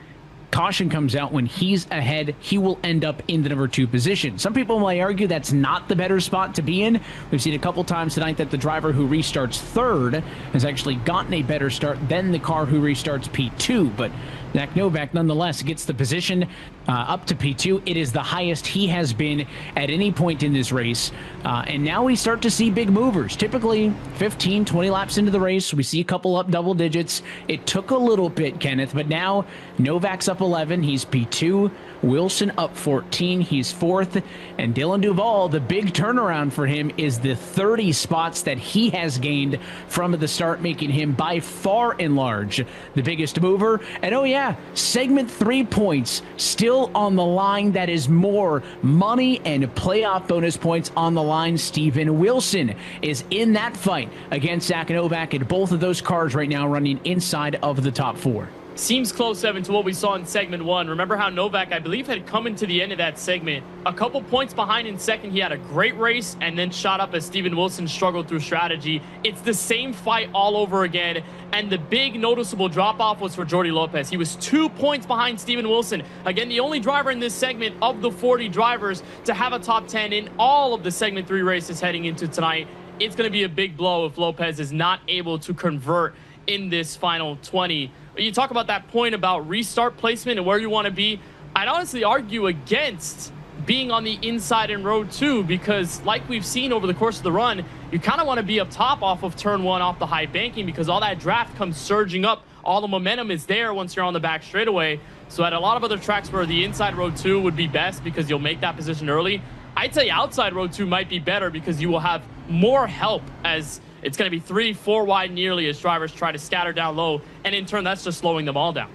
caution comes out when he's ahead. He will end up in the number 2 position. Some people might argue that's not the better spot to be in. We've seen a couple times tonight that the driver who restarts third has actually gotten a better start than the car who restarts P2. But Zach Novak nonetheless gets the position up to P2. It is the highest he has been at any point in this race. And now we start to see big movers. Typically 15, 20 laps into the race, we see a couple up double digits. It took a little bit, Kenneth, but now Novak's up 11. He's P2. Wilson up 14. He's 4th. And Dylan Duval, the big turnaround for him is the 30 spots that he has gained from the start, making him by far and large the biggest mover. And oh yeah, segment 3 points still on the line. That is more money and playoff bonus points on the line. Steven Wilson is in that fight against Zach Novak, and both of those cars right now running inside of the top 4. Seems close, Evan, to what we saw in segment 1. Remember how Novak, I believe, had come into the end of that segment a couple points behind in second. He had a great race and then shot up as Steven Wilson struggled through strategy. It's the same fight all over again. And the big noticeable drop-off was for Jordi Lopez. He was 2 points behind Steven Wilson. Again, the only driver in this segment of the 40 drivers to have a top 10 in all of the segment 3 races heading into tonight. It's going to be a big blow if Lopez is not able to convert in this final 20. You talk about that point about restart placement and where you want to be. I'd honestly argue against being on the inside in row 2, because like we've seen over the course of the run, you kind of want to be up top off of turn 1 off the high banking, because all that draft comes surging up. All the momentum is there once you're on the back straightaway. So at a lot of other tracks where the inside row 2 would be best because you'll make that position early, I'd say outside row 2 might be better because you will have more help, as it's going to be 3-4 wide nearly as drivers try to scatter down low, and in turn that's just slowing them all down.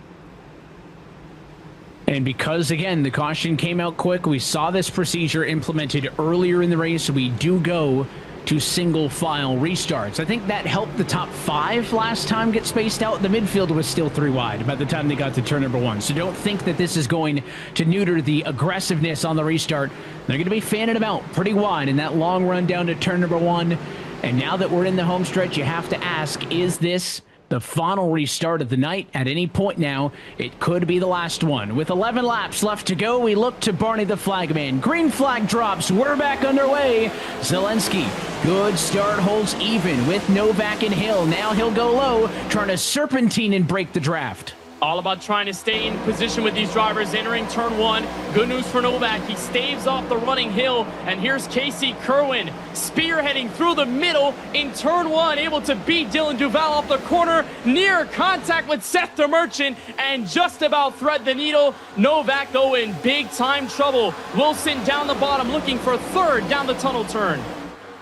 And because, again, the caution came out quick, we saw this procedure implemented earlier in the race. We do go to single file restarts. I think that helped the top 5 last time get spaced out. The midfield was still 3 wide by the time they got to turn number 1. So don't think that this is going to neuter the aggressiveness on the restart. They're going to be fanning them out pretty wide in that long run down to turn number 1. And now that we're in the home stretch, you have to ask, is this the final restart of the night? At any point now, it could be the last one. With 11 laps left to go, we look to Barney the flagman. Green flag drops. We're back underway. Zelensky, good start, holds even with Novak and Hill. Now he'll go low, trying to serpentine and break the draft. All about trying to stay in position with these drivers entering turn 1. Good news for Novak. He staves off the running Hill. And here's Casey Kerwin spearheading through the middle in turn 1, able to beat Dylan Duval off the corner, near contact with Seth DeMerchant, and just about thread the needle. Novak, though, in big time trouble. Wilson down the bottom looking for third down the tunnel turn.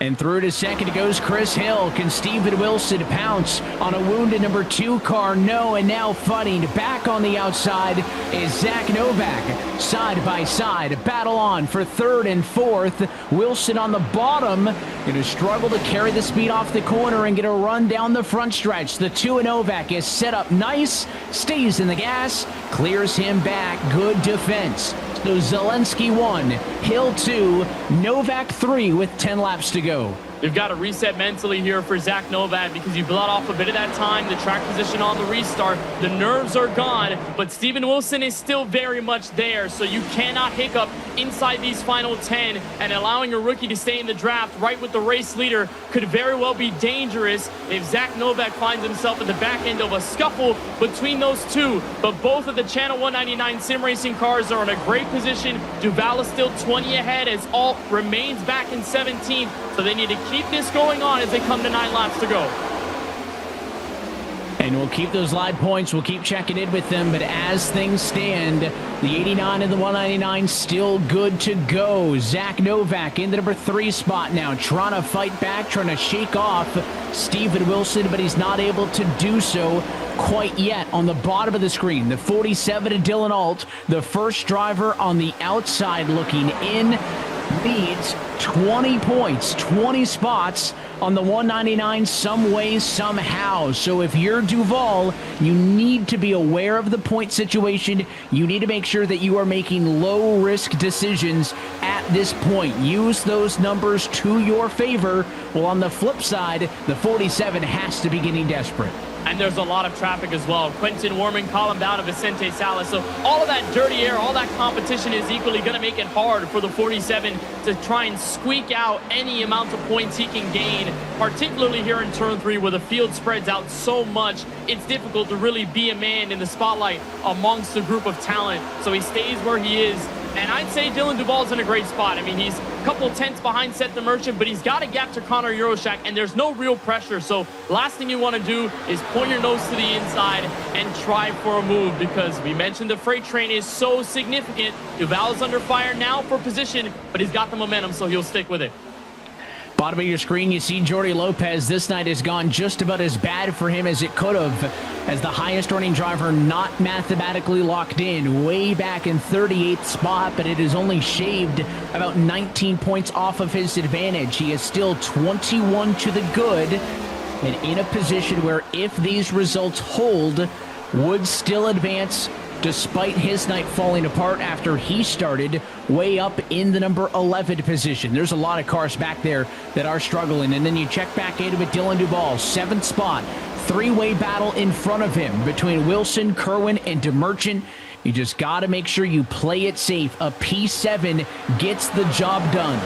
And through to second goes Chris Hill. Can Steven Wilson pounce on a wounded number 2 car? No, and now fighting back on the outside is Zach Novak. Side by side, battle on for third and fourth. Wilson on the bottom, going to struggle to carry the speed off the corner and get a run down the front stretch. The 2 Novak is set up nice, stays in the gas, clears him back. Good defense. So Zelensky 1, Hill 2, Novak 3 with 10 laps to go. You've got to reset mentally here for Zach Novak because you bled off a bit of that time, the track position on the restart. The nerves are gone, but Steven Wilson is still very much there, so you cannot hiccup inside these final 10, and allowing a rookie to stay in the draft right with the race leader could very well be dangerous if Zach Novak finds himself at the back end of a scuffle between those two. But both of the Channel 199 sim racing cars are in a great position. Duval is still 20 ahead as Alt remains back in 17th, so they need to keep this going on as they come to 9 laps to go. And we'll keep those live points. We'll keep checking in with them. But as things stand, the 89 and the 199 still good to go. Zach Novak in the number 3 spot now, trying to fight back, trying to shake off Steven Wilson, but he's not able to do so quite yet. On the bottom of the screen, the 47 of Dylan Alt, the first driver on the outside looking in, leads 20 points, 20 spots on the 199 some way, somehow. So if you're Duval, you need to be aware of the point situation. You need to make sure that you are making low-risk decisions at this point. Use those numbers to your favor. Well, on the flip side, the 47 has to be getting desperate. And there's a lot of traffic as well. Quentin Warman, Colin Bound, and Vicente Salas. So all of that dirty air, all that competition is equally going to make it hard for the 47 to try and squeak out any amount of points he can gain, particularly here in turn 3 where the field spreads out so much. It's difficult to really be a man in the spotlight amongst a group of talent. So he stays where he is. And I'd say Dylan Duval's in a great spot. I mean, he's a couple tenths behind Seth the Merchant, but he's got a gap to Connor Euroshak, and there's no real pressure. So last thing you want to do is point your nose to the inside and try for a move, because we mentioned the freight train is so significant. Duval is under fire now for position, but he's got the momentum, so he'll stick with it. Bottom of your screen, you see Jordi Lopez. This night has gone just about as bad for him as it could have, as the highest earning driver not mathematically locked in, way back in 38th spot, but it is only shaved about 19 points off of his advantage. He is still 21 to the good, and in a position where if these results hold, would still advance despite his night falling apart after he started way up in the number 11 position. There's a lot of cars back there that are struggling. And then you check back in with Dylan Duval, 7th spot, 3-way battle in front of him between Wilson, Kerwin, and DeMerchant. You just got to make sure you play it safe. A P7 gets the job done.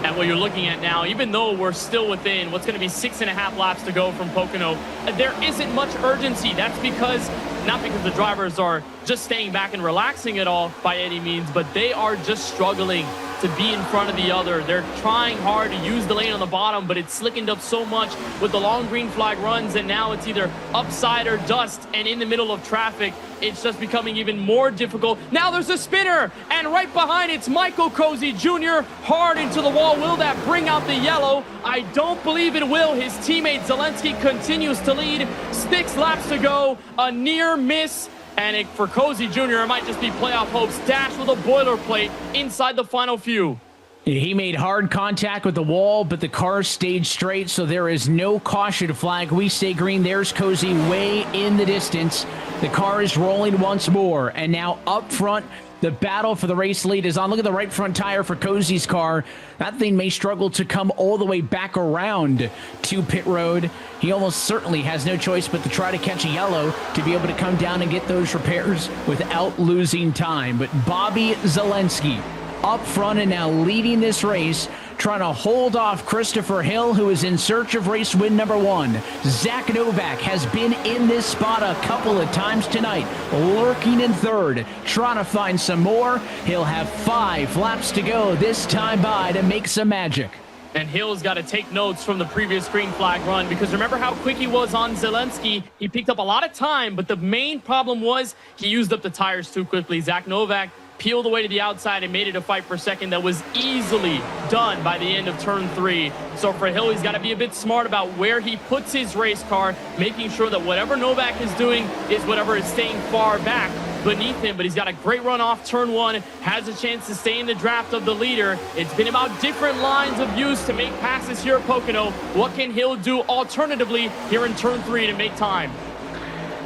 And what you're looking at now, even though we're still within what's going to be 6.5 laps to go from Pocono, there isn't much urgency. That's because, not because the drivers are just staying back and relaxing at all by any means, but they are just struggling to be in front of the other. They're trying hard to use the lane on the bottom, but it's slickened up so much with the long green flag runs, and now it's either upside or dust, and in the middle of traffic, it's just becoming even more difficult. Now there's a spinner, and right behind it's Michael Cozy Jr. hard into the wall. Will that bring out the yellow? I don't believe it will. His teammate Zelensky continues to lead. 6 laps to go, a near miss. And for Cozy Jr., it might just be playoff hopes dashed with a boilerplate inside the final few. He made hard contact with the wall, but the car stayed straight, so there is no caution flag. We stay green. There's Cozy way in the distance. The car is rolling once more, and now up front, the battle for the race lead is on. Look at the right front tire for Cozy's car. That thing may struggle to come all the way back around to pit road. He almost certainly has no choice but to try to catch a yellow to be able to come down and get those repairs without losing time. But Bobby Zelensky up front and now leading this race, trying to hold off Christopher Hill, who is in search of race win number 1. Zach Novak has been in this spot a couple of times tonight, lurking in 3rd, trying to find some more. He'll have 5 laps to go this time by to make some magic. And Hill's got to take notes from the previous green flag run, because remember how quick he was on Zelensky. He picked up a lot of time, but the main problem was he used up the tires too quickly. Zach Novak peeled away to the outside and made it a fight for second that was easily done by the end of turn 3. So for Hill, he's got to be a bit smart about where he puts his race car, making sure that whatever Novak is doing is whatever is staying far back beneath him. But he's got a great run off turn 1, has a chance to stay in the draft of the leader. It's been about different lines of use to make passes here at Pocono. What can Hill do alternatively here in turn 3 to make time?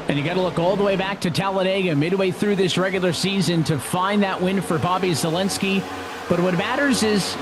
And you got to look all the way back to Talladega midway through this regular season to find that win for Bobby Zalenski. But what matters is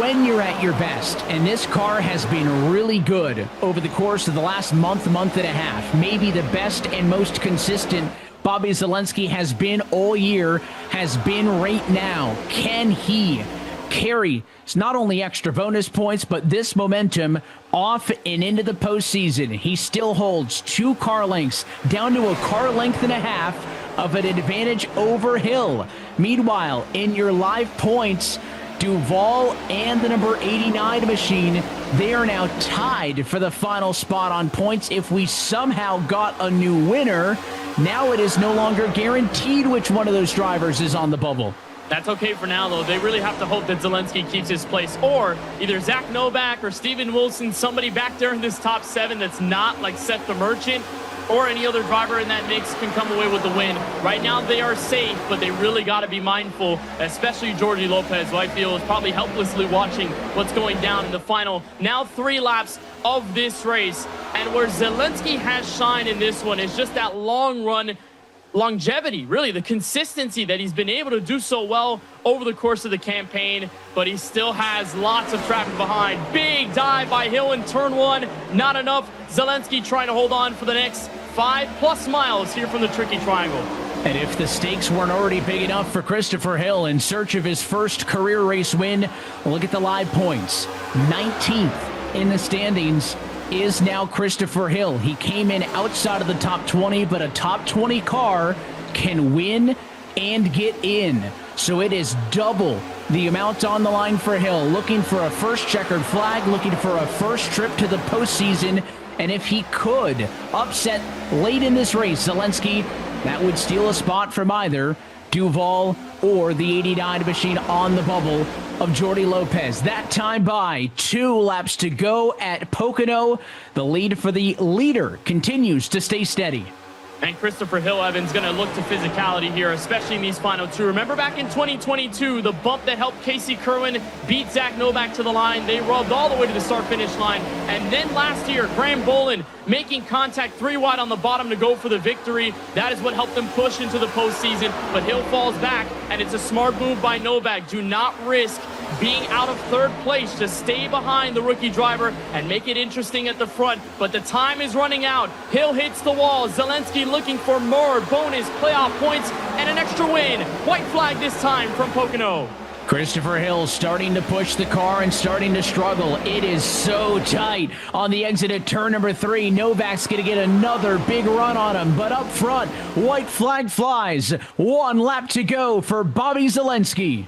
when you're at your best. And this car has been really good over the course of the last month and a half. Maybe the best and most consistent Bobby Zalenski has been all year, has been right now. Can he carry not only extra bonus points, but this momentum off and into the postseason? He still holds 2 car lengths, down to a car length and a half of an advantage over Hill. Meanwhile, in your live points, Duval and the number 89 machine, they are now tied for the final spot on points. If we somehow got a new winner, now it is no longer guaranteed which one of those drivers is on the bubble. That's okay for now, though. They really have to hope that Zalenski keeps his place, or either Zach Novak or Steven Wilson, somebody back there in this top 7 that's not like Seth the Merchant, or any other driver in that mix can come away with the win. Right now they are safe, but they really got to be mindful, especially Jordi Lopez, who I feel is probably helplessly watching what's going down in the final, now 3 laps of this race. And where Zalenski has shined in this one is just that long run longevity, really the consistency that he's been able to do so well over the course of the campaign, but he still has lots of traffic behind. Big dive by Hill in turn 1, not enough. Zalenski trying to hold on for the next 5+ miles here from the tricky triangle. And if the stakes weren't already big enough for Christopher Hill in search of his first career race win, look at the live points. 19th in the standings is now Christopher Hill. He came in outside of the top 20, but a top 20 car can win and get in. So it is double the amount on the line for Hill, looking for a first checkered flag, looking for a first trip to the postseason. And if he could upset late in this race Zalenski, that would steal a spot from either Duval or the 89 machine on the bubble of Jordi Lopez. That time by 2 laps to go at Pocono. The lead for the leader continues to stay steady. And Christopher Hill, Evans, going to look to physicality here, especially in these final 2. Remember back in 2022, the bump that helped Casey Kerwin beat Zach Novak to the line. They rubbed all the way to the start-finish line. And then last year, Graham Bolin making contact 3 wide on the bottom to go for the victory. That is what helped them push into the postseason. But Hill falls back, and it's a smart move by Novak. Do not risk being out of 3rd place. Just stay behind the rookie driver and make it interesting at the front. But the time is running out. Hill hits the wall. Zalenski looking for more bonus playoff points and an extra win. White flag this time from Pocono. Christopher Hill starting to push the car and starting to struggle. It is so tight on the exit at turn number 3. Novak's going to get another big run on him. But up front, white flag flies. 1 lap to go for Bobby Zalenski.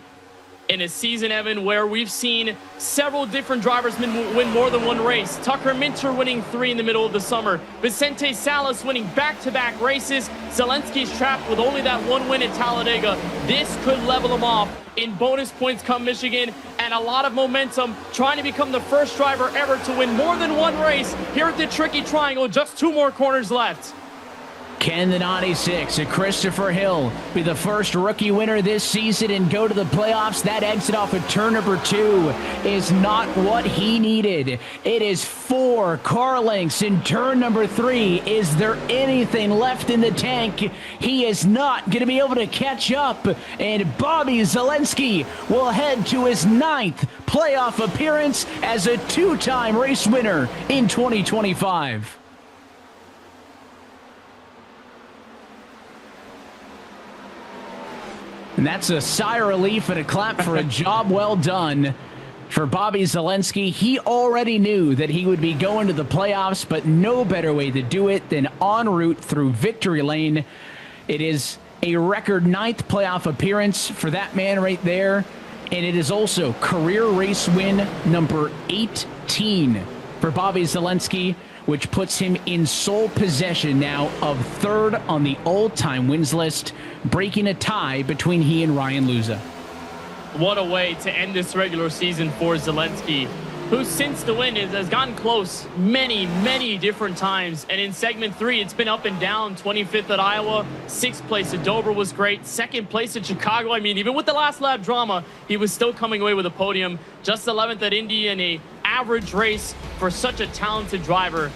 In a season, Evan, where we've seen several different drivers win more than 1 race. Tucker Minter winning 3 in the middle of the summer. Vicente Salas winning back-to-back races. Zalenski's trapped with only that 1 win at Talladega. This could level him off in bonus points come Michigan, and a lot of momentum trying to become the first driver ever to win more than 1 race here at the Tricky Triangle. Just 2 more corners left. Can the 96 at Christopher Hill be the first rookie winner this season and go to the playoffs? That exit off of turn number 2 is not what he needed. It is 4 car lengths in turn number 3. Is there anything left in the tank? He is not going to be able to catch up. And Bobby Zalenski will head to his 9th playoff appearance as a 2-time race winner in 2025. And that's a sigh of relief and a clap for a job well done for Bobby Zalenski. He already knew that he would be going to the playoffs, but no better way to do it than en route through victory lane. It is a record 9th playoff appearance for that man right there. And it is also career race win number 18 for Bobby Zalenski, which puts him in sole possession now of third on the all-time wins list, breaking a tie between he and Ryan Luza. What a way to end this regular season for Zelensky, who since the win has gotten close many different times. And in segment 3, it's been up and down. 25th at Iowa, 6th place at Dover was great, 2nd place at Chicago. I mean, even with the last lap drama, he was still coming away with a podium. Just 11th at Indy in a average race for such a talented driver.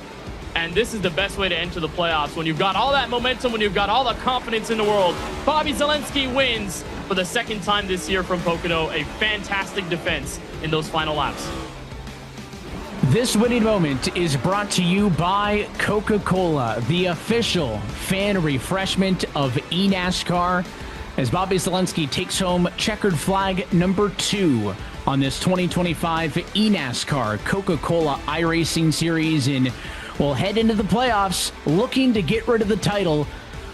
And this is the best way to enter the playoffs. When you've got all that momentum, when you've got all the confidence in the world, Bobby Zelensky wins for the 2nd time this year from Pocono. A fantastic defense in those final laps. This winning moment is brought to you by Coca-Cola, the official fan refreshment of eNASCAR, as Bobby Zelensky takes home checkered flag number 2 on this 2025 eNASCAR Coca-Cola iRacing Series, and will head into the playoffs looking to get rid of the title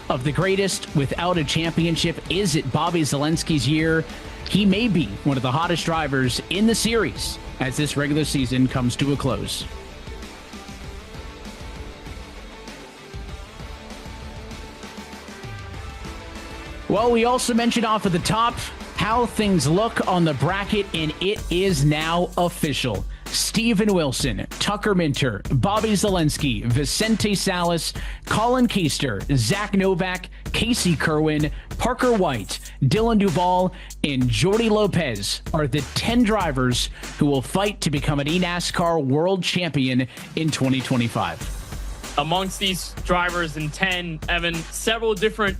of the greatest without a championship. Is it Bobby Zelensky's year? He may be one of the hottest drivers in the series as this regular season comes to a close. Well, we also mentioned off at the top how things look on the bracket, and it is now official. Steven Wilson, Tucker Minter, Bobby Zelensky, Vicente Salas, Colin Keister, Zach Novak, Casey Kerwin, Parker White, Dylan Duvall, and Jordi Lopez are the 10 drivers who will fight to become an eNASCAR World Champion in 2025. Amongst these drivers in 10, Evan, several different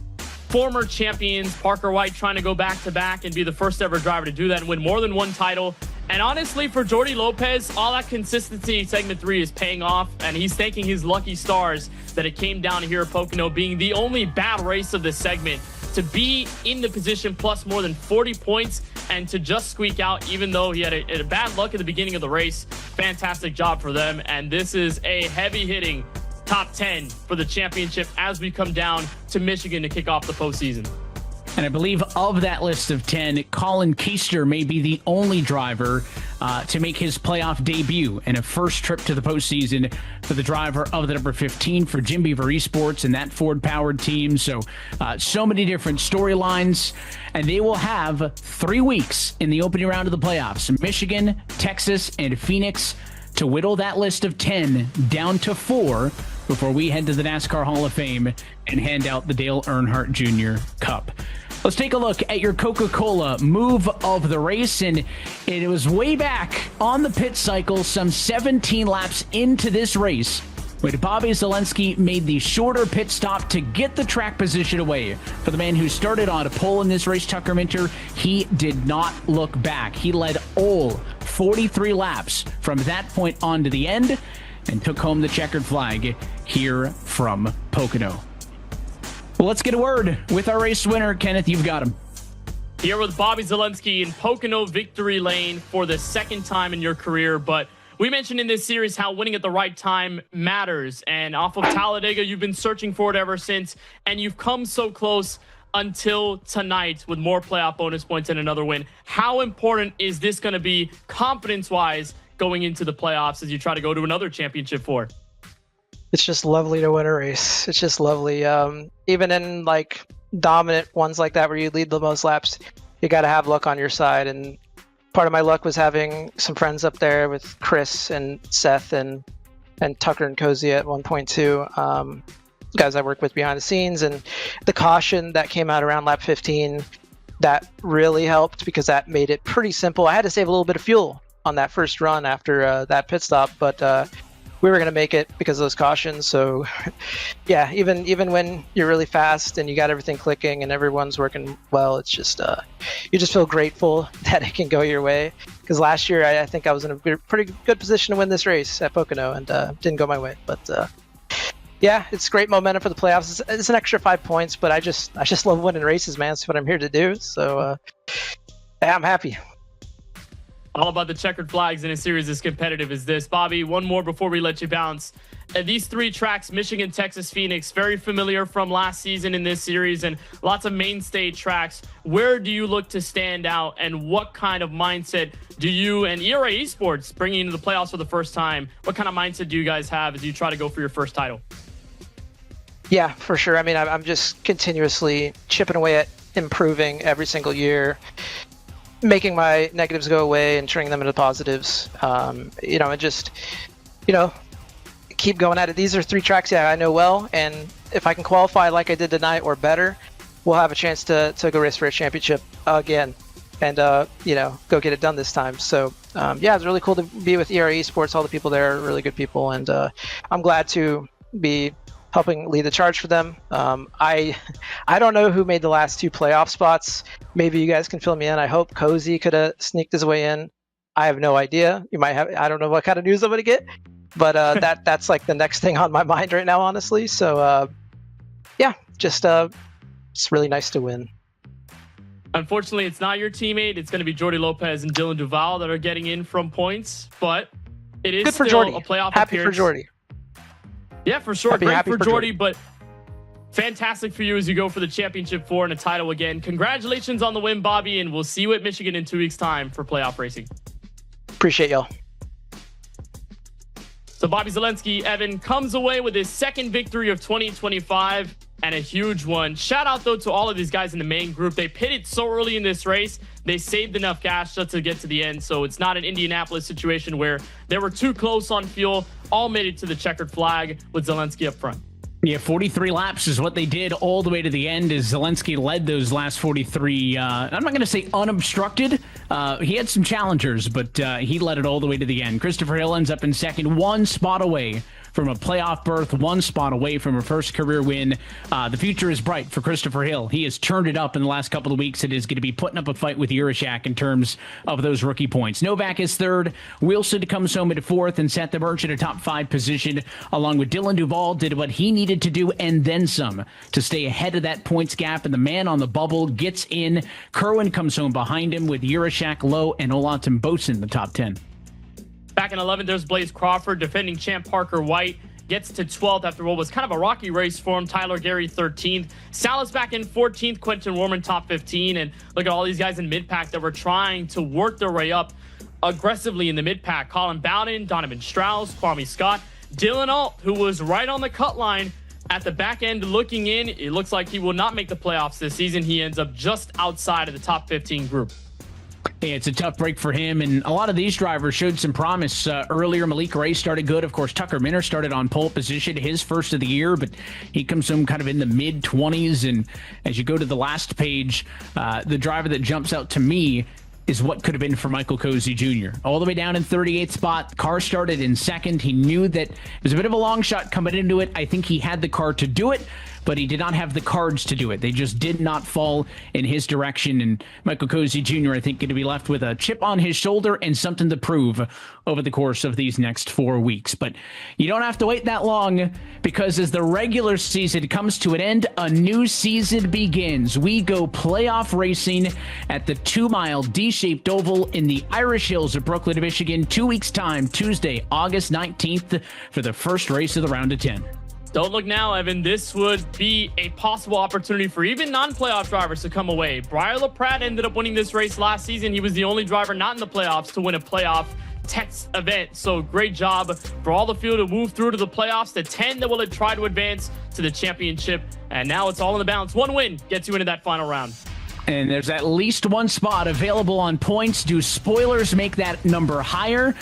former champions. Parker White trying to go back-to-back and be the first ever driver to do that and win more than one title. And honestly, for Jordi Lopez, all that consistency in segment 3 is paying off, and he's thanking his lucky stars that it came down here at Pocono being the only bad race of this segment to be in the position plus more than 40 points and to just squeak out, even though he had a bad luck at the beginning of the race. Fantastic job for them, and this is a heavy-hitting top 10 for the championship as we come down to Michigan to kick off the postseason. And I believe of that list of 10, Colin Keister may be the only driver to make his playoff debut and a first trip to the postseason for the driver of the number 15 for Jim Beaver Esports and that Ford-powered team. So many different storylines, and they will have 3 weeks in the opening round of the playoffs. Michigan, Texas, and Phoenix to whittle that list of 10 down to 4 before we head to the NASCAR Hall of Fame and hand out the Dale Earnhardt Jr. Cup. Let's take a look at your Coca-Cola move of the race, and it was way back on the pit cycle, some 17 laps into this race, when Bobby Zelensky made the shorter pit stop to get the track position away for the man who started on a pole in this race, Tucker Minter. He did not look back. He led all 43 laps from that point on to the end and took home the checkered flag here from Pocono. Well, let's get a word with our race winner. Kenneth, you've got him. Here with Bobby Zelensky in Pocono victory lane for the 2nd time in your career. But we mentioned in this series how winning at the right time matters. And off of Talladega, you've been searching for it ever since. And you've come so close until tonight with more playoff bonus points and another win. How important is this going to be confidence-wise going into the playoffs as you try to go to another championship for? It's just lovely to win a race. It's just lovely. Even in like dominant ones like that where you lead the most laps, you got to have luck on your side. And part of my luck was having some friends up there with Chris and Seth and Tucker and Cozy at 1.2. Guys I work with behind the scenes, and the caution that came out around lap 15, that really helped because that made it pretty simple. I had to save a little bit of fuel on that first run after that pit stop, but we were going to make it because of those cautions. So yeah, even when you're really fast and you got everything clicking and everyone's working well, it's just you just feel grateful that it can go your way. Because last year I think I was in a pretty good position to win this race at Pocono and didn't go my way. But yeah, it's great momentum for the playoffs. It's an extra 5 points, but I just love winning races, man. It's what I'm here to do. So yeah, I'm happy. All about the checkered flags in a series as competitive as this. Bobby, one more before we let you bounce. These 3 tracks, Michigan, Texas, Phoenix, very familiar from last season in this series and lots of mainstay tracks. Where do you look to stand out, and what kind of mindset do you and ERA Esports bringing into the playoffs for the first time? What kind of mindset do you guys have as you try to go for your first title? Yeah, for sure. I mean, I'm just continuously chipping away at improving every single year, making my negatives go away and turning them into positives. And just, keep going at it. These are 3 tracks, I know well, and if I can qualify like I did tonight or better, we'll have a chance to go race for a championship again and, go get it done this time. So, it's really cool to be with ERA Esports. All the people there are really good people, and I'm glad to be helping lead the charge for them. I don't know who made the last 2 playoff spots. Maybe you guys can fill me in. I hope Cozy could have sneaked his way in. I have no idea. You might have. I don't know what kind of news I'm going to get, but that's like the next thing on my mind right now, honestly. So it's really nice to win. Unfortunately, it's not your teammate. It's going to be Jordy Lopez and Dylan Duval that are getting in from points, but it is good for still Jordy. A playoff Happy appearance. for Jordy. Yeah, for sure. Great happy for for Jordy, Jordy. but fantastic for you as you go for the championship 4 and a title again. Congratulations on the win, Bobby, and we'll see you at Michigan in 2 weeks' time for playoff racing. Appreciate y'all. So Bobby Zelensky, Evan, comes away with his second victory of 2025 and a huge one. Shout out, though, to all of these guys in the main group. They pitted so early in this race. They saved enough gas just to get to the end. So it's not an Indianapolis situation where they were too close on fuel. All made it to the checkered flag with Zelensky up front. Yeah, 43 laps is what they did all the way to the end as Zelensky led those last 43. I'm not going to say unobstructed. He had some challengers, but he led it all the way to the end. Christopher Hill ends up in second, 1 spot away from a playoff berth, 1 spot away from a first career win. The future is bright for Christopher Hill. He has turned it up in the last couple of weeks. It is going to be putting up a fight with Urashak in terms of those rookie points. Novak is third. Wilson comes home at 4th and set the Birch in a top 5 position, along with Dylan Duval, did what he needed to do and then some to stay ahead of that points gap. And the man on the bubble gets in. Kerwin comes home behind him with Urashak, Lowe, and Olatunji Bosin in the top 10. Back in 11th, there's Blaze Crawford. Defending champ Parker White gets to 12th after what was kind of a rocky race for him. Tyler Gary 13th. Salas back in 14th. Quentin Warman top 15. And look at all these guys in mid-pack that were trying to work their way up aggressively in the mid-pack. Colin Bowden, Donovan Strauss, Kwame Scott, Dylan Alt, who was right on the cut line at the back end looking in. It looks like he will not make the playoffs this season. He ends up just outside of the top 15 group. Yeah, it's a tough break for him, and a lot of these drivers showed some promise earlier. Malik Ray started good. Of course, Tucker Minner started on pole position, his first of the year, but he comes home kind of in the mid-20s, and as you go to the last page, the driver that jumps out to me is what could have been for Michael Cozy Jr. All the way down in 38th spot. Car started in second. He knew that it was a bit of a long shot coming into it. I think he had the car to do it, but he did not have the cards to do it. They just did not fall in his direction. And Michael Cozy Jr., I think, going to be left with a chip on his shoulder and something to prove over the course of these next 4 weeks. But you don't have to wait that long, because as the regular season comes to an end, a new season begins. We go playoff racing at the 2-mile D-shaped oval in the Irish Hills of Brooklyn, Michigan, 2 weeks' time, Tuesday, August 19th, for the first race of the round of 10. Don't look now, Evan. This would be a possible opportunity for even non-playoff drivers to come away. Briar LaPrat ended up winning this race last season. He was the only driver not in the playoffs to win a playoff test event. So great job for all the field to move through to the playoffs. The 10 that will try to advance to the championship. And now it's all in the balance. One win gets you into that final round. And there's at least one spot available on points. Do spoilers make that number higher?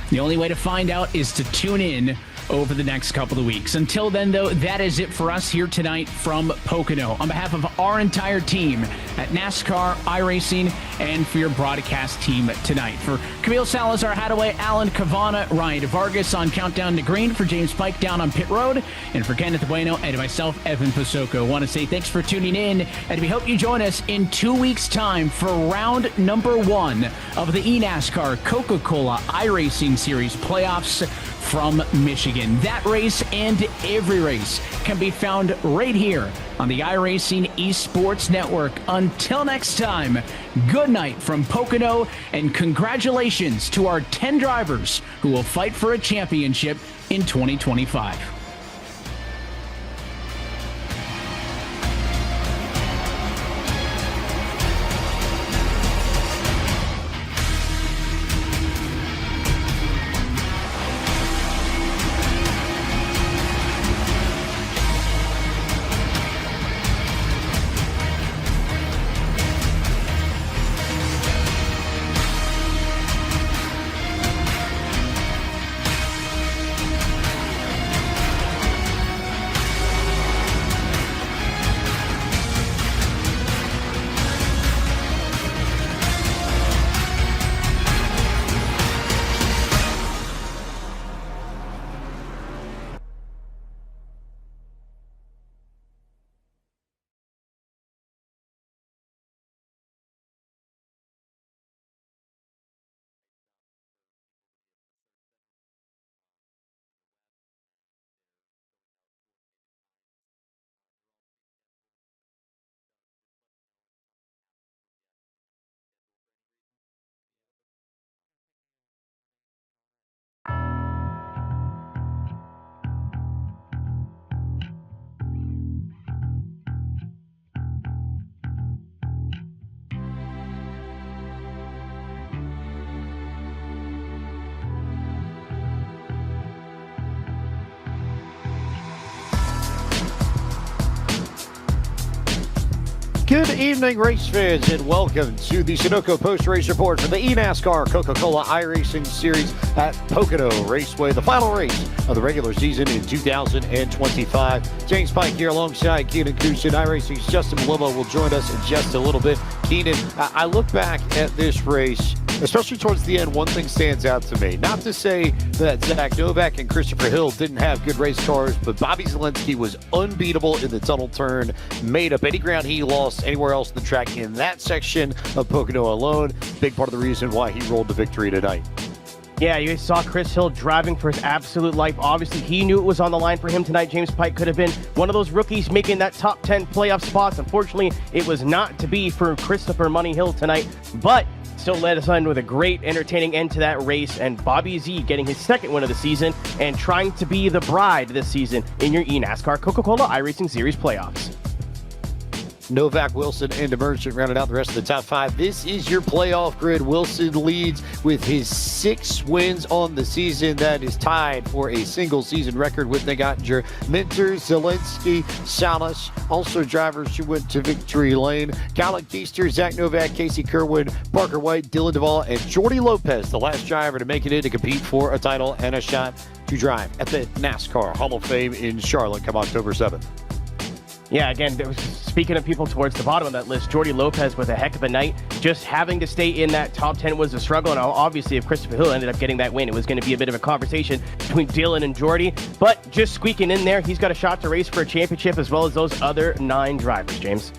The only way to find out is to tune in over the next couple of weeks. Until then, though, that is it for us here tonight from Pocono. On behalf of our entire team at NASCAR, iRacing, and for your broadcast team tonight. For Camille Salazar Hadaway, Alan Cavana, Ryan Vargas on Countdown to Green, for James Pike down on pit road, and for Kenneth Bueno and myself, Evan Pasoko. I want to say thanks for tuning in, and we hope you join us in 2 weeks' time for round number 1 of the eNASCAR Coca-Cola iRacing Series playoffs from Michigan. That race and every race can be found right here on the iRacing Esports Network. Until next time, good night from Pocono, and congratulations to our 10 drivers who will fight for a championship in 2025. Good evening, race fans, and welcome to the Sunoco Post-Race Report for the eNASCAR Coca-Cola iRacing Series at Pocono Raceway, the final race of the regular season in 2025. James Pike here alongside Keenan Kushin. iRacing's Justin Maluma will join us in just a little bit. Keenan, I look back at this race, especially towards the end, one thing stands out to me. Not to say that Zach Novak and Christopher Hill didn't have good race cars, but Bobby Zalenski was unbeatable in the tunnel turn, made up any ground he lost anywhere else in the track in that section of Pocono alone. Big part of the reason why he rolled to victory tonight. Yeah, you saw Chris Hill driving for his absolute life. Obviously, he knew it was on the line for him tonight. James Pike could have been one of those rookies making that top 10 playoff spots. Unfortunately, it was not to be for Christopher Money Hill tonight, but still led us on with a great, entertaining end to that race. And Bobby Z getting his second win of the season and trying to be the bride this season in your eNASCAR Coca-Cola iRacing Series playoffs. Novak, Wilson, and Emergent rounded out the rest of the top five. This is your playoff grid. Wilson leads with his 6 wins on the season. That is tied for a single season record with Nick Ottinger, Minter, Zelensky, Salas. Also drivers who went to victory lane: Colin Keister, Zach Novak, Casey Kerwin, Parker White, Dylan Duvall, and Jordy Lopez, the last driver to make it in to compete for a title and a shot to drive at the NASCAR Hall of Fame in Charlotte come October 7th. Yeah, again, speaking of people towards the bottom of that list, Jordy Lopez with a heck of a night. Just having to stay in that top 10 was a struggle, and obviously if Christopher Hill ended up getting that win, it was going to be a bit of a conversation between Dylan and Jordy, but just squeaking in there, he's got a shot to race for a championship as well as those other 9 drivers, James.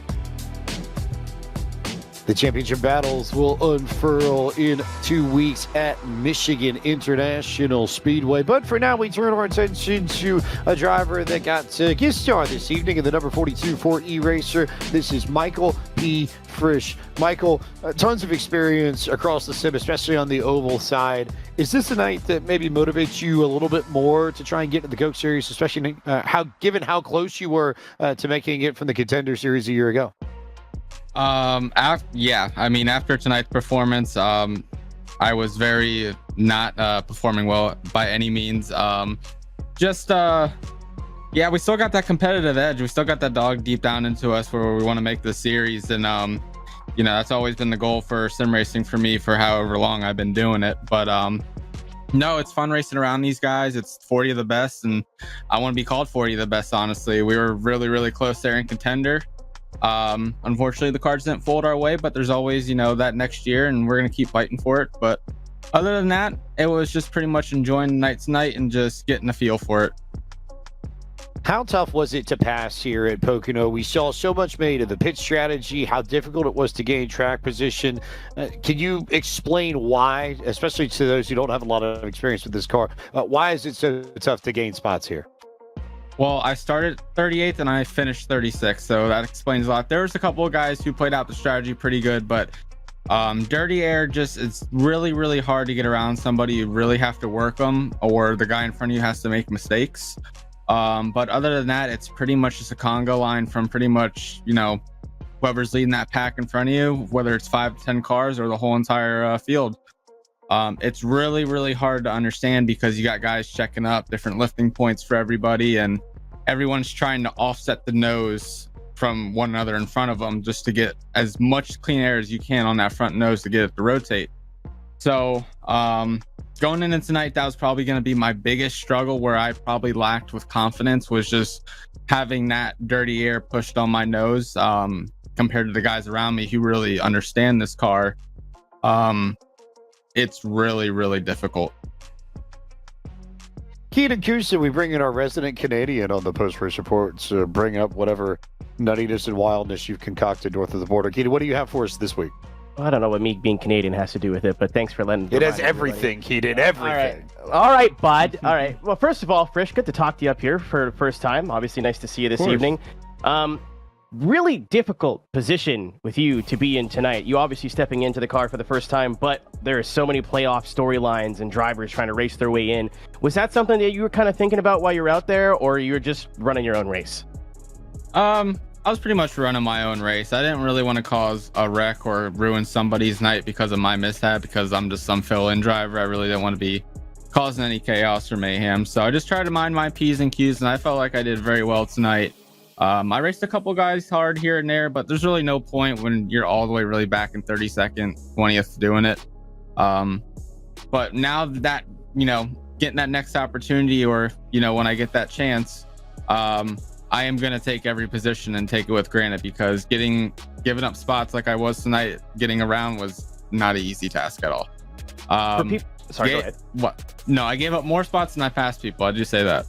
The championship battles will unfurl in 2 weeks at Michigan International Speedway. But for now, we turn our attention to a driver that got to guest star this evening in the number 42 Ford E-Racer. This is Michael P. Frisch. Michael, tons of experience across the sim, especially on the oval side. Is this a night that maybe motivates you a little bit more to try and get into the Coke Series, especially given how close you were to making it from the Contender Series a year ago? Yeah, I mean, after tonight's performance, I was very not performing well by any means. Yeah, we still got that competitive edge. We still got that dog deep down into us where we want to make the series. And, you know, that's always been the goal for sim racing for me for however long I've been doing it. But, no, it's fun racing around these guys. It's 40 of the best, and I want to be called 40 of the best, honestly. We were really, really close there in Contender. Unfortunately, the cards didn't fold our way, but there's always, you know, that next year, and we're going to keep fighting for it. But other than that, it was just pretty much enjoying the night tonight and just getting a feel for it. How tough was it to pass here at Pocono? We saw so much made of the pit strategy, how difficult it was to gain track position. Can you explain why, especially to those who don't have a lot of experience with this car, why is it so tough to gain spots here? Well, I started 38th and I finished 36th, so that explains a lot. There was a couple of guys who played out the strategy pretty good, but dirty air, just it's really hard to get around somebody. You really have to work them, or the guy in front of you has to make mistakes. But other than that, it's pretty much just a conga line from pretty much, whoever's leading that pack in front of you, whether it's 5 to 10 cars or the whole entire field. It's really hard to understand because you got guys checking up different lifting points for everybody, and everyone's trying to offset the nose from one another in front of them just to get as much clean air as you can on that front nose to get it to rotate. So going into tonight, that was probably going to be my biggest struggle, where I probably lacked with confidence, was just having that dirty air pushed on my nose compared to the guys around me who really understand this car. It's really difficult. Keaton Kusa, we bring in our resident Canadian on the post-race report to bring up whatever nuttiness and wildness you've concocted north of the border. Keaton, what do you have for us this week? I don't know what me being Canadian has to do with it, but thanks for letting it has everything, Keaton, everything. All right, bud. All right. Well, first of all, Frisch, good to talk to you up here for the first time. Obviously, nice to see you this evening. Really difficult position with you to be in tonight. You obviously stepping into the car for the first time, but there are so many playoff storylines and drivers trying to race their way in. Was that something that you were kind of thinking about while you were out there, or you were just running your own race? I was pretty much running my own race. I didn't really want to cause a wreck or ruin somebody's night because of my mishap, because I'm just some fill-in driver. I really didn't want to be causing any chaos or mayhem. So I just tried to mind my P's and Q's, and I felt like I did very well tonight. I raced a couple guys hard here and there, but there's really no point when you're all the way really back in 32nd, 20th doing it. But now that, getting that next opportunity, or, when I get that chance, I am going to take every position and take it with granted, because giving up spots like I was tonight, getting around was not an easy task at all. Sorry, go ahead. What? No, I gave up more spots than I passed people. I just say that.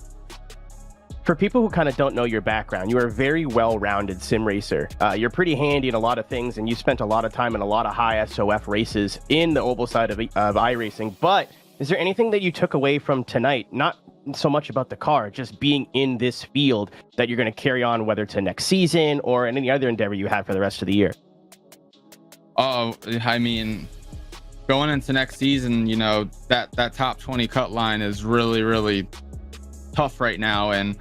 For people who kind of don't know your background, you are a very well-rounded sim racer. You're pretty handy in a lot of things, and you spent a lot of time in a lot of high SOF races in the oval side of iRacing. But is there anything that you took away from tonight? Not so much about the car, just being in this field, that you're going to carry on, whether to next season or any other endeavor you have for the rest of the year? Oh, I mean, going into next season, that top 20 cut line is really tough right now. And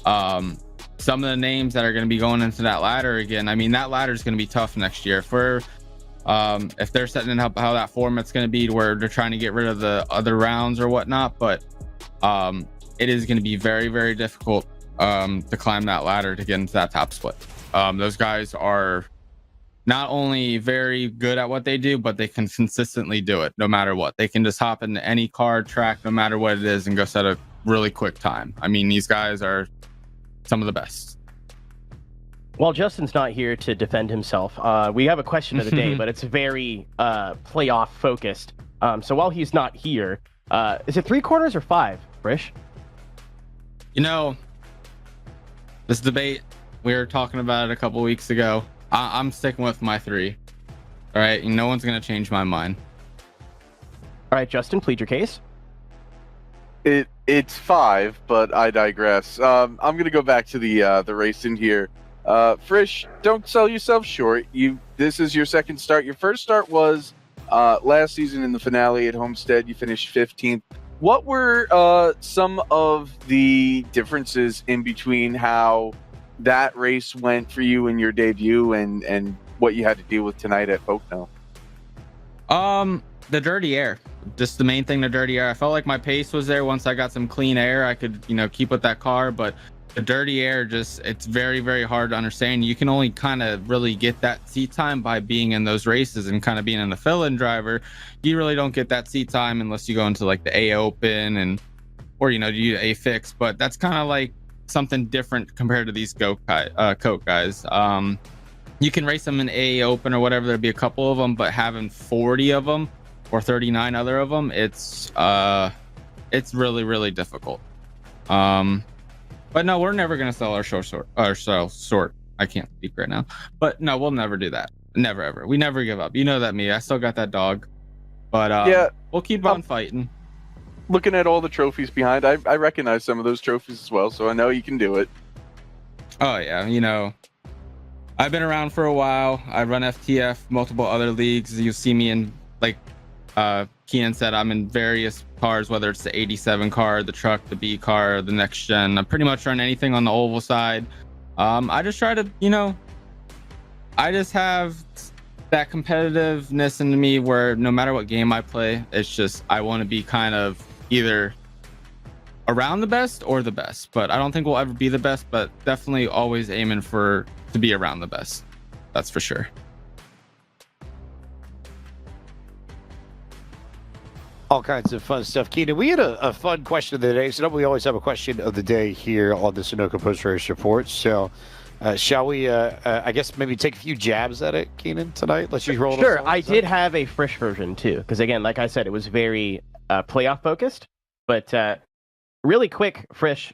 some of the names that are going to be going into that ladder again, I mean, that ladder is going to be tough next year. If they're setting up how that format's going to be, where they're trying to get rid of the other rounds or whatnot, but it is going to be very difficult to climb that ladder to get into that top split. Those guys are not only very good at what they do, but they can consistently do it no matter what. They can just hop into any car track, no matter what it is, and go set a really quick time. I mean, these guys are some of the best. Well, Justin's not here to defend himself. We have a question of the day, but it's very playoff focused. So while he's not here, is it 3 quarters or 5, Frisch? This debate, we were talking about it a couple weeks ago. I'm sticking with my 3. All right, no one's going to change my mind. All right, Justin, plead your case. It's 5, but I digress. I'm going to go back to the racing here. Frisch, don't sell yourself short. This is your second start. Your first start was last season in the finale at Homestead. You finished 15th. What were some of the differences in between how that race went for you in your debut and what you had to deal with tonight at Pocono? The dirty air. Just the main thing, the dirty air. I felt like my pace was there. Once I got some clean air, I could, keep with that car. But the dirty air, it's very hard to understand. You can only kind of really get that seat time by being in those races and kind of being in the fill-in driver. You really don't get that seat time unless you go into like the A Open or do A fix. But that's kind of like something different compared to these Coke guys. You can race them in A Open or whatever. There'd be a couple of them, but having 40 of them or 39 other of them, it's really difficult. But no, we're never gonna sell our short. I can't speak right now, but no, we'll never do that. Never ever. We never give up. You know that me. I still got that dog, but yeah, we'll keep on fighting. Looking at all the trophies behind, I recognize some of those trophies as well, so I know you can do it. Oh yeah, you know, I've been around for a while. I run FTF, multiple other leagues. You see me in, like Keenan said, I'm in various cars, whether it's the 87 car, the truck, the B car, the next gen. I pretty much run anything on the oval side. I just try to, you know, I just have that competitiveness in me where no matter what game I play, it's just I want to be kind of either around the best or the best. But I don't think we'll ever be the best, but definitely always aiming to be around the best. That's for sure. All kinds of fun stuff. Keenan, we had a fun question of the day. So we always have a question of the day here on the Sunoco Post Race Report. So shall we, I guess, maybe take a few jabs at it, Keenan, tonight? Let's just roll it. Sure. I did have a Frisch version, too. Because, again, like I said, it was very playoff focused. But really quick, Frisch,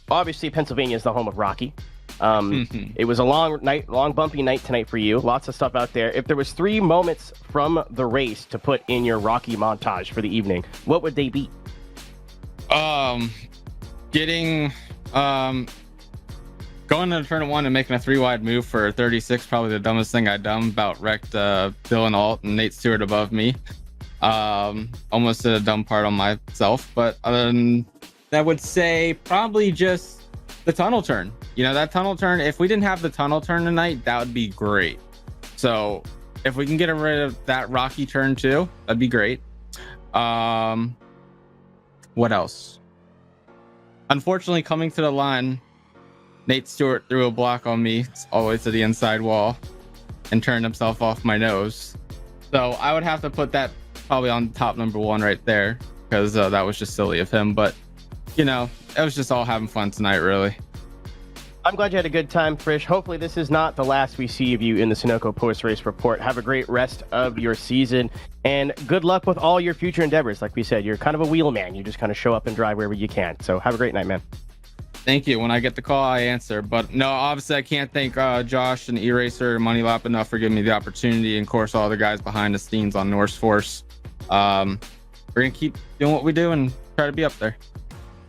obviously Pennsylvania is the home of Rocky. It was a long bumpy night tonight for you. Lots of stuff out there. If there was 3 moments from the race to put in your Rocky montage for the evening, what would they be? Getting going to turn 1 and making a 3-wide move for 36, probably the dumbest thing I've done. About wrecked Dylan Alt and Nate Stewart above me. Almost did a dumb part on myself, but other than that, I would say probably just the tunnel turn. You know, that tunnel turn, if we didn't have the tunnel turn tonight, that would be great. So if we can get rid of that rocky turn too, that'd be great. What else? Unfortunately, coming to the line, Nate Stewart threw a block on me all the way to the inside wall and turned himself off my nose. So I would have to put that probably on top number 1 right there, because that was just silly of him. But, you know, it was just all having fun tonight, really. I'm glad you had a good time, Frisch. Hopefully this is not the last we see of you in the Sunoco Post Race Report. Have a great rest of your season, and good luck with all your future endeavors. Like we said, you're kind of a wheelman. You just kind of show up and drive wherever you can. So have a great night, man. Thank you. When I get the call, I answer. But no, obviously I can't thank Josh and eRacer and Money Lap enough for giving me the opportunity, and of course all the guys behind the scenes on Norse Force. We're gonna keep doing what we do and try to be up there.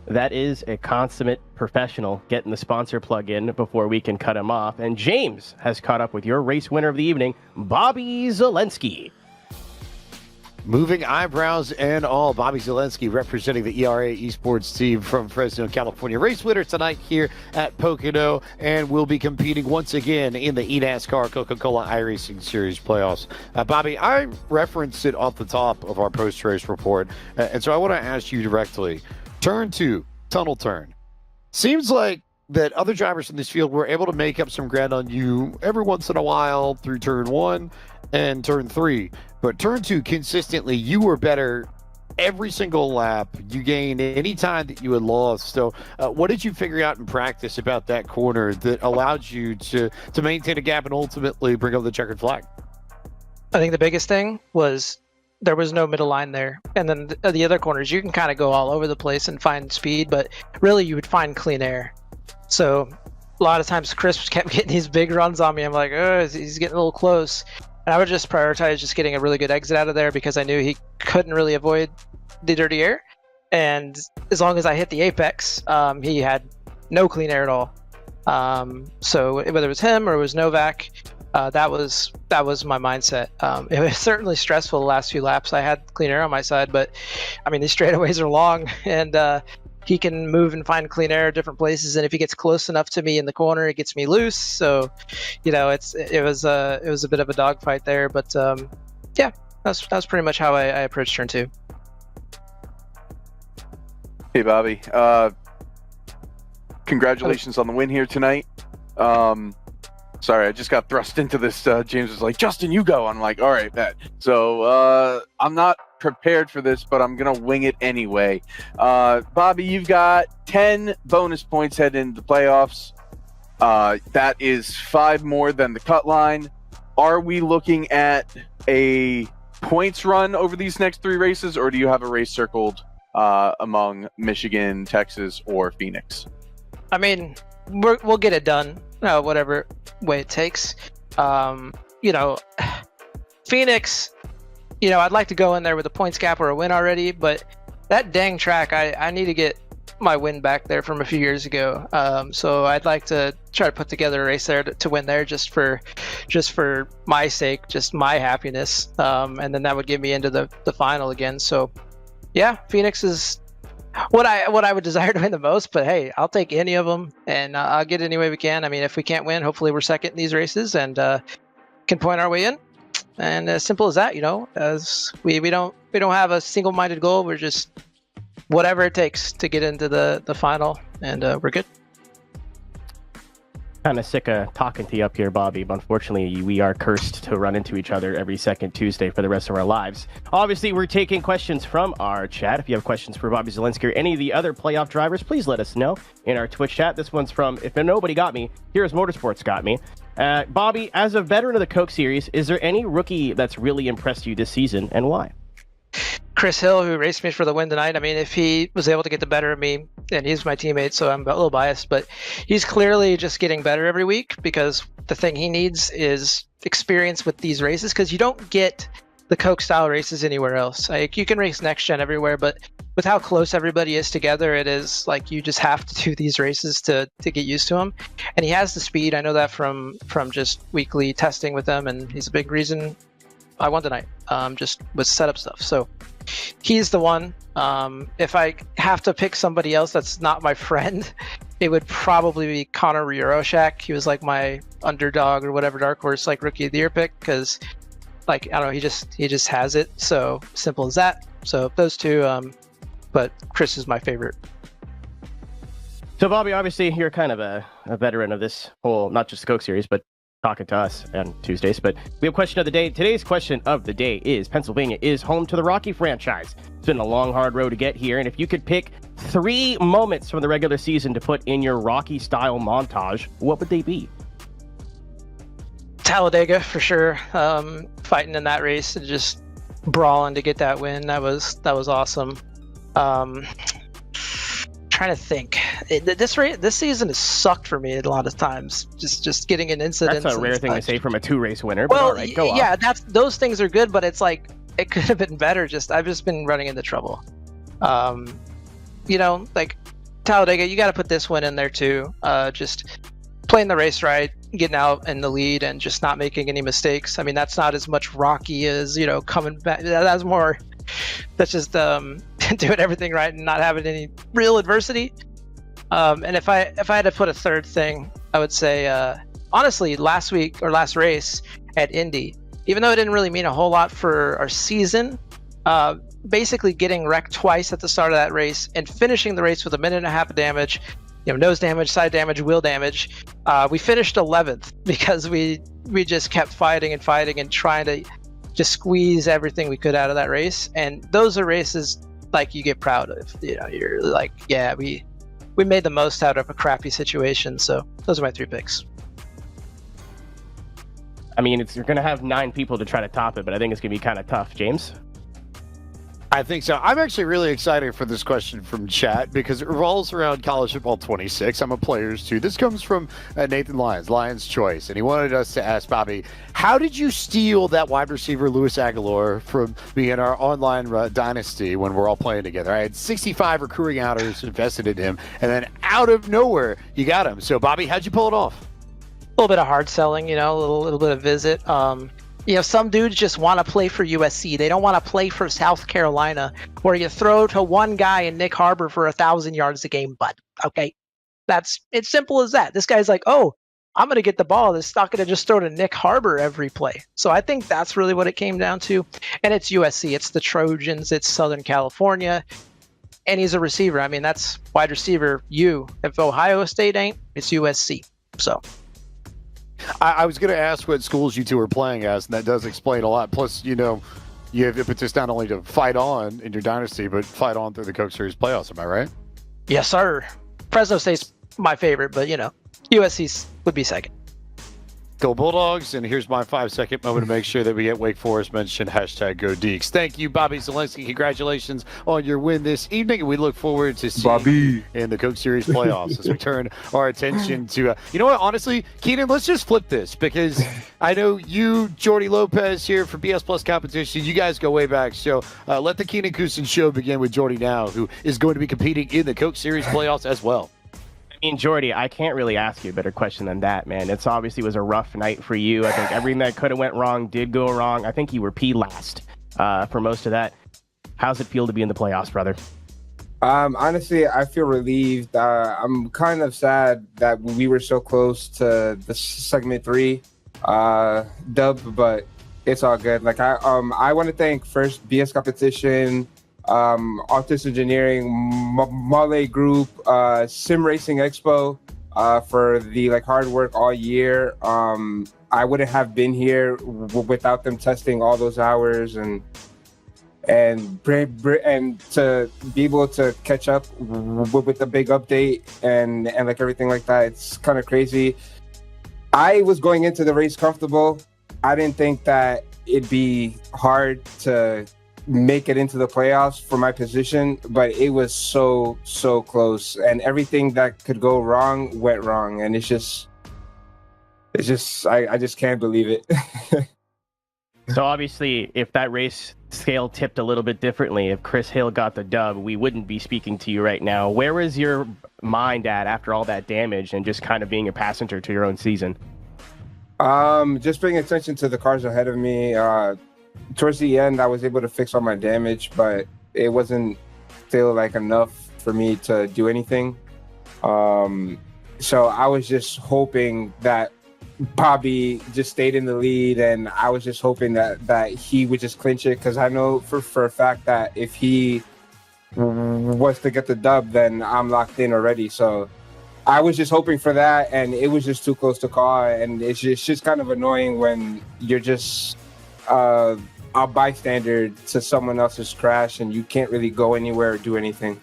That is a consummate professional getting the sponsor plug in before we can cut him off. And James has caught up with your race winner of the evening, Bobby Zelensky. Moving eyebrows and all, Bobby Zelensky representing the ERA Esports team from Fresno, California. Race winner tonight here at Pocono, and will be competing once again in the eNASCAR Coca-Cola iRacing Series playoffs. Bobby, I referenced it off the top of our post-race report, and so I want to ask you directly. Turn 2, tunnel turn. Seems like that other drivers in this field were able to make up some ground on you every once in a while through turn 1 and turn 3. But turn 2, consistently, you were better every single lap. You gained any time that you had lost. So what did you figure out in practice about that corner that allowed you to maintain a gap and ultimately bring up the checkered flag? I think the biggest thing was there was no middle line there. And then the other corners, you can kind of go all over the place and find speed, but really you would find clean air. So a lot of times Chris kept getting these big runs on me. I'm like, oh, he's getting a little close. And I would just prioritize just getting a really good exit out of there, because I knew he couldn't really avoid the dirty air. And as long as I hit the apex, he had no clean air at all. So whether it was him or it was Novak, that was my mindset. It was certainly stressful the last few laps. I had clean air on my side, but I mean, these straightaways are long, and he can move and find clean air at different places. And if he gets close enough to me in the corner, it gets me loose. So, you know, it was a bit of a dogfight there. But yeah, that's pretty much how I approached turn 2. Hey, Bobby. Congratulations on the win here tonight. Sorry, I just got thrust into this. James was like, Justin, you go. I'm like, all right, bet. So I'm not prepared for this, but I'm going to wing it anyway. Bobby, you've got 10 bonus points heading into the playoffs. That is 5 more than the cut line. Are we looking at a points run over these next 3 races, or do you have a race circled among Michigan, Texas, or Phoenix. I mean, we'll get it done, whatever way it takes. Phoenix, I'd like to go in there with a points gap or a win already, but that dang track, I need to get my win back there from a few years ago. So I'd like to try to put together a race there to win there just for my sake, just my happiness. And then that would get me into the final again. So yeah, Phoenix is what I would desire to win the most, but hey, I'll take any of them and I'll get it any way we can. I mean, if we can't win, hopefully we're second in these races and can point our way in. And as simple as that, as we don't have a single-minded goal. We're just whatever it takes to get into the final, and we're good. Kind of sick of talking to you up here, Bobby, but unfortunately we are cursed to run into each other every second Tuesday for the rest of our lives. Obviously, we're taking questions from our chat. If you have questions for Bobby Zielinski or any of the other playoff drivers, please let us know in our Twitch chat. This one's from If Nobody Got Me, Here's Motorsports Got Me. Bobby, as a veteran of the Coke Series, is there any rookie that's really impressed you this season, and why? Chris Hill, who raced me for the win tonight. I mean, if he was able to get the better of me, and he's my teammate, so I'm a little biased, but he's clearly just getting better every week, because the thing he needs is experience with these races, because you don't get the Coke style races anywhere else. Like, you can race next gen everywhere, but with how close everybody is together, it is like you just have to do these races to get used to them. And he has the speed. I know that from just weekly testing with them, and he's a big reason I won tonight, just with setup stuff. So he's the one. If I have to pick somebody else that's not my friend, it would probably be Connor Rioshak. He was like my underdog or whatever dark horse, like rookie of the year pick, because like, I don't know, he just has it. So simple as that. So those two, but Chris is my favorite. So Bobby, obviously you're kind of a veteran of this whole, not just the Coke Series, but talking to us on Tuesdays. But we have question of the day. Today's question of the day is: Pennsylvania is home to the Rocky franchise. It's been a long, hard road to get here, and if you could pick 3 moments from the regular season to put in your Rocky style montage, what would they be? Talladega for sure. Fighting in that race and just brawling to get that win. That was awesome. Trying to think. This season has sucked for me a lot of times. Just getting in incidents. That's a rare thing to say from a 2-race winner. Well, but all right, go on. Yeah, those things are good, but it's like it could have been better. I've just been running into trouble. Like Talladega, you got to put this one in there too. Just playing the race right, getting out in the lead, and just not making any mistakes. I mean, that's not as much Rocky as coming back. That's more. That's just doing everything right and not having any real adversity. And if I had to put a third thing, I would say honestly, last race at Indy, even though it didn't really mean a whole lot for our season, basically getting wrecked twice at the start of that race and finishing the race with 1.5 minutes of damage, nose damage, side damage, wheel damage. We finished 11th because we just kept fighting and trying to just squeeze everything we could out of that race. And those are races like you get proud of. You're like, yeah, we made the most out of a crappy situation. So those are my 3 picks. I mean, you're going to have 9 people to try to top it, but I think it's going to be kind of tough. James? I think so. I'm actually really excited for this question from chat because it revolves around college football 26. I'm a players too. This comes from Nathan Lyons Choice, and he wanted us to ask Bobby, how did you steal that wide receiver Luis Aguilar from me in our online dynasty when we're all playing together? I had 65 recruiting hours invested in him, and then out of nowhere, you got him. So, Bobby, how'd you pull it off? A little bit of hard selling, a little bit of visit. Some dudes just want to play for USC. They don't want to play for South Carolina, where you throw to one guy in Nick Harbor for 1,000 yards a game. But okay, it's simple as that. This guy's like, oh, I'm going to get the ball. It's not going to just throw to Nick Harbor every play. So I think that's really what it came down to. And it's USC. It's the Trojans. It's Southern California. And he's a receiver. I mean, that's wide receiver U. If Ohio State ain't, it's USC. So I was going to ask what schools you two are playing as, and that does explain a lot. Plus, you have impetus not only to fight on in your dynasty, but fight on through the Coke Series playoffs. Am I right? Yes, sir. Fresno State's my favorite, but USC would be second. Go Bulldogs. And here's my 5-second moment to make sure that we get Wake Forest mentioned. Hashtag Go Deeks. Thank you, Bobby Zelensky. Congratulations on your win this evening. And we look forward to seeing you in the Coke Series playoffs as we turn our attention to, you know what, honestly, Keenan, let's just flip this because I know you, Jordy Lopez here for BS Plus Competition, you guys go way back. So let the Keenan Kusin show begin with Jordy now, who is going to be competing in the Coke Series playoffs as well. I mean, Jordy, I can't really ask you a better question than that, man. It's obviously was a rough night for you. I think everything that could have went wrong did go wrong. I think you were P last for most of that. How's it feel to be in the playoffs, brother? Honestly, I feel relieved. I'm kind of sad that we were so close to the segment 3 dub, but it's all good. Like I want to thank first BS Competition, Artist Engineering, Male Group, Sim Racing Expo for the hard work all year. I wouldn't have been here without them testing all those hours and to be able to catch up with the big update and like everything like that. It's kind of crazy. I was going into the race comfortable. I didn't think that it'd be hard to make it into the playoffs for my position, but it was so close, and everything that could go wrong went wrong, and it's just I just can't believe it. So obviously, if that race scale tipped a little bit differently, if Chris Hill got the dub, we wouldn't be speaking to you right now. Where was your mind at after all that damage and just kind of being a passenger to your own season? Just paying attention to the cars ahead of me. Towards the end, I was able to fix all my damage, but it wasn't still enough for me to do anything. So I was just hoping that Bobby just stayed in the lead, and I was just hoping that he would just clinch it, because I know for a fact that if he was to get the dub, then I'm locked in already. So I was just hoping for that, and it was just too close to call, and it's just kind of annoying when you're just a bystander to someone else's crash and you can't really go anywhere or do anything.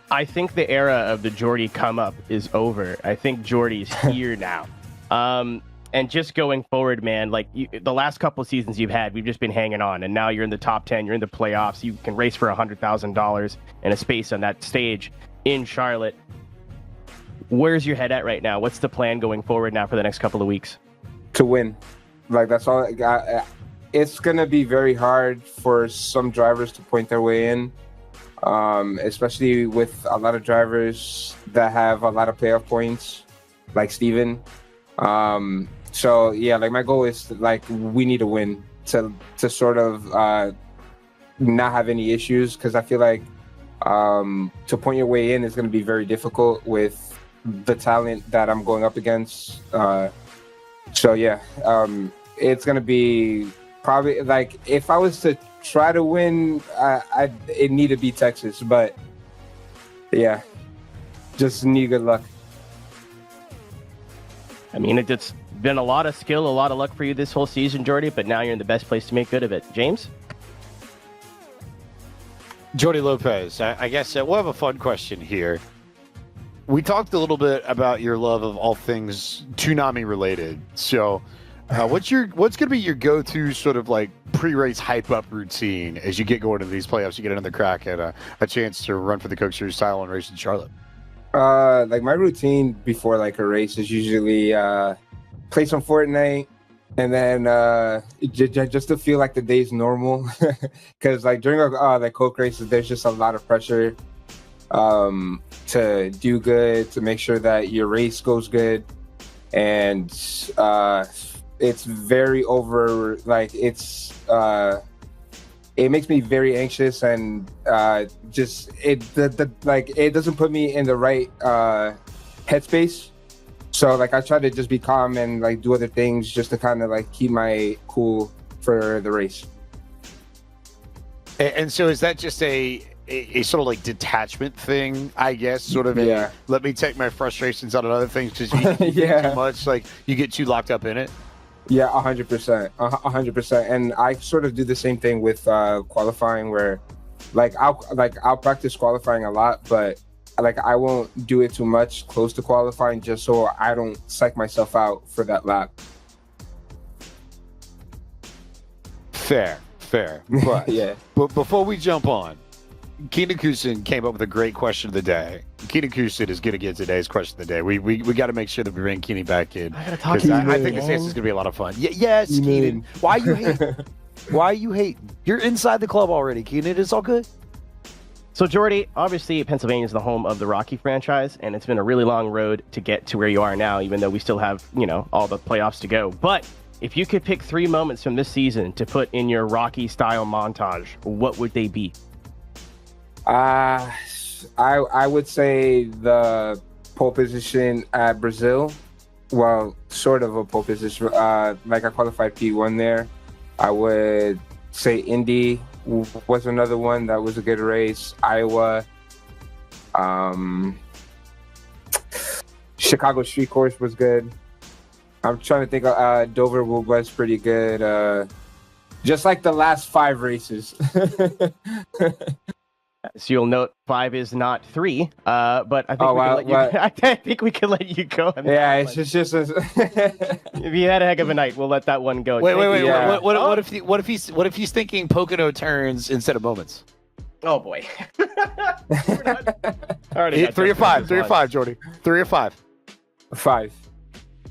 I think the era of the Jordy come up is over. I think Jordy's here now. And just going forward, man, the last couple of seasons you've had, we've just been hanging on, and now you're in the top 10, you're in the playoffs, you can race for $100,000 and a space on that stage in Charlotte. Where's your head at right now? What's the plan going forward now for the next couple of weeks? To win. That's all. It's going to be very hard for some drivers to point their way in, especially with a lot of drivers that have a lot of playoff points, like Steven. So, yeah, my goal is, we need to win to sort of not have any issues, because I feel like to point your way in is going to be very difficult with the talent that I'm going up against. So, yeah, it's going to be probably, if I was to try to win, it need to be Texas. But, yeah, just need good luck. I mean, it's been a lot of skill, a lot of luck for you this whole season, Jordy, but now you're in the best place to make good of it. James? Jordy Lopez, I guess we'll have a fun question here. We talked a little bit about your love of all things Toonami related. So what's going to be your go-to sort of pre-race hype-up routine as you get going into these playoffs, you get another crack at a chance to run for the Coke Series title and race in Charlotte? My routine before a race is usually play some Fortnite, and then just to feel like the day's normal, because during the Coke races, there's just a lot of pressure to do good, to make sure that your race goes good, and it's very over. It makes me very anxious, and it doesn't put me in the right headspace. So I try to just be calm and do other things just to kind of keep my cool for the race. And so is that just a sort of detachment thing, I guess, sort of let me take my frustrations out on other things, because you think too much, you get too locked up in it? Yeah, 100%, 100%. And I sort of do the same thing with qualifying, where I'll practice qualifying a lot, but like I won't do it too much close to qualifying, just so I don't psych myself out for that lap. Fair. But, yeah. But before we jump on, Keenan Kusin came up with a great question of the day. Keenan Kusin is going to get today's question of the day. We got to make sure that we bring Keenan back in. I got to talk to Because you. I think this answer is going to be a lot of fun. Yes, Keenan. Why you hate? Why you hate? You're inside the club already, Keenan. It's all good. So, Jordy, obviously, Pennsylvania is the home of the Rocky franchise, and it's been a really long road to get to where you are now, even though we still have, all the playoffs to go. But if you could pick 3 moments from this season to put in your Rocky-style montage, what would they be? I would say the pole position at Brazil. Well, sort of a pole position. Like I qualified P1 there. I would say Indy was another one that was a good race. Iowa. Chicago Street Course was good. I'm trying to think. Dover was pretty good. Just like the last 5 races. So you'll note 5 is not 3, but I think I think we can let you go. Yeah, it's just if you had a heck of a night, we'll let that one go. Wait. What if he's thinking Pocono turns instead of moments? Oh boy. Already 3 or 5. 3 or 5, Jordy. 3 or 5. 5.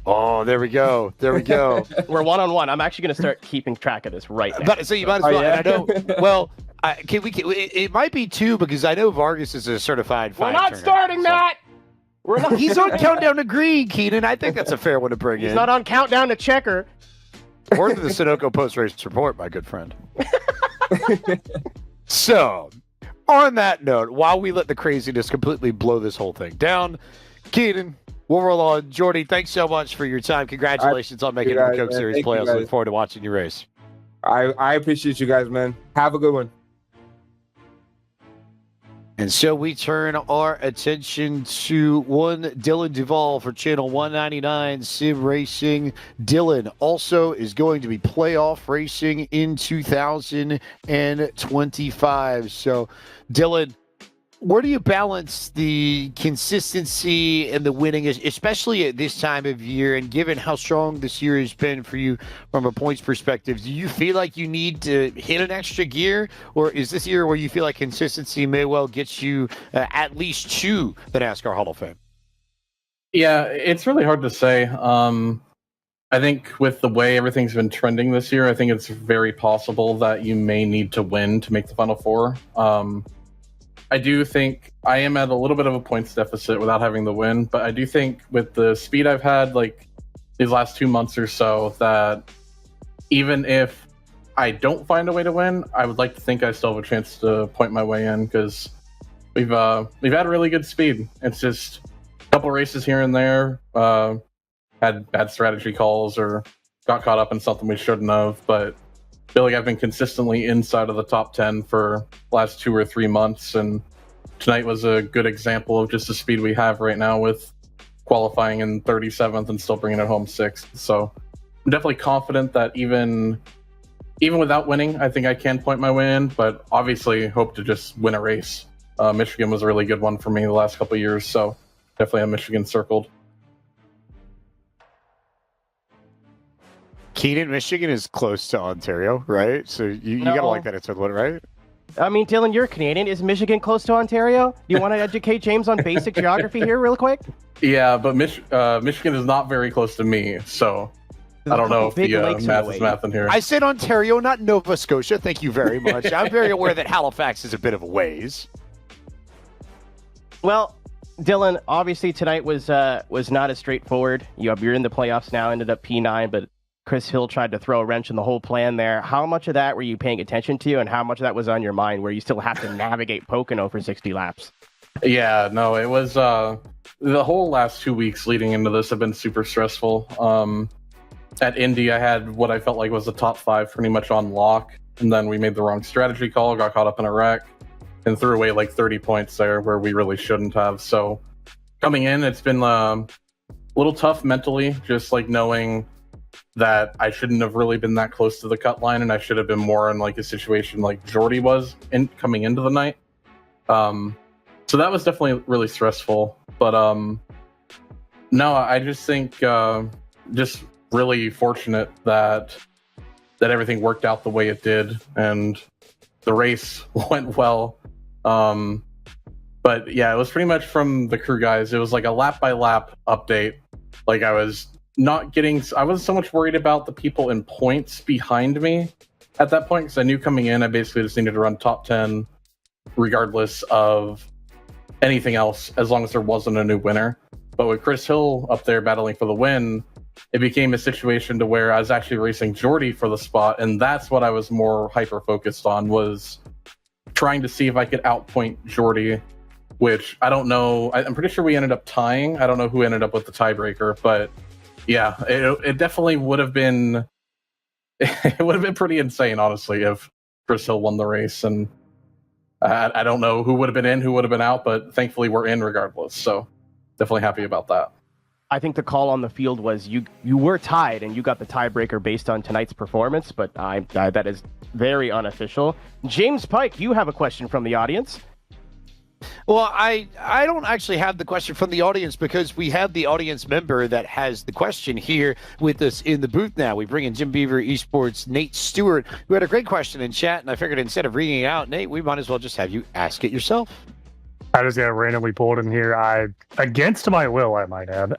Oh, there we go. We're 1-on-1. I'm actually going to start keeping track of this right now. So you might as well. Oh, yeah? And I know. Well, it might be 2 because I know Vargas is a certified 5. We're not starting that. We're not. He's on Countdown to Green, Keenan. I think that's a fair one to bring in. He's not on Countdown to Checker. Or the Sunoco post-race report, my good friend. So, on that note, while we let the craziness completely blow this whole thing down, Keenan, we'll roll on. Jordy, thanks so much for your time. Congratulations on making it to the Coke Series playoffs. Look forward to watching you race. I appreciate you guys, man. Have a good one. And so we turn our attention to one Dylan Duvall for Channel 199 Sim Racing. Dylan also is going to be playoff racing in 2025. So, Dylan, where do you balance the consistency and the winning, especially at this time of year, and given how strong this year has been for you from a points perspective? Do you feel like you need to hit an extra gear, or is this year where you feel like consistency may well get you at least to the NASCAR Hall of Fame? Yeah, it's really hard to say. I think with the way everything's been trending this year, I think it's very possible that you may need to win to make the Final Four. I do think I am at a little bit of a points deficit without having the win, but I do think with the speed I've had like these last 2 months or so, that even if I don't find a way to win, I would like to think I still have a chance to point my way in, because we've had really good speed. It's just a couple races here and there, had bad strategy calls or got caught up in something we shouldn't have, but I feel like I've been consistently inside of the top 10 for the last 2 or 3 months, and tonight was a good example of just the speed we have right now with qualifying in 37th and still bringing it home 6th. So I'm definitely confident that even without winning, I think I can point my way in, but obviously hope to just win a race. Michigan was a really good one for me the last couple of years, so definitely have Michigan circled. Keenan, Michigan is close to Ontario, right? So you got to like that equivalent, right? I mean, Dylan, you're Canadian. Is Michigan close to Ontario? You want to educate James on basic geography here real quick? Yeah, but Michigan is not very close to me, so I don't know if the math is math in here. I said Ontario, not Nova Scotia. Thank you very much. I'm very aware that Halifax is a bit of a ways. Well, Dylan, obviously tonight was not as straightforward. You're in the playoffs now, ended up P9, but Chris Hill tried to throw a wrench in the whole plan there. How much of that were you paying attention to, and how much of that was on your mind where you still have to navigate Pocono for 60 laps? Yeah, no, it was the whole last 2 weeks leading into this have been super stressful. At Indy, I had what I felt like was the top 5 pretty much on lock, and then we made the wrong strategy call, got caught up in a wreck, and threw away like 30 points there where we really shouldn't have. So coming in, it's been a little tough mentally, just like knowing that I shouldn't have really been that close to the cut line, and I should have been more in like a situation like Jordy was in coming into the night. So that was definitely really stressful. But no, I just think just really fortunate that everything worked out the way it did, and the race went well. But yeah, it was pretty much from the crew guys. It was like a lap by lap update. Like I wasn't so much worried about the people in points behind me at that point, because I knew coming in I basically just needed to run top 10 regardless of anything else, as long as there wasn't a new winner. But with Chris Hill up there battling for the win, it became a situation to where I was actually racing Jordy for the spot, and that's what I was more hyper focused on, was trying to see if I could outpoint Jordy, which I don't know. I'm pretty sure we ended up tying. I don't know who ended up with the tiebreaker, but yeah, it definitely would have been it would have been pretty insane, honestly, if Chris Hill won the race. And I don't know who would have been in, who would have been out, but thankfully we're in regardless. So definitely happy about that. I think the call on the field was you were tied and you got the tiebreaker based on tonight's performance, but that is very unofficial. James Pike, you have a question from the audience. Well, I don't actually have the question from the audience, because we have the audience member that has the question here with us in the booth now. We bring in Jim Beaver Esports' Nate Stewart, who had a great question in chat, and I figured instead of reading it out, Nate, we might as well just have you ask it yourself. I just got randomly pulled in here. Against my will, I might add.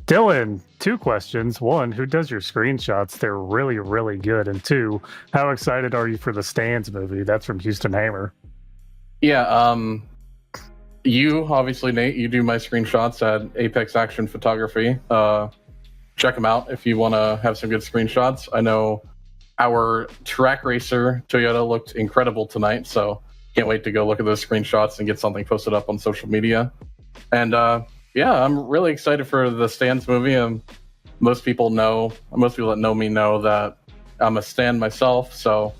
Dylan, 2 questions. 1, who does your screenshots? They're really, really good. And 2, how excited are you for the Stands movie? That's from Houston Hammer. Yeah, you, obviously, Nate, you do my screenshots at Apex Action Photography. Check them out if you want to have some good screenshots. I know our track racer, Toyota, looked incredible tonight, so can't wait to go look at those screenshots and get something posted up on social media. And yeah, I'm really excited for the Stands movie. Most people that know me know that I'm a Stan myself, so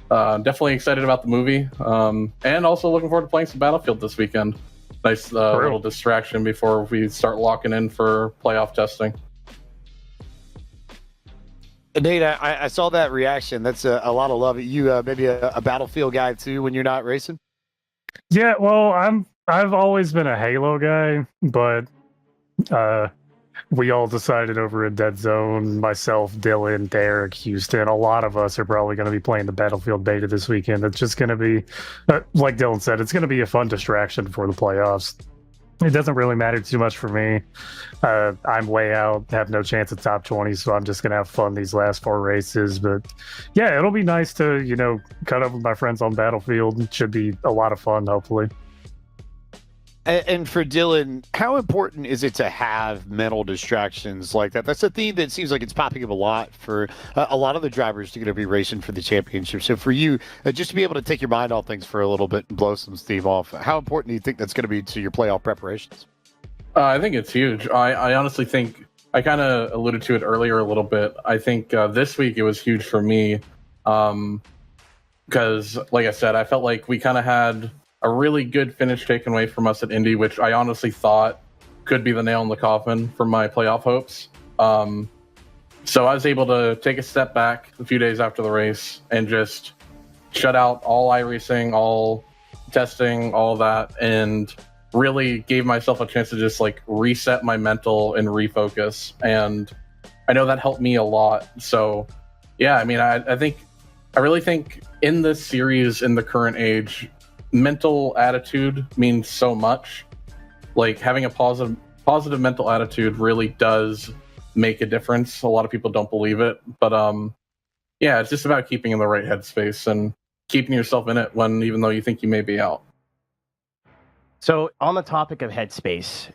definitely excited about the movie, and also looking forward to playing some Battlefield this weekend. Nice little distraction before we start locking in for playoff testing. Nate, I saw that reaction. That's a lot of love. You maybe a Battlefield guy too when you're not racing? Yeah, well, I've always been a Halo guy, but we all decided over a Dead Zone, myself, Dylan, Derek, Houston, a lot of us are probably going to be playing the Battlefield beta this weekend. It's just going to be, like Dylan said, it's going to be a fun distraction for the playoffs. It doesn't really matter too much for me. I'm way out, have no chance at top 20, so I'm just going to have fun these last 4 races. But yeah, it'll be nice to, cut up with my friends on Battlefield. It should be a lot of fun, hopefully. And for Dylan, how important is it to have mental distractions like that? That's a theme that seems like it's popping up a lot for a lot of the drivers going to be racing for the championship. So for you, just to be able to take your mind off things for a little bit and blow some steam off, how important do you think that's going to be to your playoff preparations? I think it's huge. I honestly think, I kind of alluded to it earlier a little bit. I think this week it was huge for me because, like I said, I felt like we kind of had a really good finish taken away from us at Indy, which I honestly thought could be the nail in the coffin for my playoff hopes. So I was able to take a step back a few days after the race and just shut out all iRacing, all testing, all that, and really gave myself a chance to just like reset my mental and refocus. And I know that helped me a lot. So yeah, I mean, I really think in this series, in the current age, mental attitude means so much. Like having a positive mental attitude really does make a difference. A lot of people don't believe it, but yeah, it's just about keeping in the right headspace and keeping yourself in it even though you think you may be out. So on the topic of headspace,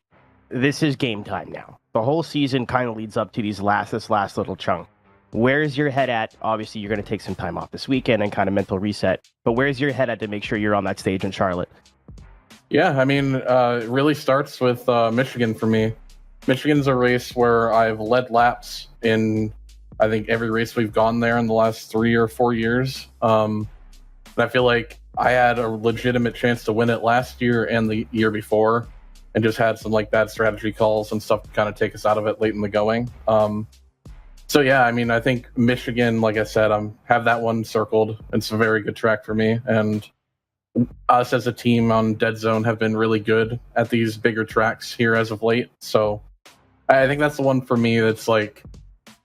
this is game time now. The whole season kind of leads up to this last little chunk. Where's your head at? Obviously, you're going to take some time off this weekend and kind of mental reset. But where's your head at to make sure you're on that stage in Charlotte? Yeah, I mean, it really starts with Michigan for me. Michigan's a race where I've led laps in, I think, every race we've gone there in the last 3 or 4 years. And I feel like I had a legitimate chance to win it last year and the year before, and just had some like bad strategy calls and stuff to kind of take us out of it late in the going. So yeah, I mean, I think Michigan, like I said, have that one circled. It's a very good track for me, and us as a team on Dead Zone have been really good at these bigger tracks here as of late. So I think that's the one for me that's like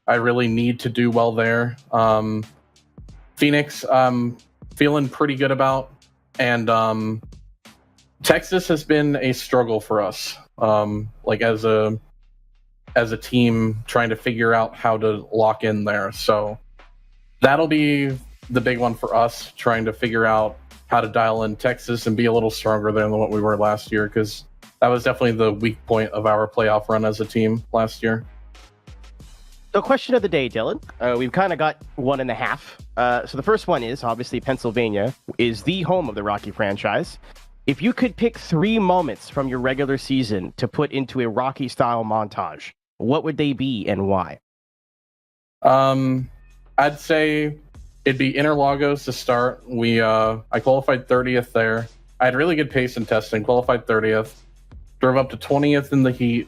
I really need to do well there. Phoenix, feeling pretty good about, and Texas has been a struggle for us. Like as a team trying to figure out how to lock in there. So that'll be the big one for us, trying to figure out how to dial in Texas and be a little stronger than what we were last year, because that was definitely the weak point of our playoff run as a team last year. So question of the day, Dylan. We've kind of got 1.5. So the first one is, obviously, Pennsylvania is the home of the Rocky franchise. If you could pick 3 moments from your regular season to put into a Rocky-style montage, what would they be and why? I'd say it'd be Interlagos to start. I qualified 30th there. I had really good pace in testing, qualified 30th. Drove up to 20th in the heat,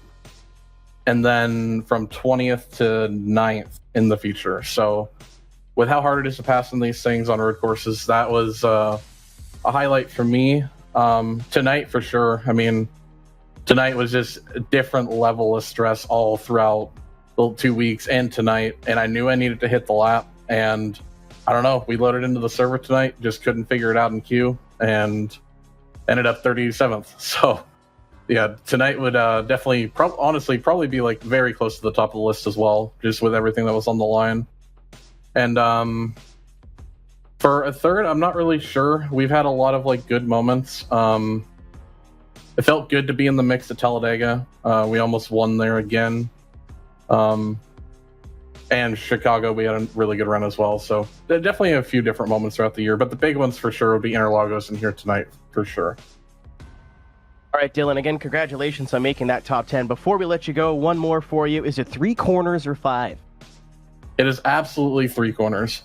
and then from 20th to 9th in the feature. So with how hard it is to pass in these things on road courses, that was a highlight for me. Tonight, for sure. I mean, tonight was just a different level of stress all throughout the 2 weeks and tonight, and I knew I needed to hit the lap, and I don't know, we loaded into the server tonight, just couldn't figure it out in queue, and ended up 37th. So yeah, tonight would definitely, honestly, probably be like very close to the top of the list as well, just with everything that was on the line. And for a third, I'm not really sure. We've had a lot of like good moments. It felt good to be in the mix at Talladega. We almost won there again. And Chicago, we had a really good run as well. So there are definitely a few different moments throughout the year, but the big ones for sure would be Interlagos and here tonight for sure. All right, Dylan, again, congratulations on making that top 10. Before we let you go, one more for you. Is it 3 corners or 5? It is absolutely 3 corners.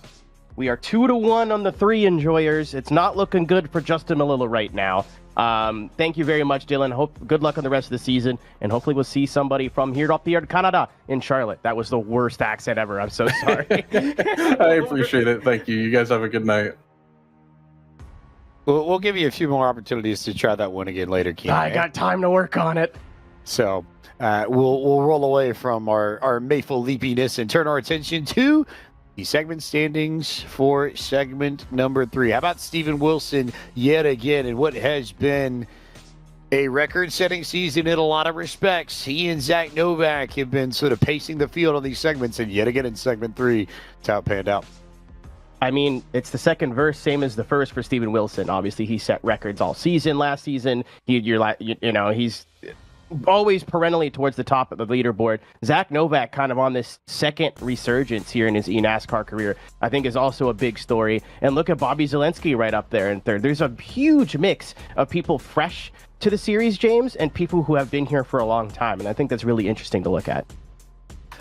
We are 2-1 on the 3 enjoyers. It's not looking good for Justin Malilla right now. Thank you very much, Dylan. Good luck on the rest of the season, and hopefully we'll see somebody from here up the Canada in Charlotte. That was the worst accent ever. I'm so sorry. I appreciate it. Thank you. You guys have a good night. We'll give you a few more opportunities to try that one again later, Keenan. I got time to work on it. So we'll roll away from our Mayful leapiness and turn our attention to the segment standings for segment number 3. How about Steven Wilson yet again in what has been a record-setting season in a lot of respects? He and Zach Novak have been sort of pacing the field on these segments, and yet again in segment 3, it's how it panned out. I mean, it's the second verse, same as the first for Steven Wilson. Obviously, he set records all season last season. He's always perennially towards the top of the leaderboard. Zach Novak kind of on this second resurgence here in his eNASCAR career, I think is also a big story. And look at Bobby Zelensky right up there in third. There's a huge mix of people fresh to the series, James, and people who have been here for a long time. And I think that's really interesting to look at.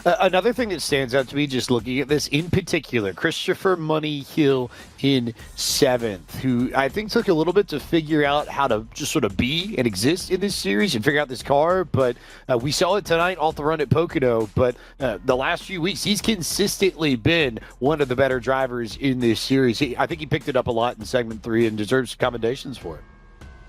Another thing that stands out to me just looking at this in particular, Christopher Money Hill in 7th, who I think took a little bit to figure out how to just sort of be and exist in this series and figure out this car. But we saw it tonight off the run at Pocono. But the last few weeks, he's consistently been one of the better drivers in this series. I think he picked it up a lot in segment 3 and deserves commendations for it.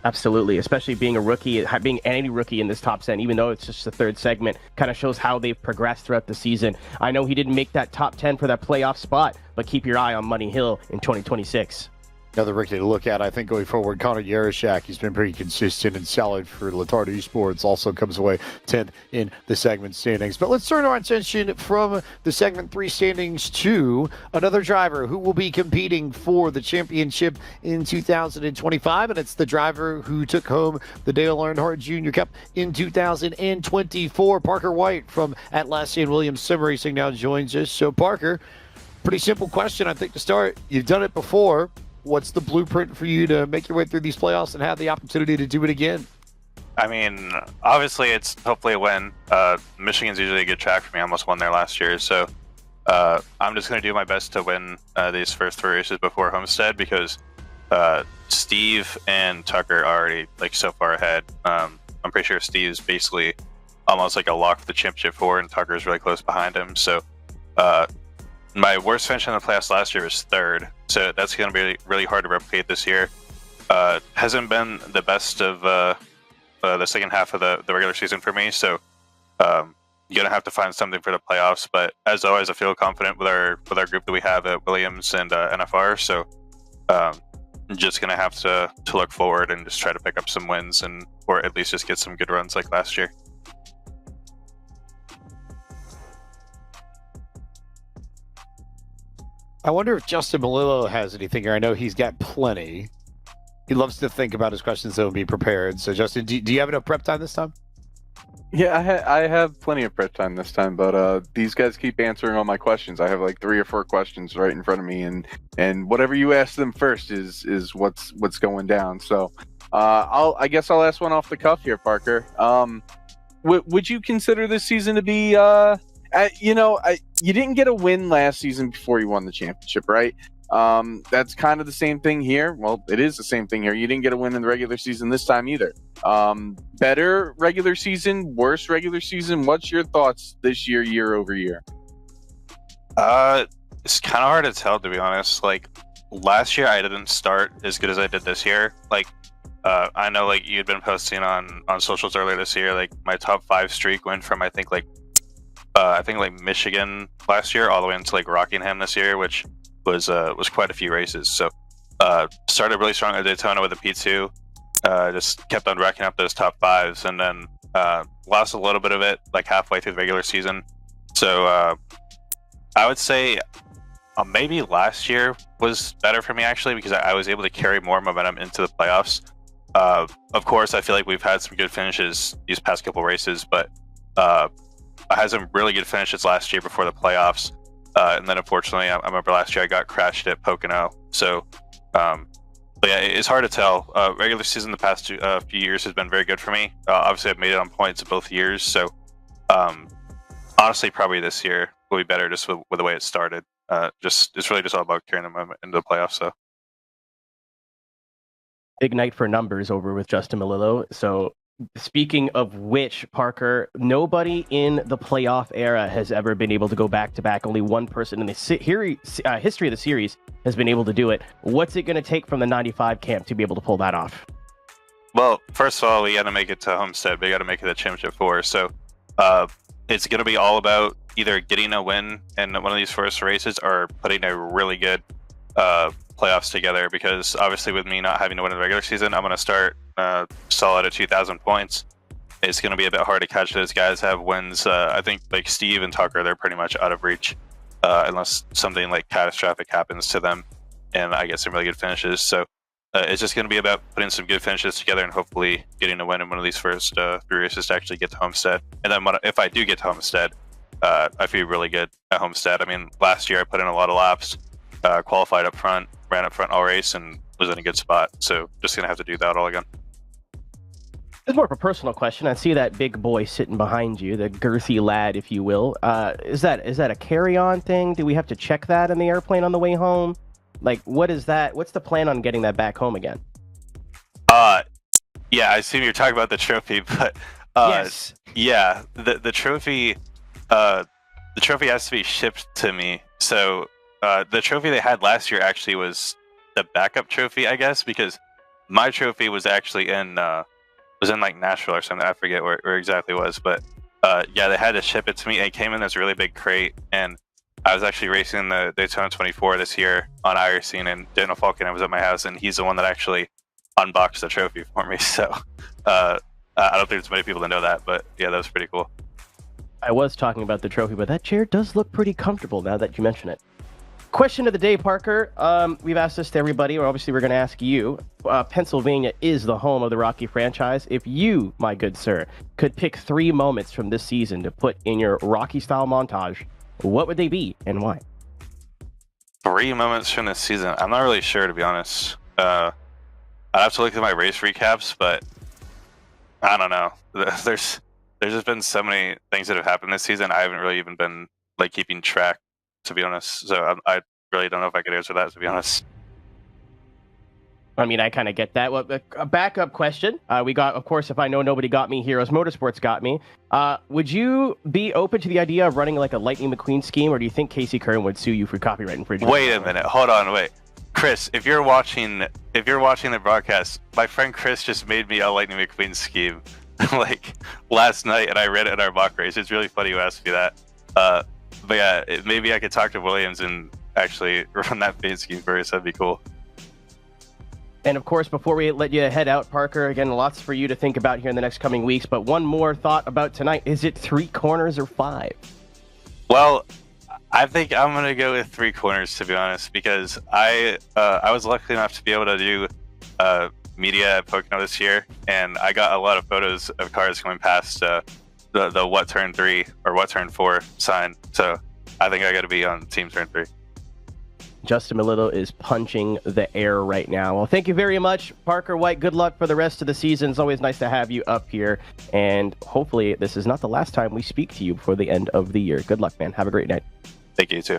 Absolutely, especially being a rookie, being any rookie in this top 10, even though it's just the third segment, kind of shows how they've progressed throughout the season. I know he didn't make that top 10 for that playoff spot, but keep your eye on Money Hill in 2026. Another rookie to look at, I think, going forward, Connor Yarashak. He's been pretty consistent and solid for Latardo Esports. Also comes away 10th in the segment standings. But let's turn our attention from the segment 3 standings to another driver who will be competing for the championship in 2025. And it's the driver who took home the Dale Earnhardt Jr. Cup in 2024. Parker White from Atlassian Williams Sim Racing now joins us. So, Parker, pretty simple question, I think, to start. You've done it before. What's the blueprint for you to make your way through these playoffs and have the opportunity to do it again? I mean, obviously it's hopefully a win. Michigan's usually a good track for me. I almost won there last year. So I'm just going to do my best to win these first 3 races before Homestead, because Steve and Tucker are already like so far ahead. I'm pretty sure Steve's basically almost like a lock for the championship 4, and Tucker's really close behind him. So my worst finish in the playoffs last year was 3rd. So that's going to be really hard to replicate this year. hasn't been the best of the second half of the regular season for me. So you're gonna have to find something for the playoffs. But as always, I feel confident with our group that we have at Williams and NFR. So I'm just gonna have to look forward and just try to pick up some wins, and or at least just get some good runs like last year. I wonder if Justin Malillo has anything here. I know he's got plenty. He loves to think about his questions, so be prepared. So, Justin, do you have enough prep time this time? Yeah, I have plenty of prep time this time, but these guys keep answering all my questions. I have like 3 or 4 questions right in front of me, and whatever you ask them first is what's going down. So, I guess I'll ask one off the cuff here, Parker. Would you consider this season to be you didn't get a win last season before you won the championship, right? That's kind of the same thing here. Well, it is the same thing here. You didn't get a win in the regular season this time either. Better regular season, worse regular season. What's your thoughts this year over year? It's kind of hard to tell, to be honest. Like last year, I didn't start as good as I did this year. Like I know, like you'd been posting on socials earlier this year. Like my top 5 streak went from I think Michigan last year all the way into like Rockingham this year, which was quite a few races. So started really strong at Daytona with a P2, just kept on racking up those top 5s, and then lost a little bit of it like halfway through the regular season. So I would say maybe last year was better for me actually, because I was able to carry more momentum into the playoffs. Of course, I feel like we've had some good finishes these past couple races, but I had some really good finishes last year before the playoffs. And then unfortunately, I remember last year I got crashed at Pocono. So, but yeah, it's hard to tell. Regular season the past few years has been very good for me. Obviously, I've made it on points both years. So, honestly, probably this year will be better just with the way it started. It's really just all about carrying the moment into the playoffs. So, big night for numbers over with Justin Malillo. So, speaking of which, Parker, nobody in the playoff era has ever been able to go back-to-back. Only one person in the history of the series has been able to do it. What's it going to take from the 95 camp to be able to pull that off? Well, first of all, we got to make it to Homestead. We got to make it to Championship 4. So it's going to be all about either getting a win in one of these first races or putting a really good playoffs together, because obviously with me not having to win in the regular season, I'm going to start solid at 2,000 points. It's going to be a bit hard to catch those guys have wins. I think like Steve and Tucker, they're pretty much out of reach unless something like catastrophic happens to them and I get some really good finishes. So it's just going to be about putting some good finishes together and hopefully getting a win in one of these first 3 races to actually get to Homestead. And then if I do get to Homestead, I feel really good at Homestead. I mean, last year I put in a lot of laps, qualified up front, ran up front all race, and was in a good spot. So just going to have to do that all again. It's more of a personal question. I see that big boy sitting behind you, the girthy lad, if you will. Is that a carry-on thing? Do we have to check that in the airplane on the way home? Like, what is that? What's the plan on getting that back home again? Yeah, I assume you're talking about the trophy, but yes. Yeah, the trophy has to be shipped to me. So the trophy they had last year actually was the backup trophy, I guess, because my trophy was actually in like Nashville or something. I forget where exactly it was, but yeah, they had to ship it to me. It came in this really big crate, and I was actually racing the Daytona 24 this year on iRacing, and Daniel Falcon was at my house, and he's the one that actually unboxed the trophy for me. So I don't think there's many people that know that, but yeah, that was pretty cool. I was talking about the trophy, but that chair does look pretty comfortable now that you mention it. Question of the day, Parker. We've asked this to everybody, or obviously we're going to ask you. Pennsylvania is the home of the Rocky franchise. If you, my good sir, could pick 3 moments from this season to put in your Rocky-style montage, what would they be and why? 3 moments from this season? I'm not really sure, to be honest. I'd have to look at my race recaps, but I don't know. There's just been so many things that have happened this season. I haven't really even been like keeping track, to be honest. So I really don't know if I could answer that, to be honest. I mean, I kind of get that. Well, a backup question. We got, of course, if I know nobody got me, Heroes Motorsports got me. Would you be open to the idea of running like a Lightning McQueen scheme, or do you think Casey Kern would sue you for copyright infringement? Wait a minute. Hold on. Wait. Chris, if you're watching the broadcast, my friend Chris just made me a Lightning McQueen scheme like last night, and I read it in our mock race. It's really funny you asked me that. But yeah, maybe I could talk to Williams and actually run that paint scheme for us. That'd be cool. And of course, before we let you head out, Parker, again, lots for you to think about here in the next coming weeks. But one more thought about tonight: is it 3 corners or 5? Well, I think I'm gonna go with 3 corners, to be honest, because I was lucky enough to be able to do media at Pocono this year, and I got a lot of photos of cars going past the what turn 3 or what turn 4 sign. So I think I got to be on team turn 3. Justin Melillo is punching the air right now. Well, thank you very much, Parker White. Good luck for the rest of the season. It's always nice to have you up here, and hopefully this is not the last time we speak to you before the end of the year. Good luck, man. Have a great night. Thank you, too.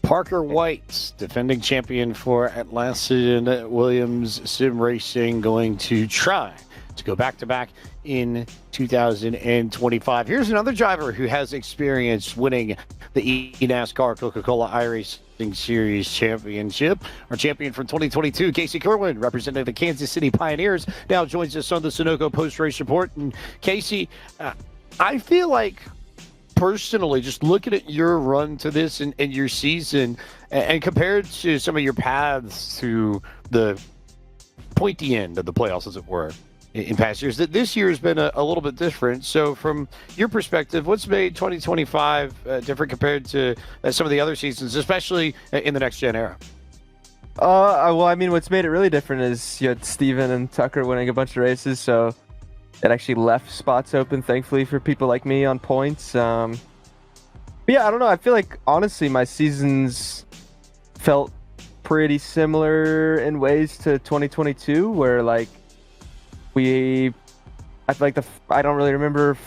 Parker White, defending champion for Atlassian Williams Sim Racing, going to try to go back-to-back in 2025. Here's another driver who has experience winning the eNASCAR Coca-Cola iRacing Series Championship. Our champion from 2022, Casey Kerwin, representing the Kansas City Pioneers, now joins us on the Sunoco post-race report. And Casey, I feel like personally, just looking at your run to this and your season, and compared to some of your paths to the pointy end of the playoffs, as it were, in past years, that this year has been a little bit different. So from your perspective, what's made 2025 different compared to some of the other seasons, especially in the next gen era? Well, I mean, what's made it really different is you had Steven and Tucker winning a bunch of races, so it actually left spots open, thankfully, for people like me on points. But yeah, I don't know. I feel like, honestly, my seasons felt pretty similar in ways to 2022, where, like, I feel like I don't really remember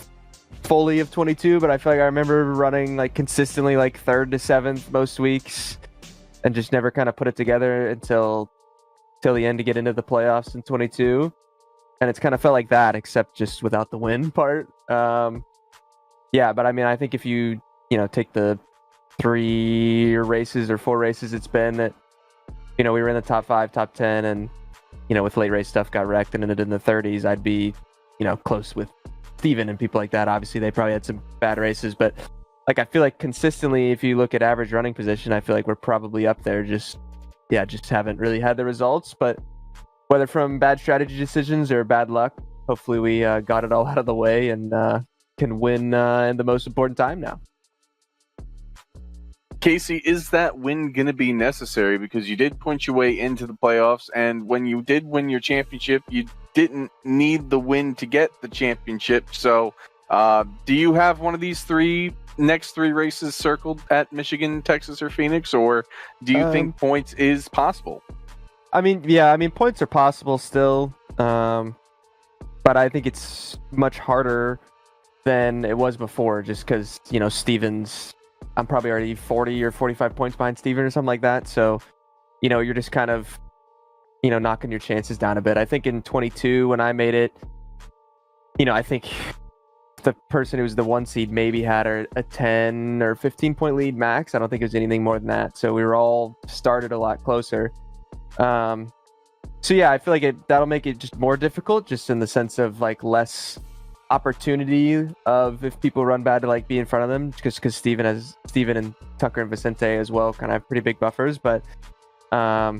fully of 22, but I feel like I remember running, like, consistently, like, 3rd to 7th most weeks and just never kind of put it together until the end to get into the playoffs in 22. And it's kind of felt like that, except just without the win part. Yeah, but I mean, I think if you take the 3 races or 4 races it's been that, we were in the top 5, top 10, and, with late race stuff got wrecked and ended in the 30s, I'd be, close with Steven and people like that. Obviously, they probably had some bad races, but, like, I feel like consistently, if you look at average running position, I feel like we're probably up there. Just haven't really had the results, but whether from bad strategy decisions or bad luck, hopefully we got it all out of the way and can win in the most important time now. Casey, is that win going to be necessary? Because you did punch your way into the playoffs, and when you did win your championship, you didn't need the win to get the championship. So do you have one of these next 3 races circled at Michigan, Texas, or Phoenix, or do you think points is possible? I mean, yeah, points are possible still, but I think it's much harder than it was before, just because, Steven's, I'm probably already 40 or 45 points behind Steven or something like that. So, you're just kind of, knocking your chances down a bit. I think in 22, when I made it, I think the person who was the 1 seed maybe had a 10 or 15 point lead max. I don't think it was anything more than that. So we were all started a lot closer. So yeah, I feel like that'll make it just more difficult, just in the sense of, like, less opportunity of, if people run bad, to, like, be in front of them, just because Steven and Tucker and Vicente as well kind of have pretty big buffers. But I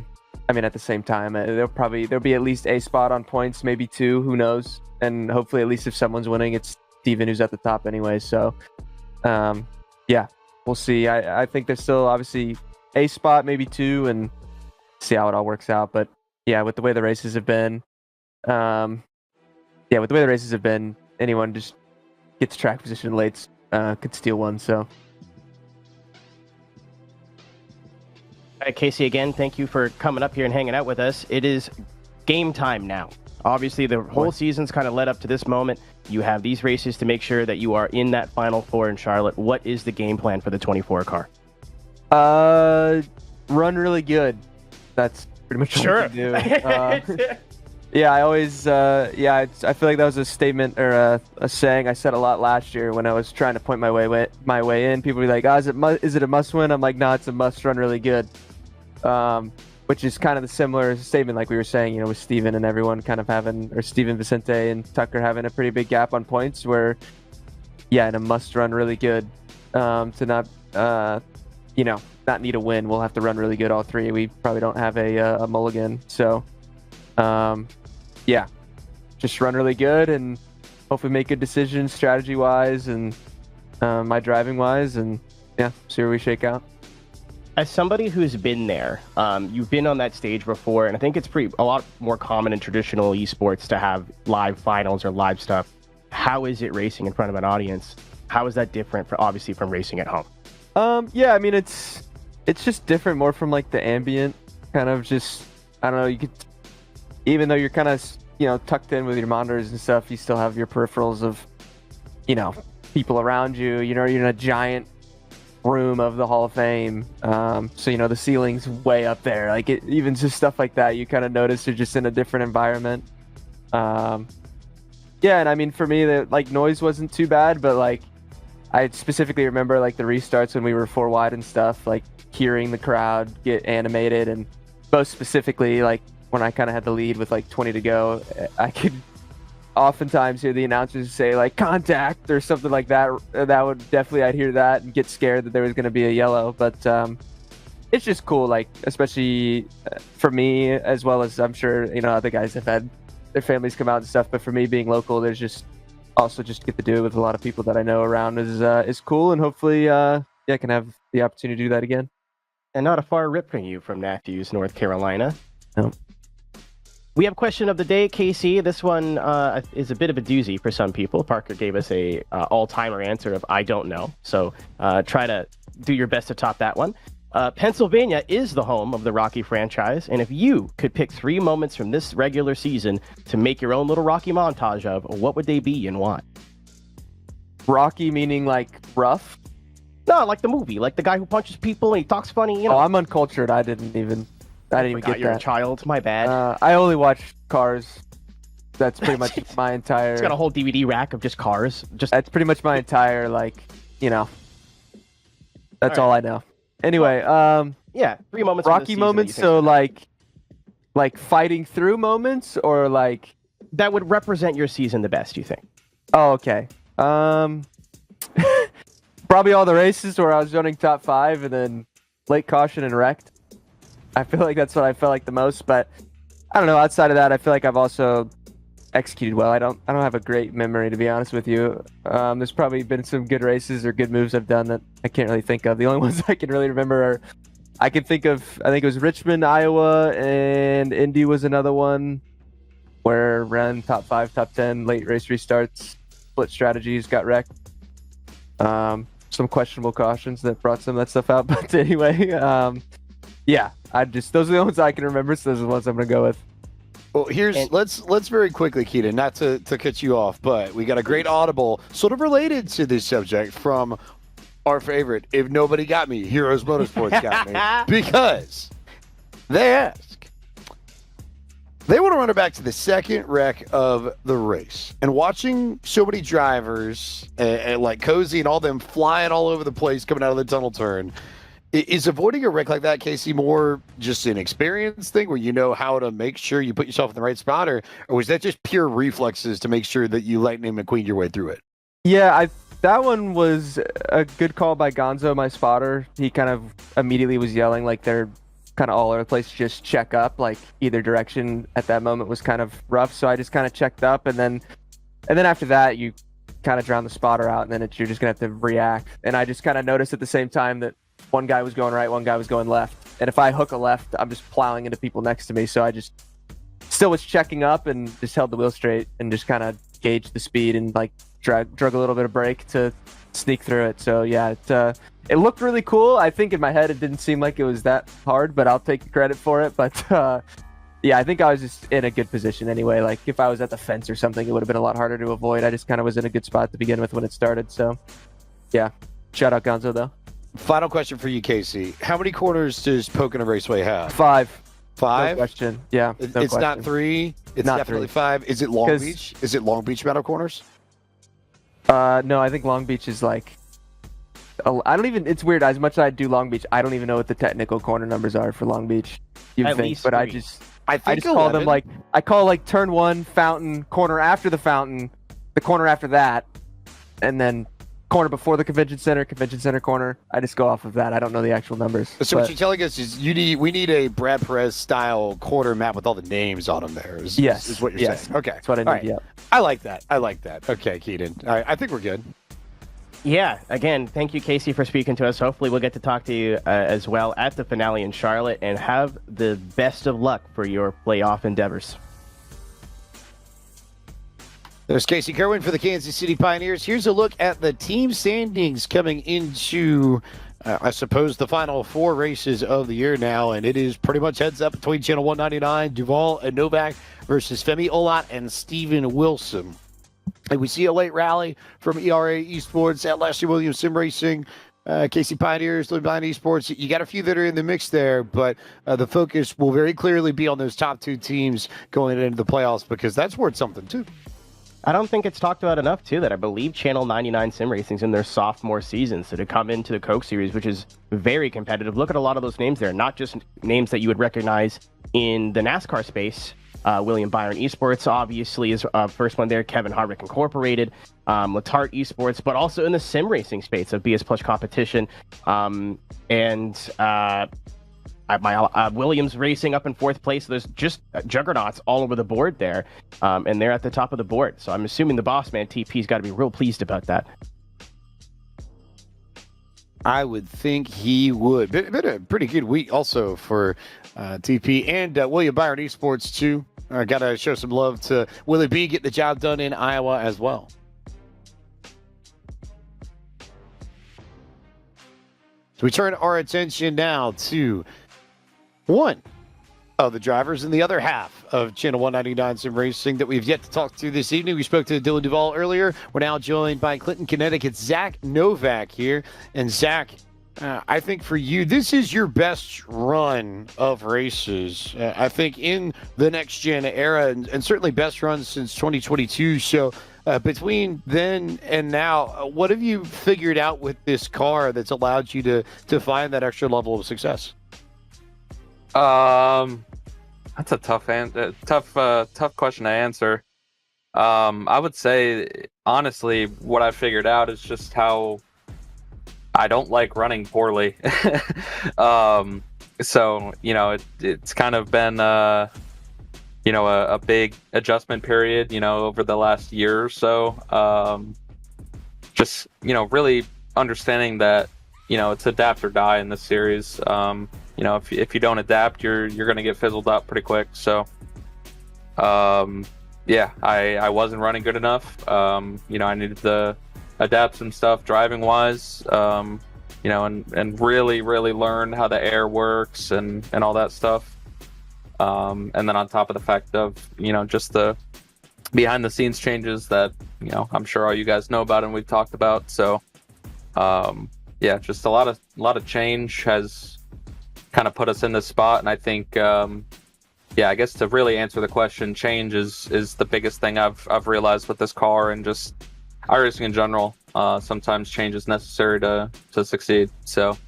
mean, at the same time, there'll be at least a spot on points, maybe 2, who knows, and hopefully at least if someone's winning, it's Steven who's at the top anyway. So yeah, we'll see. I think there's still obviously a spot, maybe 2, and see how it all works out. But yeah, with the way the races have been, anyone just gets track position late could steal one. So, all right, Casey, again, thank you for coming up here and hanging out with us. It is game time now. Obviously, the whole season's kind of led up to this moment. You have these races to make sure that you are in that Final Four in Charlotte. What is the game plan for the 24 car? Run really good. That's pretty much what we can do. Yeah, I always, I feel like that was a statement or a saying I said a lot last year when I was trying to point my way in. People be like, "Oh, is it a must win?" I'm like, "No, it's a must run really good," which is kind of the similar statement like we were saying, with Steven and everyone kind of having, or Steven, Vicente, and Tucker having a pretty big gap on points. Where, yeah, in a must run really good, to not, not need a win, we'll have to run really good all three. We probably don't have a mulligan, so. Yeah, just run really good and hopefully make good decisions strategy-wise and my driving-wise, and yeah, see where we shake out. As somebody who's been there, you've been on that stage before, and I think it's a lot more common in traditional esports to have live finals or live stuff. How is it racing in front of an audience? How is that different, obviously, from racing at home? Yeah, I mean, it's just different, more from like the ambient kind of just, I don't know, you could, even though you're kind of, tucked in with your monitors and stuff, you still have your peripherals of, people around you. You're in a giant room of the Hall of Fame. So, the ceiling's way up there. Like, even just stuff like that, you kind of notice you're just in a different environment. Yeah, and I mean, for me, the noise wasn't too bad, but I specifically remember the restarts when we were 4 wide and stuff, hearing the crowd get animated, and most specifically, when I kind of had the lead with 20 to go, I could oftentimes hear the announcers say contact or something like that. That would definitely, I'd hear that and get scared that there was going to be a yellow. But it's just cool, especially for me, as well as I'm sure, other guys have had their families come out and stuff. But for me being local, there's just also just get to do it with a lot of people that I know around is cool. And hopefully, I can have the opportunity to do that again. And not a far rip from you from Matthews, North Carolina. No. We have question of the day, Casey. This one is a bit of a doozy for some people. Parker gave us a all-timer answer of I don't know. So try to do your best to top that one. Pennsylvania is the home of the Rocky franchise. And if you could pick 3 moments from this regular season to make your own little Rocky montage of, what would they be and why? Rocky meaning rough? No, like the movie. Like the guy who punches people and he talks funny. Oh, I'm uncultured. I didn't even get that. You're a child. My bad. I only watch Cars. That's pretty much my entire. It's got a whole DVD rack of just Cars. That's pretty much my entire That's all I know. Anyway, yeah, 3 moments. Rocky moments. So like fighting through moments, or that would represent your season the best. You think? Oh, okay. Probably all the races where I was running top 5 and then late caution and wrecked. I feel like that's what I felt like the most, but I don't know. Outside of that, I feel like I've also executed well. I don't have a great memory, to be honest with you. There's probably been some good races or good moves I've done that I can't really think of. The only ones I can really remember are, I think it was Richmond, Iowa, and Indy was another one where ran top 5, top 10, late race restarts, split strategies, got wrecked. Some questionable cautions that brought some of that stuff out. But anyway, yeah, those are the ones I can remember, so those are the ones I'm gonna go with. Well, let's very quickly, Keaton, not to cut you off, but we got a great audible sort of related to this subject from our favorite, if nobody got me, Heroes Motorsports got me, because they ask, they want to run it back to the second wreck of the race. And watching so many drivers, like Cozy and all them flying all over the place coming out of the tunnel turn, is avoiding a wreck like that, Casey, more just an experience thing where you know how to make sure you put yourself in the right spot, or was that just pure reflexes to make sure that you Lightning McQueen your way through it? Yeah, that one was a good call by Gonzo, my spotter. He kind of immediately was yelling like they're kind of all over the place, just check up, like either direction at that moment was kind of rough. So I just kind of checked up, and then after that you kind of drown the spotter out, and then you're just gonna have to react. And I just kind of noticed at the same time that one guy was going right, one guy was going left, and if I hook a left, I'm just plowing into people next to me. So I just still was checking up and just held the wheel straight and just kind of gauged the speed and drug a little bit of brake to sneak through it. So yeah, it looked really cool. I think in my head it didn't seem like it was that hard, but I'll take the credit for it. But yeah, I think I was just in a good position anyway. Like if I was at the fence or something, it would have been a lot harder to avoid. I just kind of was in a good spot to begin with when it started. So yeah, shout out Gonzo though. Final question for you, Casey. How many corners does Pocono Raceway have? 5. 5? No question. Yeah. It's no question. not 3. It's Not definitely 3. 5. Is it Long Beach? Is it Long Beach Meadow Corners? No, I think Long Beach is like. I don't even. It's weird. As much as I do Long Beach, I don't even know what the technical corner numbers are for Long Beach. You At think, least but 3. I I just call them like turn 1, fountain, corner after the fountain, the corner after that, and then corner before the convention center corner. I just go off of that. I don't know the actual numbers. So what you're telling us is we need a Brad Perez style corner map with all the names on them. There is Yes. is what you're saying. Okay, That's what I need. All right. Yeah. I like that. Okay, Keaton. All right, I think we're good. Yeah, again, thank you, Casey, for speaking to us. Hopefully we'll get to talk to you as well at the finale in Charlotte, and have the best of luck for your playoff endeavors. There's Casey Kerwin for the Kansas City Pioneers. Here's a look at the team standings coming into, I suppose, the final 4 races of the year now, and it is pretty much heads up between Channel 199, Duval and Novak versus Femi Olat and Steven Wilson. And we see a late rally from ERA Esports at Lashley Williams Sim Racing, KC Pioneers, Little Blind Esports. You got a few that are in the mix there, but the focus will very clearly be on those top 2 teams going into the playoffs, because that's worth something too. I don't think it's talked about enough, too, that I believe Channel 99 Sim Racing's in their sophomore season. So to come into the Coke Series, which is very competitive, look at a lot of those names there, not just names that you would recognize in the NASCAR space. William Byron Esports, obviously, is first one there. Kevin Harvick Incorporated, Latart Esports, but also in the sim racing space of BS Plus Competition. Williams Racing up in 4th place. There's just juggernauts all over the board there, and they're at the top of the board. So I'm assuming the boss man, TP's got to be real pleased about that. I would think he would. Been a pretty good week also for TP and William Byron Esports too. Got to show some love to Willie B, get the job done in Iowa as well. So we turn our attention now to one of the drivers in the other half of Channel 199 Sim Racing that we've yet to talk to this evening. We spoke to Dylan Duval earlier. We're now joined by Clinton, Connecticut's Zach Novak here. And Zach, I think for you, this is your best run of races. I think in the next gen era, and certainly best run since 2022. So between then and now, what have you figured out with this car that's allowed you to find that extra level of success? That's a tough question to answer. I would say, honestly, what I figured out is just how I don't like running poorly. So, it's kind of been, a big adjustment period, over the last year or so. Just, really understanding that, it's adapt or die in this series. If you don't adapt, you're going to get fizzled up pretty quick. So, I wasn't running good enough. I needed to adapt some stuff driving wise, and really, really learn how the air works and all that stuff. And then on top of the fact of, just the behind the scenes changes that, I'm sure all you guys know about and we've talked about. So, just a lot of change has kind of put us in this spot. And I think, I guess to really answer the question, change is the biggest thing I've realized with this car and just iRacing in general. Sometimes change is necessary to succeed. So,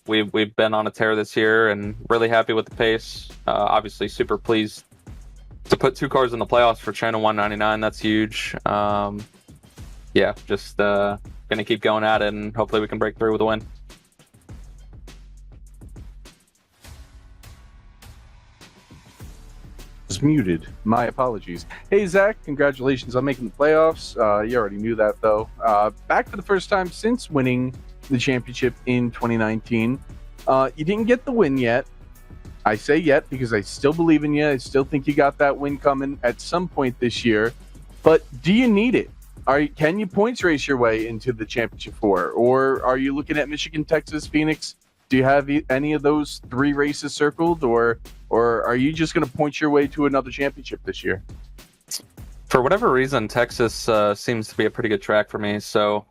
we've been on a tear this year and really happy with the pace. Obviously super pleased to put 2 cars in the playoffs for Channel 199. That's huge. Just gonna keep going at it and hopefully we can break through with a win. Was muted. My apologies. Hey, Zach, congratulations on making the playoffs. You already knew that, though. Back for the first time since winning the championship in 2019. You didn't get the win yet. I say yet because I still believe in you. I still think you got that win coming at some point this year. But do you need it? Can you points race your way into the championship 4? Or are you looking at Michigan, Texas, Phoenix? Do you have any of those 3 races circled? Or are you just going to point your way to another championship this year? For whatever reason, Texas seems to be a pretty good track for me. So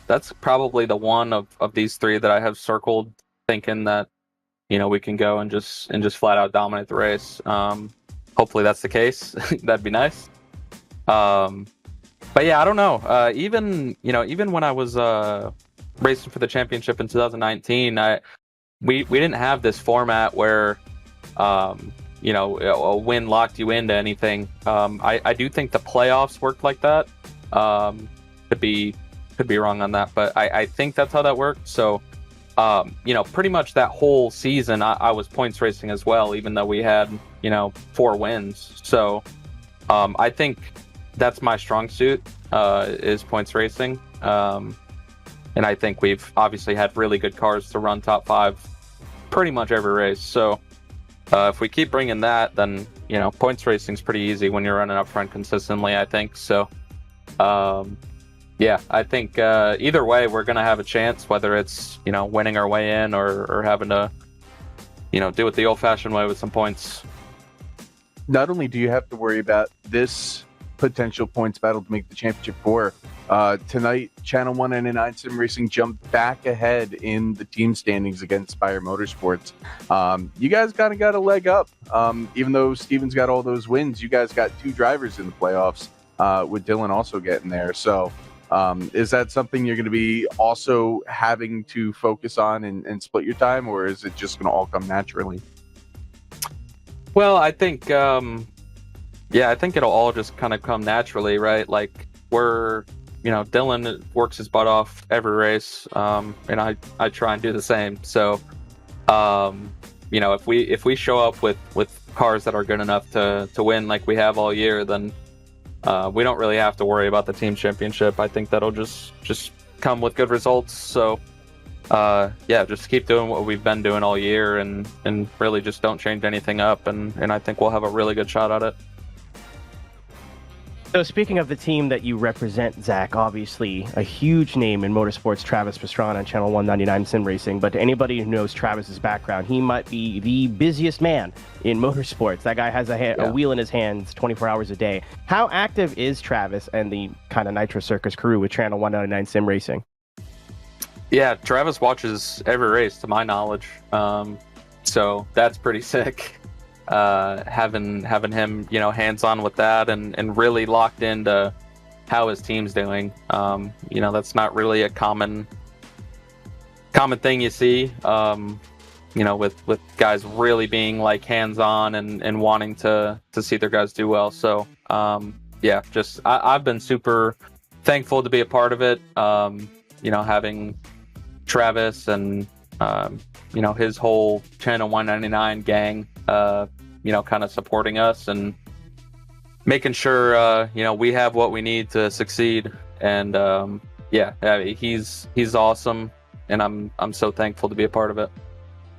that's probably the one of these 3 that I have circled, thinking that, we can go and just flat out dominate the race. Hopefully that's the case. That'd be nice. But yeah, I don't know. Even when I was racing for the championship in 2019, we didn't have this format where a win locked you into anything. I do think the playoffs worked like that. Could be wrong on that, but I think that's how that worked. So pretty much that whole season I was points racing as well, even though we had 4 wins. So I think that's my strong suit, is points racing. And I think we've obviously had really good cars to run top 5 pretty much every race. So if we keep bringing that, then points racing's pretty easy when you're running up front consistently, I think. So yeah, I think either way we're gonna have a chance, whether it's winning our way in or having to do it the old-fashioned way with some points. Not only do you have to worry about this potential points battle to make the championship 4, tonight Channel 199 Sim Racing jumped back ahead in the team standings against Spire Motorsports. You guys kind of got a leg up. Even though Steven's got all those wins, you guys got 2 drivers in the playoffs, with Dylan also getting there. So is that something you're going to be also having to focus on and split your time, or is it just going to all come naturally? Well, I think I think it'll all just kind of come naturally, right? Like Dylan works his butt off every race, and I try and do the same. So, if we show up with cars that are good enough to win like we have all year, then we don't really have to worry about the team championship. I think that'll just come with good results. So, just keep doing what we've been doing all year, and really just don't change anything up, and I think we'll have a really good shot at it. So speaking of the team that you represent, Zach, obviously a huge name in motorsports, Travis Pastrana on Channel 199 Sim Racing. But to anybody who knows Travis's background, he might be the busiest man in motorsports. That guy has a wheel in his hands 24 hours a day. How active is Travis and the kind of Nitro Circus crew with Channel 199 Sim Racing? Yeah, Travis watches every race, to my knowledge. So that's pretty sick. Having him hands-on with that and really locked into how his team's doing. That's not really a common thing you see, with guys really being like hands-on and wanting to see their guys do well. So I've been super thankful to be a part of it. Having Travis and his whole Channel 199 gang kind of supporting us and making sure we have what we need to succeed. And he's awesome, and I'm so thankful to be a part of it.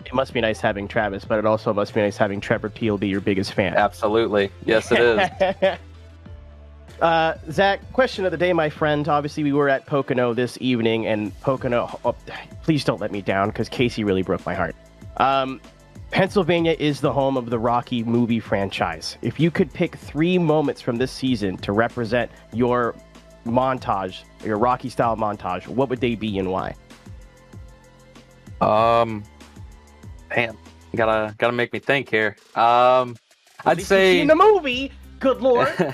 It must be nice having Travis, but it also must be nice having Trevor Peel be your biggest fan. Absolutely. Yes, it is. Zach, question of the day, my friend. Obviously, we were at Pocono this evening, and Pocono, please don't let me down, because Casey really broke my heart. Pennsylvania is the home of the Rocky movie franchise. If you could pick 3 moments from this season to represent your montage, your Rocky-style montage, what would they be and why? Damn, gotta make me think here. I'd say in the movie. Good lord.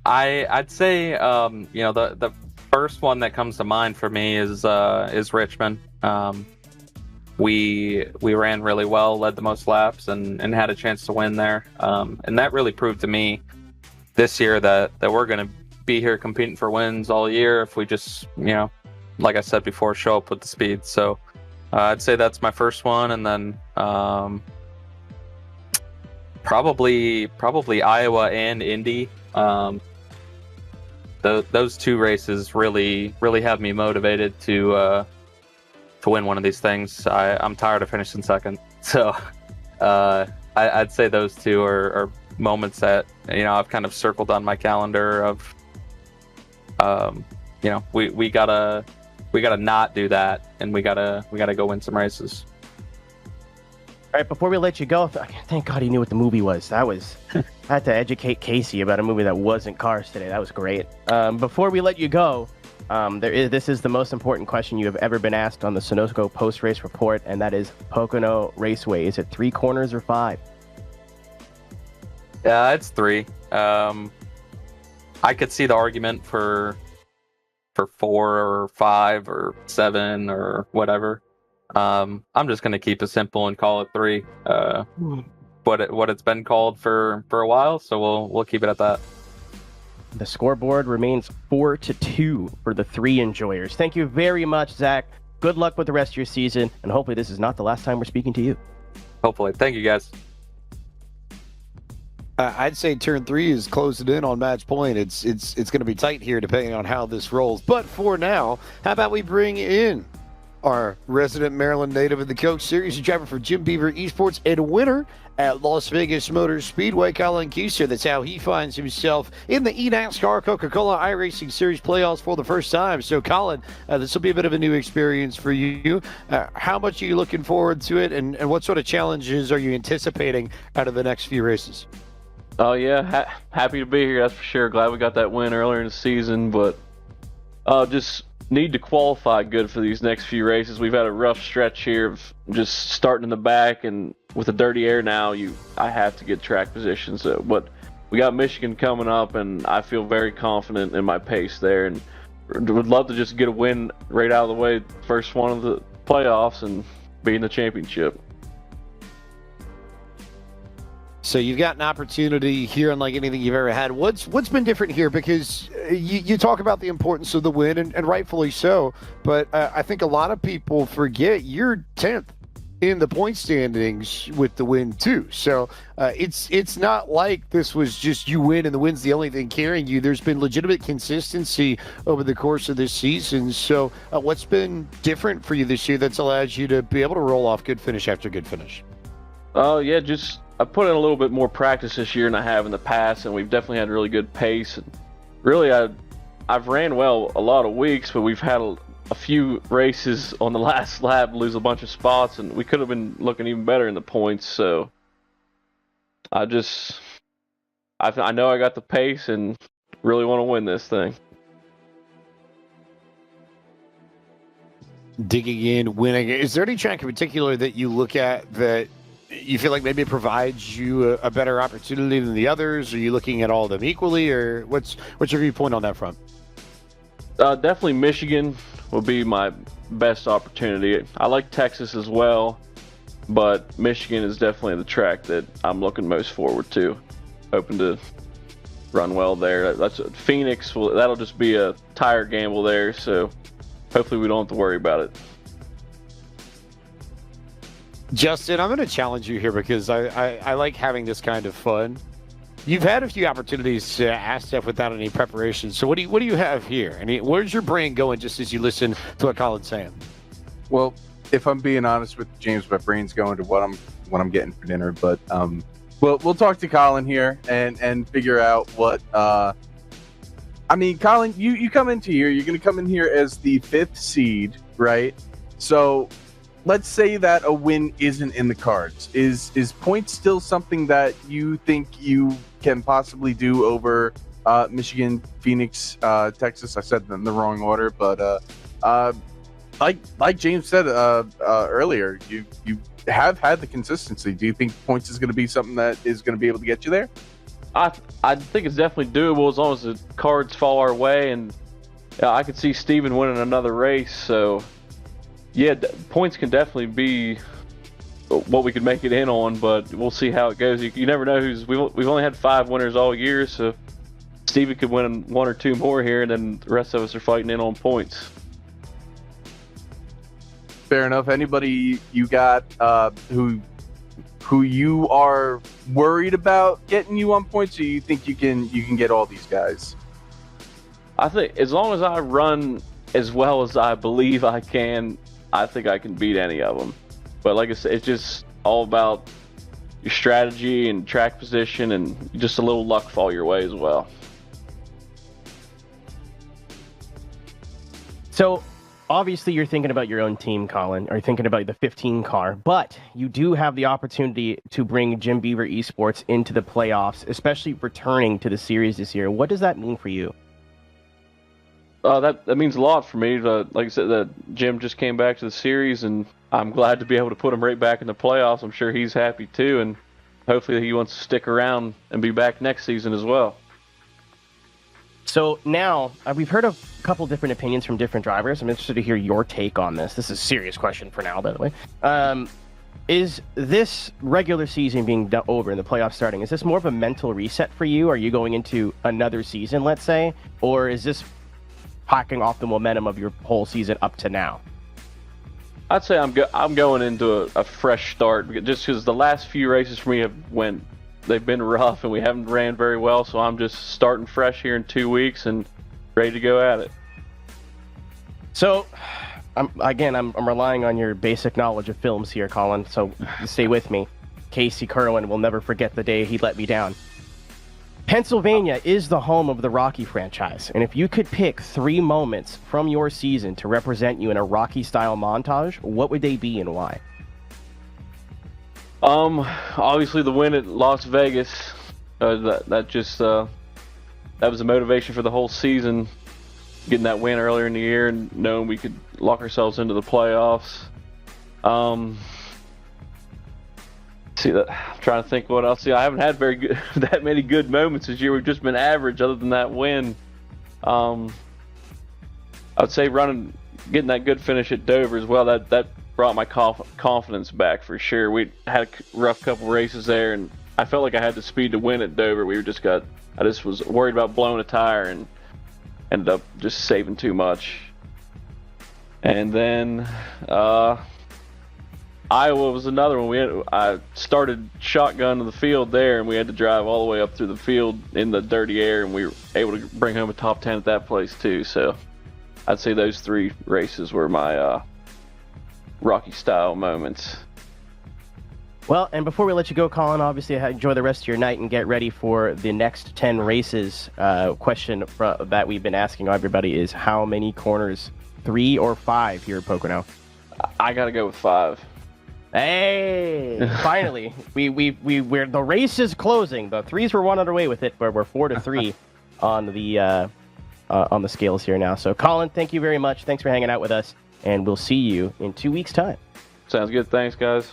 I'd say the first one that comes to mind for me is Richmond. We ran really well, led the most laps, and had a chance to win there. And that really proved to me this year that we're going to be here competing for wins all year if we just, like I said before, show up with the speed. So I'd say that's my first one, and then probably Iowa and Indy. Those 2 races really have me motivated to win one of these things. I'm tired of finishing second, so I'd say those 2 are moments that I've kind of circled on my calendar of we gotta not do that, and we gotta go win some races. All right, before we let you go, thank God he knew what the movie was. I had to educate Casey about a movie that wasn't Cars today. That was great. Before we let you go, This is the most important question you have ever been asked on the Sunoco post-race report, and that is Pocono Raceway. Is it 3 corners or 5? Yeah, it's 3. I could see the argument for 4 or 5 or 7 or whatever. I'm just gonna keep it simple and call it 3. What it's been called for a while, so we'll keep it at that. The scoreboard remains 4-2 for the 3 enjoyers. Thank you very much, Zach. Good luck with the rest of your season, and hopefully this is not the last time we're speaking to you. Hopefully. Thank you, guys. I'd say turn 3 is closing in on match point. It's going to be tight here depending on how this rolls. But for now, how about we bring in our resident Maryland native of the Coke Series, driver for Jim Beaver Esports and winner at Las Vegas Motor Speedway, Colin Custer. That's how he finds himself in the eNASCAR Coca-Cola iRacing Series playoffs for the first time. So, Colin, this will be a bit of a new experience for you. How much are you looking forward to it, and what sort of challenges are you anticipating out of the next few races? Oh, yeah. Happy to be here, that's for sure. Glad we got that win earlier in the season, but just need to qualify good for these next few races. We've had a rough stretch here of just starting in the back, and with the dirty air now, I have to get track position. So, but we got Michigan coming up, and I feel very confident in my pace there, and would love to just get a win right out of the way, first one of the playoffs, and be in the championship. So you've got an opportunity here unlike anything you've ever had. What's been different here? Because you talk about the importance of the win, and rightfully so, but I think a lot of people forget you're 10th in the point standings with the win too. So it's not like this was just you win and the win's the only thing carrying you. There's been legitimate consistency over the course of this season. So what's been different for you this year that's allowed you to be able to roll off good finish after good finish? Oh, yeah, I put in a little bit more practice this year than I have in the past, and we've definitely had really good pace. And really, I've ran well a lot of weeks, but we've had a few races on the last lap lose a bunch of spots, and we could have been looking even better in the points. So I know I got the pace and really want to win this thing. Digging in, winning. Is there any track in particular that you look at that you feel like maybe it provides you a better opportunity than the others? Are you looking at all of them equally, or what's your viewpoint on that front? Definitely Michigan will be my best opportunity. I like Texas as well, but Michigan is definitely the track that I'm looking most forward to. Hoping to run well there. That's Phoenix. That'll just be a tire gamble there, so hopefully we don't have to worry about it. Justin, I'm going to challenge you here because I like having this kind of fun. You've had a few opportunities to ask stuff without any preparation. So what do you have here? I mean, where's your brain going just as you listen to what Colin's saying? Well, if I'm being honest with James, my brain's going to what I'm getting for dinner. But we'll talk to Colin here and figure out what. I mean, Colin, you come into here. You're going to come in here as the 5th seed, right? So let's say that a win isn't in the cards. Is points still something that you think you can possibly do over Michigan, Phoenix, Texas? I said them in the wrong order, but like James said earlier, you have had the consistency. Do you think points is going to be something that is going to be able to get you there? I think it's definitely doable as long as the cards fall our way, and I could see Steven winning another race. So yeah, points can definitely be what we could make it in on, but we'll see how it goes. You never know we've only had 5 winners all year, so Steven could win 1 or 2 more here, and then the rest of us are fighting in on points. Fair enough. Anybody you got who you are worried about getting you on points, or you think you can get all these guys? I think as long as I run as well as I believe I can, I think I can beat any of them. But like I said, it's just all about your strategy and track position, and just a little luck fall your way as well. So obviously you're thinking about your own team, Colin, or you're thinking about the 15 car, but you do have the opportunity to bring Jim Beaver Esports into the playoffs, especially returning to the series this year. What does that mean for you? That means a lot for me. Like I said, Jim just came back to the series, and I'm glad to be able to put him right back in the playoffs. I'm sure he's happy too, and hopefully he wants to stick around and be back next season as well. So now, we've heard a couple different opinions from different drivers. I'm interested to hear your take on this. This is a serious question for now, by the way. Is this regular season being over and the playoffs starting, is this more of a mental reset for you? Are you going into another season, let's say? Or is this packing off the momentum of your whole season up to now? I'd say I'm going into a fresh start, just because the last few races for me they've been rough and we haven't ran very well, so I'm just starting fresh here in 2 weeks and ready to go at it. So, I'm relying on your basic knowledge of films here, Colin, so stay with me. Casey Kerwin will never forget the day he let me down. Pennsylvania is the home of the Rocky franchise, and if you could pick 3 moments from your season to represent you in a Rocky-style montage, what would they be and why? Obviously the win at Las Vegas. That was a motivation for the whole season. Getting that win earlier in the year and knowing we could lock ourselves into the playoffs. I'm trying to think what else. I haven't had that many good moments this year. We've just been average other than that win. I would say getting that good finish at Dover as well. That brought my confidence back for sure. We had a rough couple races there, and I felt like I had the speed to win at Dover. I just was worried about blowing a tire and ended up just saving too much. And then Iowa was another one. I started shotgun to the field there, and we had to drive all the way up through the field in the dirty air, and we were able to bring home a top 10 at that place too. So I'd say those 3 races were my Rocky-style moments. Well, and before we let you go, Colin, obviously enjoy the rest of your night and get ready for the next 10 races. Question that we've been asking everybody is how many corners, 3 or 5 here at Pocono? I gotta go with 5. Hey, finally, we're the race is closing. The 3s were 1 underway with it, but we're 4-3 on the scales here now. So, Colin, thank you very much. Thanks for hanging out with us, and we'll see you in 2 weeks' time. Sounds good. Thanks, guys.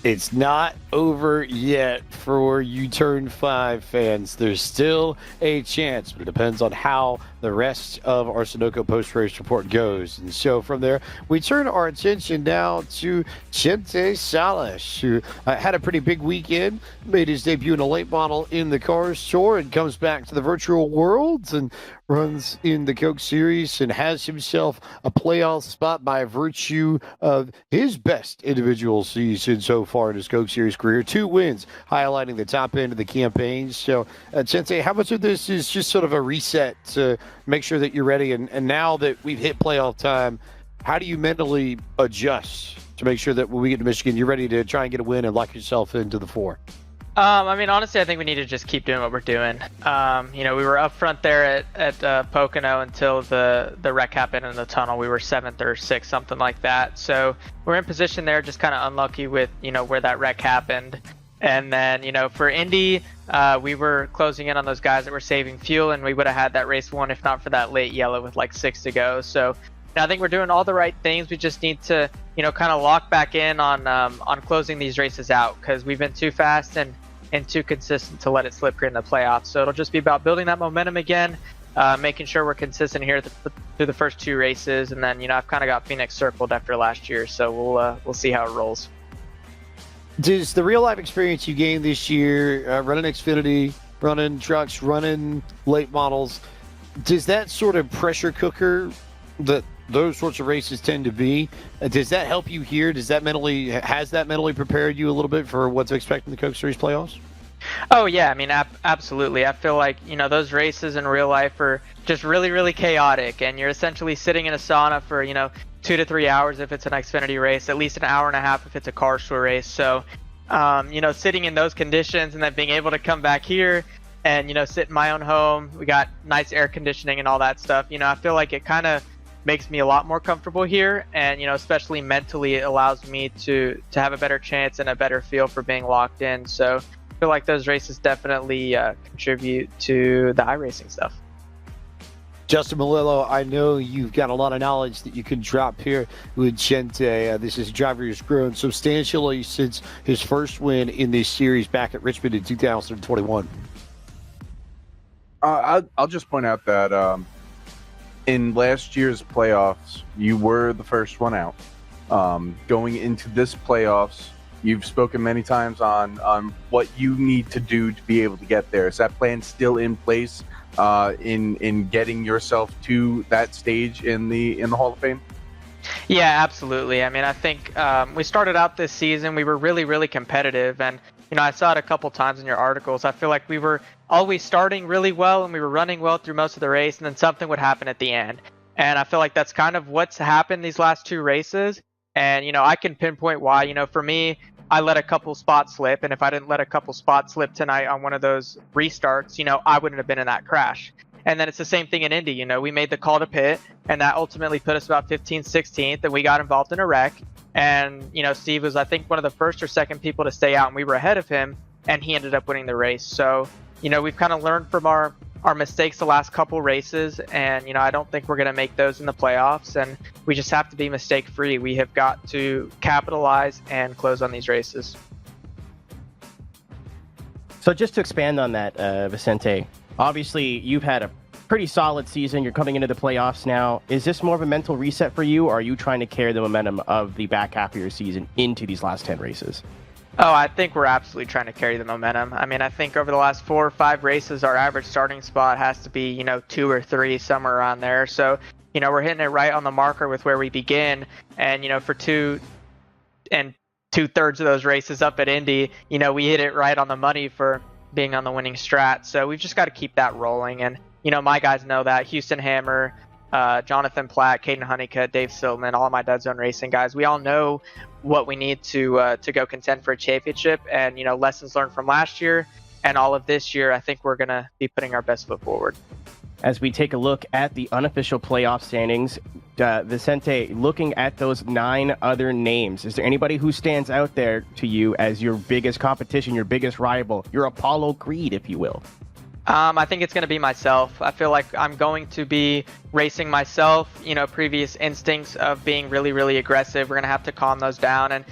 It's not over yet for U-Turn 5 fans. There's still a chance, but it depends on how the rest of our Sunoco post-race report goes. And so from there, we turn our attention now to Chente Salas, who had a pretty big weekend, made his debut in a late model in the Cars Tour, and comes back to the virtual world and runs in the Coke Series and has himself a playoff spot by virtue of his best individual season so far in his Coke Series career. 2 wins, highlighting the top end of the campaign. So, Chente, how much of this is just sort of a reset to make sure that you're ready? And now that we've hit playoff time, how do you mentally adjust to make sure that when we get to Michigan, you're ready to try and get a win and lock yourself into the 4? Honestly, I think we need to just keep doing what we're doing. We were up front there at Pocono until the wreck happened in the tunnel. We were 7th or 6th, something like that. So we're in position there, just kind of unlucky with, where that wreck happened. And then, for Indy, we were closing in on those guys that were saving fuel, and we would have had that race won if not for that late yellow with like 6 to go. So I think we're doing all the right things. We just need to, kind of lock back in on closing these races out, because we've been too fast and too consistent to let it slip here in the playoffs. So it'll just be about building that momentum again, making sure we're consistent here through the first 2 races, and then I've kind of got Phoenix circled after last year, so we'll see how it rolls. Does the real life experience you gained this year, running Xfinity, running trucks, running late models, does that sort of pressure cooker that those sorts of races tend to be, does that help you here? Has that mentally prepared you a little bit for what to expect in the Coke Series playoffs? Oh yeah, absolutely. I feel like those races in real life are just really, really chaotic, and you're essentially sitting in a sauna for 2 to 3 hours if it's an Xfinity race, at least an hour and a half if it's a car tour race. So sitting in those conditions and then being able to come back here and sit in my own home, we got nice air conditioning and all that stuff. I feel like it kind of makes me a lot more comfortable here, and especially mentally, it allows me to have a better chance and a better feel for being locked in. So I feel like those races definitely contribute to the iRacing stuff. Justin Malillo, I know you've got a lot of knowledge that you can drop here with Gente. This is a driver who's grown substantially since his first win in this series back at Richmond in 2021. I'll just point out that in last year's playoffs, you were the first one out. Going into this playoffs, you've spoken many times on what you need to do to be able to get there. Is that plan still in place in getting yourself to that stage in the Hall of Fame? Yeah, absolutely. I mean, I think we started out this season, we were really, really competitive, and I saw it a couple times in your articles. I feel like we were always starting really well and we were running well through most of the race, and then something would happen at the end. And I feel like that's kind of what's happened these last two races. And, I can pinpoint why. For me, I let a couple spots slip, and if I didn't let a couple spots slip tonight on one of those restarts, I wouldn't have been in that crash. And then it's the same thing in Indy. We made the call to pit, and that ultimately put us about 15th, 16th, and we got involved in a wreck. And, Steve was, I think, one of the first or second people to stay out, and we were ahead of him, and he ended up winning the race. So, we've kind of learned from our mistakes the last couple races, and, I don't think we're going to make those in the playoffs, and we just have to be mistake-free. We have got to capitalize and close on these races. So just to expand on that, Vicente, obviously you've had a pretty solid season. You're coming into the playoffs now. Is this more of a mental reset for you, or are you trying to carry the momentum of the back half of your season into these last 10 races? Oh, I think we're absolutely trying to carry the momentum. I mean, I think over the last 4 or 5 races, our average starting spot has to be, 2 or 3, somewhere around there. So, we're hitting it right on the marker with where we begin. And, for 2 and 2/3 of those races up at Indy, we hit it right on the money for being on the winning strat. So we've just got to keep that rolling. And, my guys know that. Houston Hammer, Jonathan Platt, Caden Honeycutt, Dave Siltman, all of my Dead Zone Racing guys, we all know what we need to go contend for a championship. And, lessons learned from last year and all of this year, I think we're going to be putting our best foot forward. As we take a look at the unofficial playoff standings, Vicente, looking at those 9 other names, is there anybody who stands out there to you as your biggest competition, your biggest rival, your Apollo Creed, if you will? I think it's going to be myself. I feel like I'm going to be racing myself. Previous instincts of being really, really aggressive, we're going to have to calm those down and,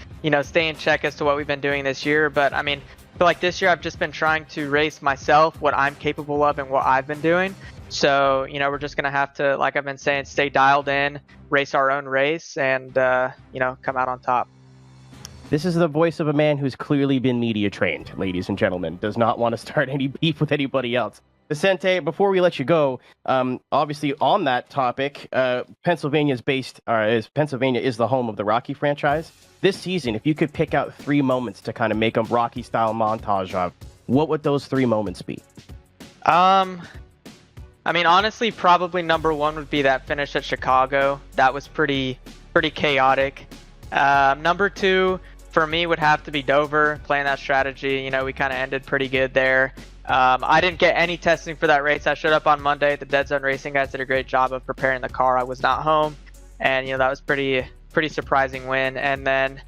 stay in check as to what we've been doing this year. But, I mean, I feel like this year I've just been trying to race myself, what I'm capable of and what I've been doing. So, we're just going to have to, like I've been saying, stay dialed in, race our own race, and, come out on top. This is the voice of a man who's clearly been media trained, ladies and gentlemen. Does not want to start any beef with anybody else. Vicente, before we let you go, obviously on that topic, Pennsylvania is the home of the Rocky franchise. This season, if you could pick out 3 moments to kind of make a Rocky-style montage of, what would those 3 moments be? I mean, honestly, probably number 1 would be that finish at Chicago. That was pretty chaotic. Number 2 for me would have to be Dover, playing that strategy. We kind of ended pretty good there. I didn't get any testing for that race. I showed up on Monday. The Dead Zone Racing guys did a great job of preparing the car. I was not home, and that was pretty surprising win. And then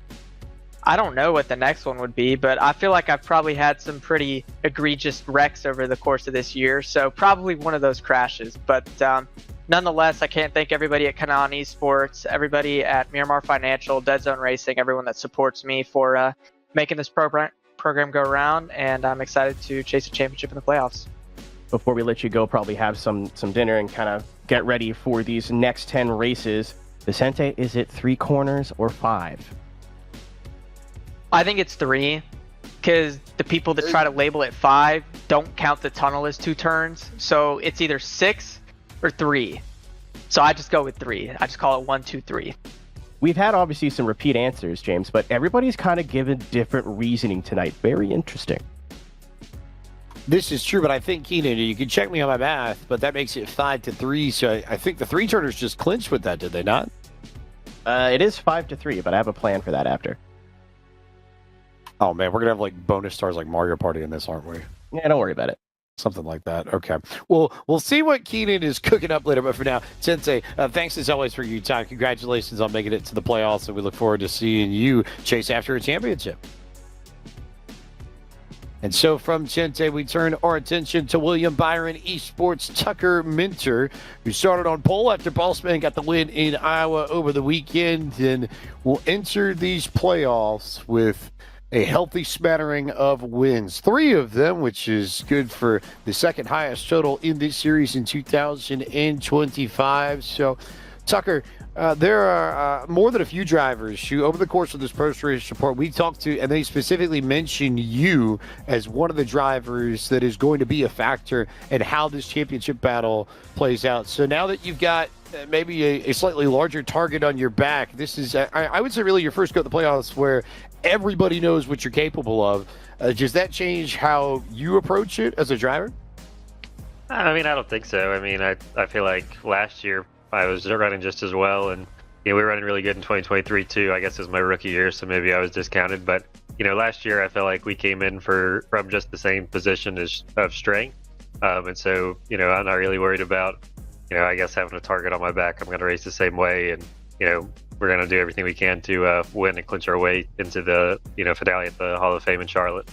I don't know what the next one would be, but I feel like I've probably had some pretty egregious wrecks over the course of this year, so probably one of those crashes. But nonetheless, I can't thank everybody at Canaan Esports, everybody at Miramar Financial, Dead Zone Racing, everyone that supports me for making this program go around, and I'm excited to chase a championship in the playoffs. Before we let you go, probably have some dinner and kind of get ready for these next 10 races. Vicente, is it 3 corners or 5? I think it's 3, because the people that try to label it 5 don't count the tunnel as 2 turns. So it's either 6 or 3. So I just go with 3. I just call it 1, 2, 3. We've had obviously some repeat answers, James, but everybody's kind of given different reasoning tonight. Very interesting. This is true, but I think, Keenan, you can check me on my math, but that makes it 5-3. So I think the 3-turners just clinched with that, did they not? It is 5-3, but I have a plan for that after. Oh, man, we're going to have like bonus stars like Mario Party in this, aren't we? Yeah, don't worry about it. Something like that. Okay. Well, we'll see what Keenan is cooking up later. But for now, Sensei, thanks as always for your time. Congratulations on making it to the playoffs, and we look forward to seeing you chase after a championship. And so from Chente, we turn our attention to William Byron Esports' Tucker Minter, who started on pole after Bossman got the win in Iowa over the weekend, and will enter these playoffs with a healthy smattering of wins. 3 of them, which is good for the second highest total in this series in 2025. So, Tucker, there are more than a few drivers who, over the course of this post-race report, we talked to, and they specifically mentioned you as one of the drivers that is going to be a factor in how this championship battle plays out. So now that you've got maybe a slightly larger target on your back, this is, I would say, really your first go at the playoffs where everybody knows what you're capable of. Does that change how you approach it as a driver? I mean, I don't think so. I mean, I feel like last year I was running just as well, and we were running really good in 2023 too. I guess it was my rookie year, so maybe I was discounted. But last year I felt like we came in from just the same position of strength, and so I'm not really worried about I guess having a target on my back. I'm going to race the same way, and we're going to do everything we can to win and clinch our way into the finale at the Hall of Fame in Charlotte.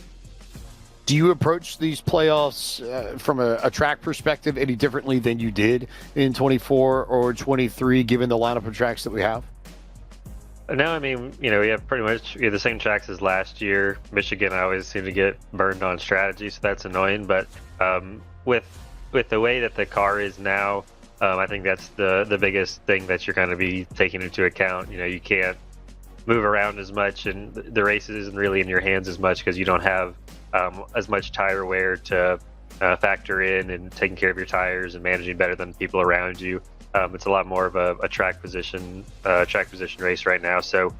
Do you approach these playoffs from a track perspective any differently than you did in 24 or 23, given the lineup of tracks that we have? No, I mean, we have pretty much the same tracks as last year. Michigan, I always seem to get burned on strategy, so that's annoying. But with the way that the car is now, I think that's the biggest thing that you're going to be taking into account. You can't move around as much, and the race isn't really in your hands as much because you don't have as much tire wear to factor in, and taking care of your tires and managing better than people around you. It's a lot more of a track position race right now. So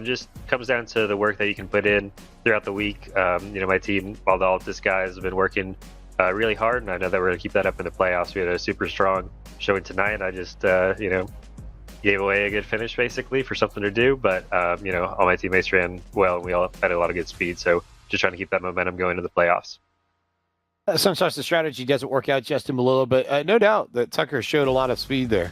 just comes down to the work that you can put in throughout the week. My team, all the Altus guys, have been working really hard, and I know that we're going to keep that up in the playoffs. We had a super strong showing tonight. I just gave away a good finish basically for something to do, but all my teammates ran well, and we all had a lot of good speed. So just trying to keep that momentum going to the playoffs. Sometimes the strategy doesn't work out, Justin Malillo, but no doubt that Tucker showed a lot of speed there.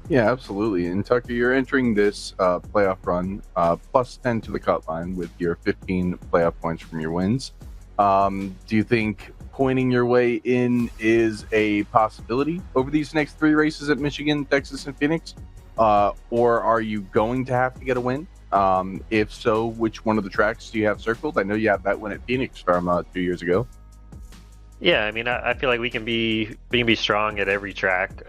Yeah, absolutely. And Tucker, you're entering this playoff run plus 10 to the cut line with your 15 playoff points from your wins. Do you think pointing your way in is a possibility over these next 3 races at Michigan, Texas, and Phoenix? Or are you going to have to get a win? If so, which one of the tracks do you have circled? I know you have that win at Phoenix from 2 years ago. Yeah, I mean, I feel like we can be strong at every track.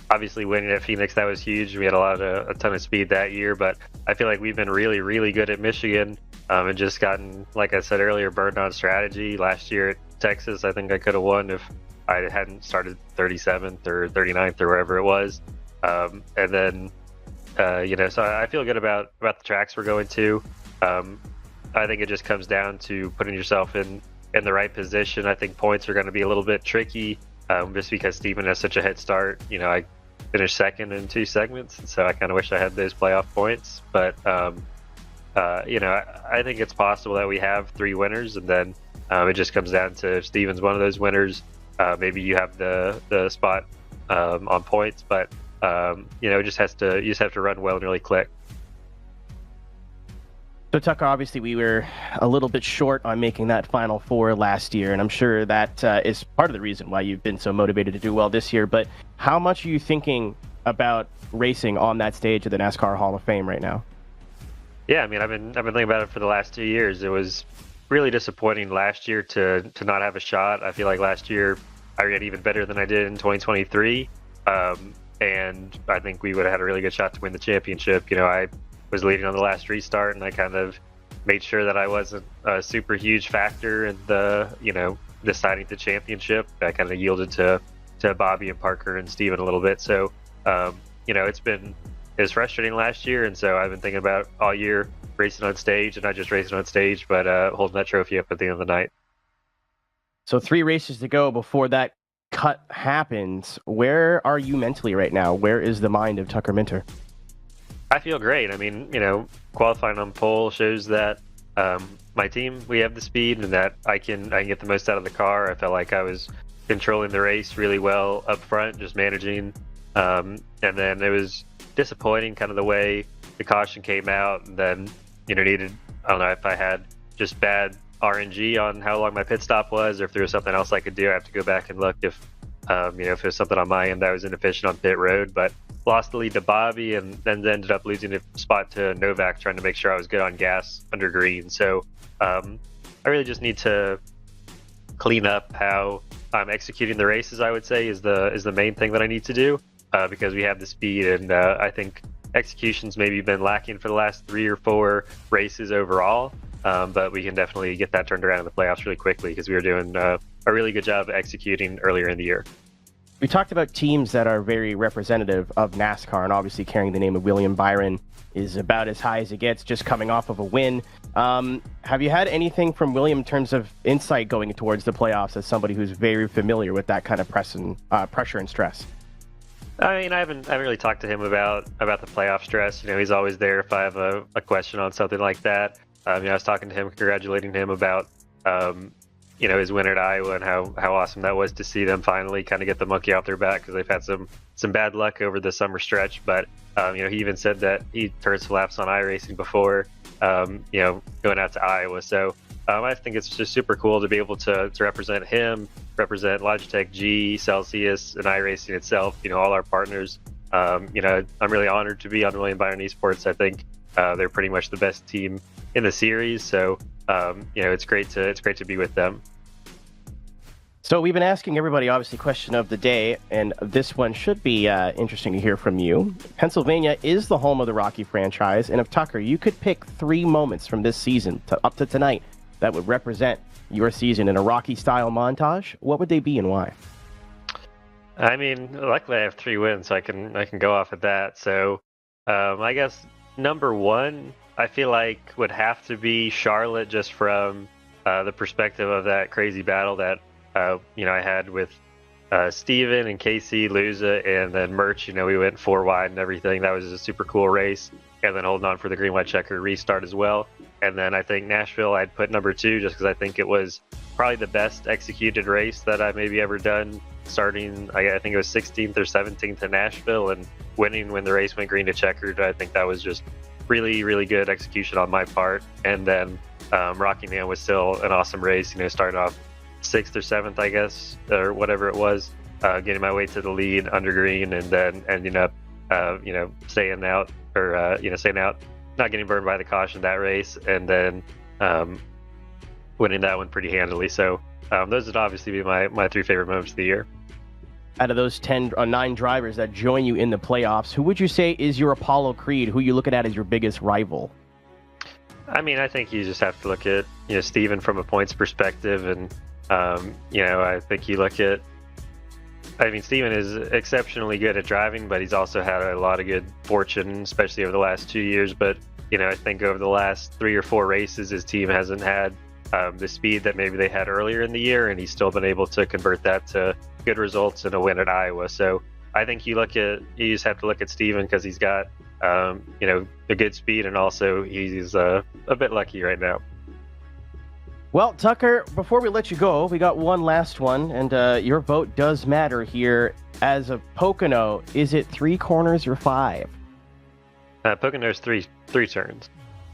Obviously, winning at Phoenix, that was huge. We had a ton of speed that year, but I feel like we've been really, really good at Michigan, and just gotten, like I said earlier, burned on strategy. Last year at Texas, I think I could have won if I hadn't started 37th or 39th or wherever it was. And then, so I feel good about the tracks we're going to. I think it just comes down to putting yourself in the right position. I think points are going to be a little bit tricky, just because Steven has such a head start. I finished second in 2 segments, so I kind of wish I had those playoff points. But I think it's possible that we have 3 winners, and then it just comes down to if Steven's one of those winners. Maybe you have the spot on points, but you just have to run well and really click. So, Tucker, obviously we were a little bit short on making that Final Four last year, and I'm sure that is part of the reason why you've been so motivated to do well this year. But how much are you thinking about racing on that stage of the NASCAR Hall of Fame right now? Yeah, I mean, I've been thinking about it for the last 2 years. It was really disappointing last year to not have a shot. I feel like last year I ran even better than I did in 2023, and I think we would have had a really good shot to win the championship. I was leading on the last restart, and I kind of made sure that I wasn't a super huge factor in the deciding the championship. I kind of yielded to Bobby and Parker and Steven a little bit. So it was frustrating last year, and so I've been thinking about all year racing on stage, and not just racing on stage, but holding that trophy up at the end of the night. So 3 races to go before that cut happens. Where are you mentally right now? Where is the mind of Tucker Minter? I feel great. I mean, qualifying on pole shows that my team, we have the speed, and that I can get the most out of the car. I felt like I was controlling the race really well up front, just managing. And then it was disappointing kind of the way the caution came out, and then, I don't know if I had just bad RNG on how long my pit stop was, or if there was something else I could do. I have to go back and look if if there's something on my end that was inefficient on pit road. But lost the lead to Bobby, and then ended up losing a spot to Novak, trying to make sure I was good on gas under green. So I really just need to clean up how I'm executing the races, I would say, is the main thing that I need to do, because we have the speed, and I think execution's maybe been lacking for the last 3 or 4 races overall, but we can definitely get that turned around in the playoffs really quickly, because we were doing a really good job of executing earlier in the year. We talked about teams that are very representative of NASCAR, and obviously carrying the name of William Byron is about as high as it gets, just coming off of a win. Have you had anything from William in terms of insight going towards the playoffs as somebody who's very familiar with that kind of pressure and stress? I mean, I haven't really talked to him about the playoff stress. He's always there if I have a question on something like that. I was talking to him, congratulating him about his win at Iowa, and how awesome that was to see them finally kind of get the monkey off their back, because they've had some bad luck over the summer stretch. But he even said that he turned some laps on iRacing before going out to Iowa. So I think it's just super cool to be able to represent him, represent Logitech G, Celsius, and iRacing itself, all our partners. I'm really honored to be on William Byron Esports. I think they're pretty much the best team in the series. So it's great to be with them. So we've been asking everybody, obviously, question of the day, and this one should be interesting to hear from you. Pennsylvania is the home of the Rocky franchise, and if Tucker, you could pick 3 moments from this season up to tonight that would represent your season in a Rocky-style montage, what would they be and why? I mean, luckily I have 3 wins, so I can go off of that. So I guess number 1, I feel like would have to be Charlotte, just from the perspective of that crazy battle that I had with Steven and Casey, Luza, and then Merch. We went 4 wide and everything. That was a super cool race. And then holding on for the green, white, checker restart as well. And then I think Nashville I'd put number 2, just because I think it was probably the best executed race that I've maybe ever done, starting, I think it was 16th or 17th in Nashville, and winning when the race went green to checkered. I think that was just really, really good execution on my part. And then Rockingham was still an awesome race, starting off 6th or 7th, I guess, or whatever it was, getting my way to the lead under green, and then ending up, staying out, not getting burned by the caution that race, and then winning that one pretty handily. So those would obviously be my 3 favorite moments of the year. Out of those 9 drivers that join you in the playoffs, who would you say is your Apollo Creed? Who you looking at as your biggest rival? I mean, I think you just have to look at Steven from a points perspective, and I think you look at, Steven is exceptionally good at driving, but he's also had a lot of good fortune, especially over the last 2 years. But I think over the last 3 or 4 races, his team hasn't had the speed that maybe they had earlier in the year, and he's still been able to convert that to good results and a win at Iowa. So I think you just have to look at Steven, because he's got a good speed, and also he's a bit lucky right now. Well, Tucker, before we let you go, we got one last one, and your vote does matter here. As a Pocono, is it 3 corners or 5? Pocono's three turns.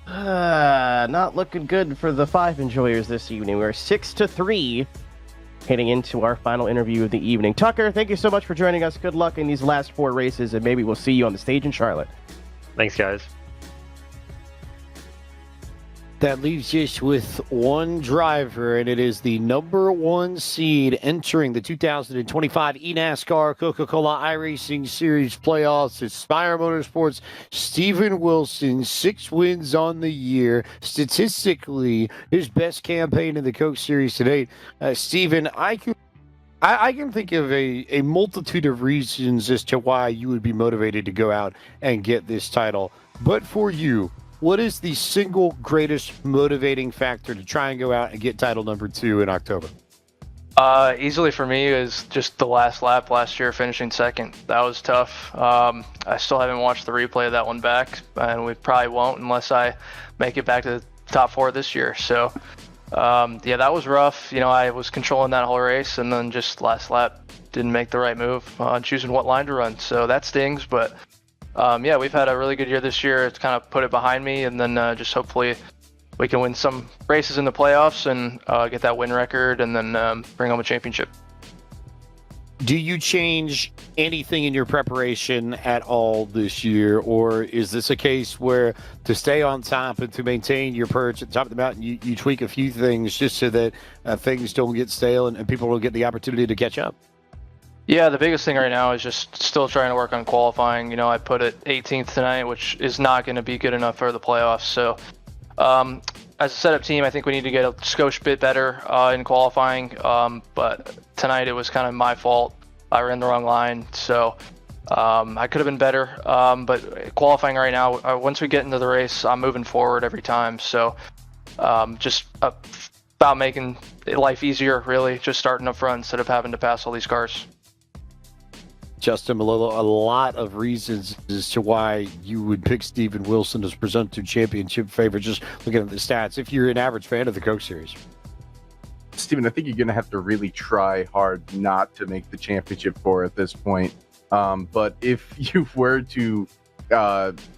Not looking good for the 5 enjoyers this evening. We're 6-3 heading into our final interview of the evening. Tucker, thank you so much for joining us. Good luck in these last 4 races, and maybe we'll see you on the stage in Charlotte. Thanks, guys. That leaves us with one driver, and it is the number 1 seed entering the 2025 eNASCAR Coca-Cola iRacing Series playoffs. It's Spire Motorsports' Steven Wilson, 6 wins on the year. Statistically, his best campaign in the Coke Series to date. Steven, I can think of a multitude of reasons as to why you would be motivated to go out and get this title. But for you, what is the single greatest motivating factor to try and go out and get title number 2 in October? Easily for me is just the last lap last year, finishing 2nd. That was tough. I still haven't watched the replay of that one back, and we probably won't unless I make it back to the top 4 this year. So, that was rough. I was controlling that whole race, and then just last lap didn't make the right move on choosing what line to run. So that stings, but we've had a really good year this year. It's kind of put it behind me, and then just hopefully we can win some races in the playoffs and get that win record, and then bring home a championship. Do you change anything in your preparation at all this year, or is this a case where to stay on top and to maintain your perch at the top of the mountain, you tweak a few things just so that things don't get stale and people don't get the opportunity to catch up? Yeah, the biggest thing right now is just still trying to work on qualifying. You know, I put it 18th tonight, which is not going to be good enough for the playoffs. So as a setup team, I think we need to get a skosh bit better in qualifying. But tonight it was kind of my fault. I ran the wrong line, so I could have been better. But qualifying right now, once we get into the race, I'm moving forward every time. So just about making life easier, really, just starting up front instead of having to pass all these cars. Justin Malolo, a lot of reasons as to why you would pick Steven Wilson as presumptive championship favorite, just looking at the stats, if you're an average fan of the Coke Series. Steven, I think you're going to have to really try hard not to make the championship four at this point. But if you were to,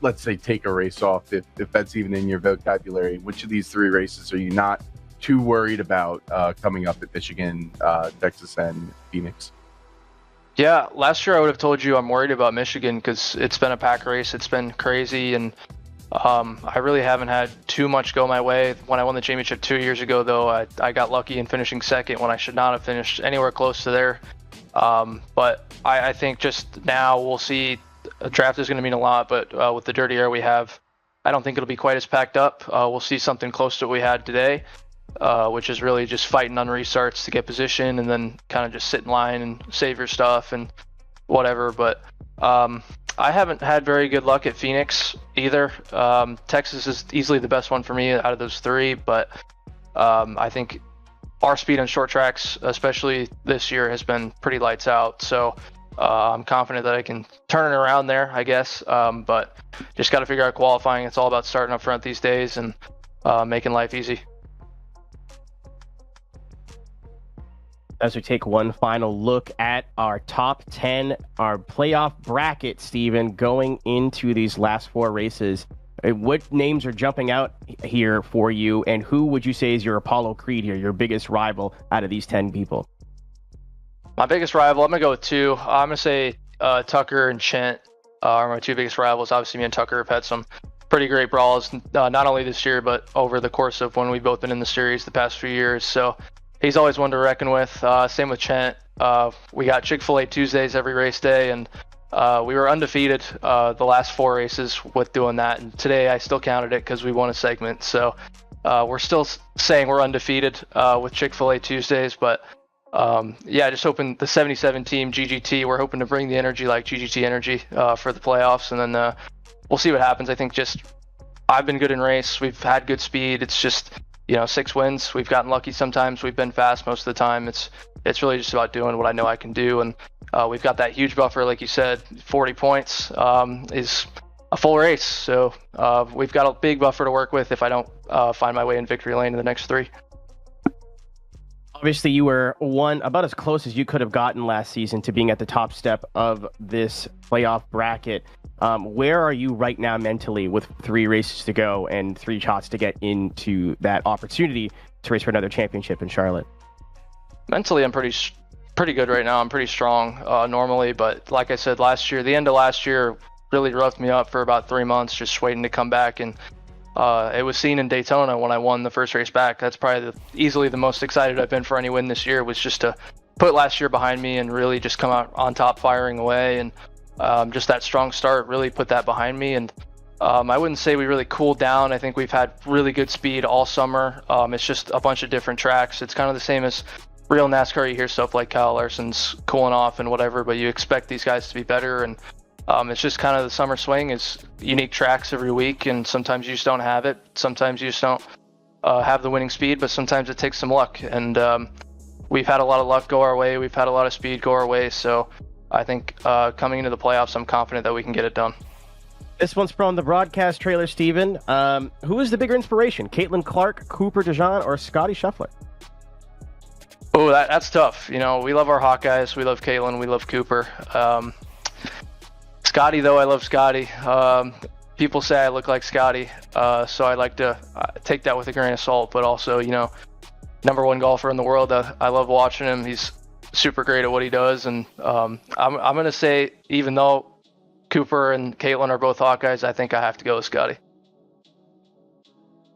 let's say, take a race off, if that's even in your vocabulary, which of these three races are you not too worried about coming up at Michigan, Texas, and Phoenix? Yeah, last year I would have told you I'm worried about Michigan because it's been a pack race. It's been crazy, and I really haven't had too much go my way. When I won the championship 2 years ago, though, I got lucky in finishing second when I should not have finished anywhere close to there. But I think just now we'll see. A draft is going to mean a lot, but with the dirty air we have, I don't think it'll be quite as packed up. We'll see something close to what we had today. Which is really just fighting on restarts to get position and then kind of just sit in line and save your stuff and whatever. But I haven't had very good luck at Phoenix either. Texas is easily the best one for me out of those three, but I think our speed on short tracks, especially this year, has been pretty lights out. So I'm confident that I can turn it around there, I guess. But just got to figure out qualifying. It's all about starting up front these days and making life easy. As we take one final look at our top 10, our playoff bracket, Steven, going into these last four races, what names are jumping out here for you, and who would you say is your Apollo Creed here, your biggest rival out of these 10 people? My biggest rival, I'm going to go with two. I'm going to say Tucker and Chent are my two biggest rivals. Obviously, me and Tucker have had some pretty great brawls, not only this year, but over the course of when we've both been in the series the past few years. So he's always one to reckon with. Same with Chent. We got Chick-fil-A Tuesdays every race day, and we were undefeated the last four races with doing that. And today I still counted it because we won a segment. So we're still saying we're undefeated with Chick-fil-A Tuesdays. But yeah, just hoping the 77 team GGT, we're hoping to bring the energy like GGT energy for the playoffs. And then we'll see what happens. I think just I've been good in race. We've had good speed. It's just, 6 wins. We've gotten lucky sometimes. We've been fast most of the time. It's really just about doing what I know I can do. And we've got that huge buffer, like you said, 40 points is a full race. So we've got a big buffer to work with if I don't find my way in victory lane in the next 3. Obviously, you were about as close as you could have gotten last season to being at the top step of this playoff bracket. Where are you right now mentally with 3 races to go and 3 shots to get into that opportunity to race for another championship in Charlotte? Mentally, I'm pretty good right now. I'm pretty strong normally, but like I said, the end of last year really roughed me up for about 3 months, just waiting to come back. And it was seen in Daytona when I won the first race back. That's probably easily the most excited I've been for any win this year, was just to put last year behind me and really just come out on top firing away. And just that strong start really put that behind me. And I wouldn't say we really cooled down. I think we've had really good speed all summer. It's just a bunch of different tracks. It's kind of the same as real NASCAR. You hear stuff like Kyle Larson's cooling off and whatever, but you expect these guys to be better. And it's just kind of the summer swing is unique tracks every week, and sometimes you just don't have it. Sometimes you just don't have the winning speed, but sometimes it takes some luck. And we've had a lot of luck go our way. We've had a lot of speed go our way. So I think coming into the playoffs, I'm confident that we can get it done. This one's from the broadcast trailer, Steven. Who is the bigger inspiration, Caitlin Clark, Cooper DeJean, or Scotty Scheffler? Oh, that's tough. We love our Hawkeyes. We love Caitlin. We love Cooper. Scotty, though, I love Scotty. people say I look like Scotty, so I like to take that with a grain of salt. But also, number one golfer in the world. I love watching him. He's super great at what he does, and I'm gonna say, even though Cooper and Caitlin are both Hawkeyes, I think I have to go with Scotty.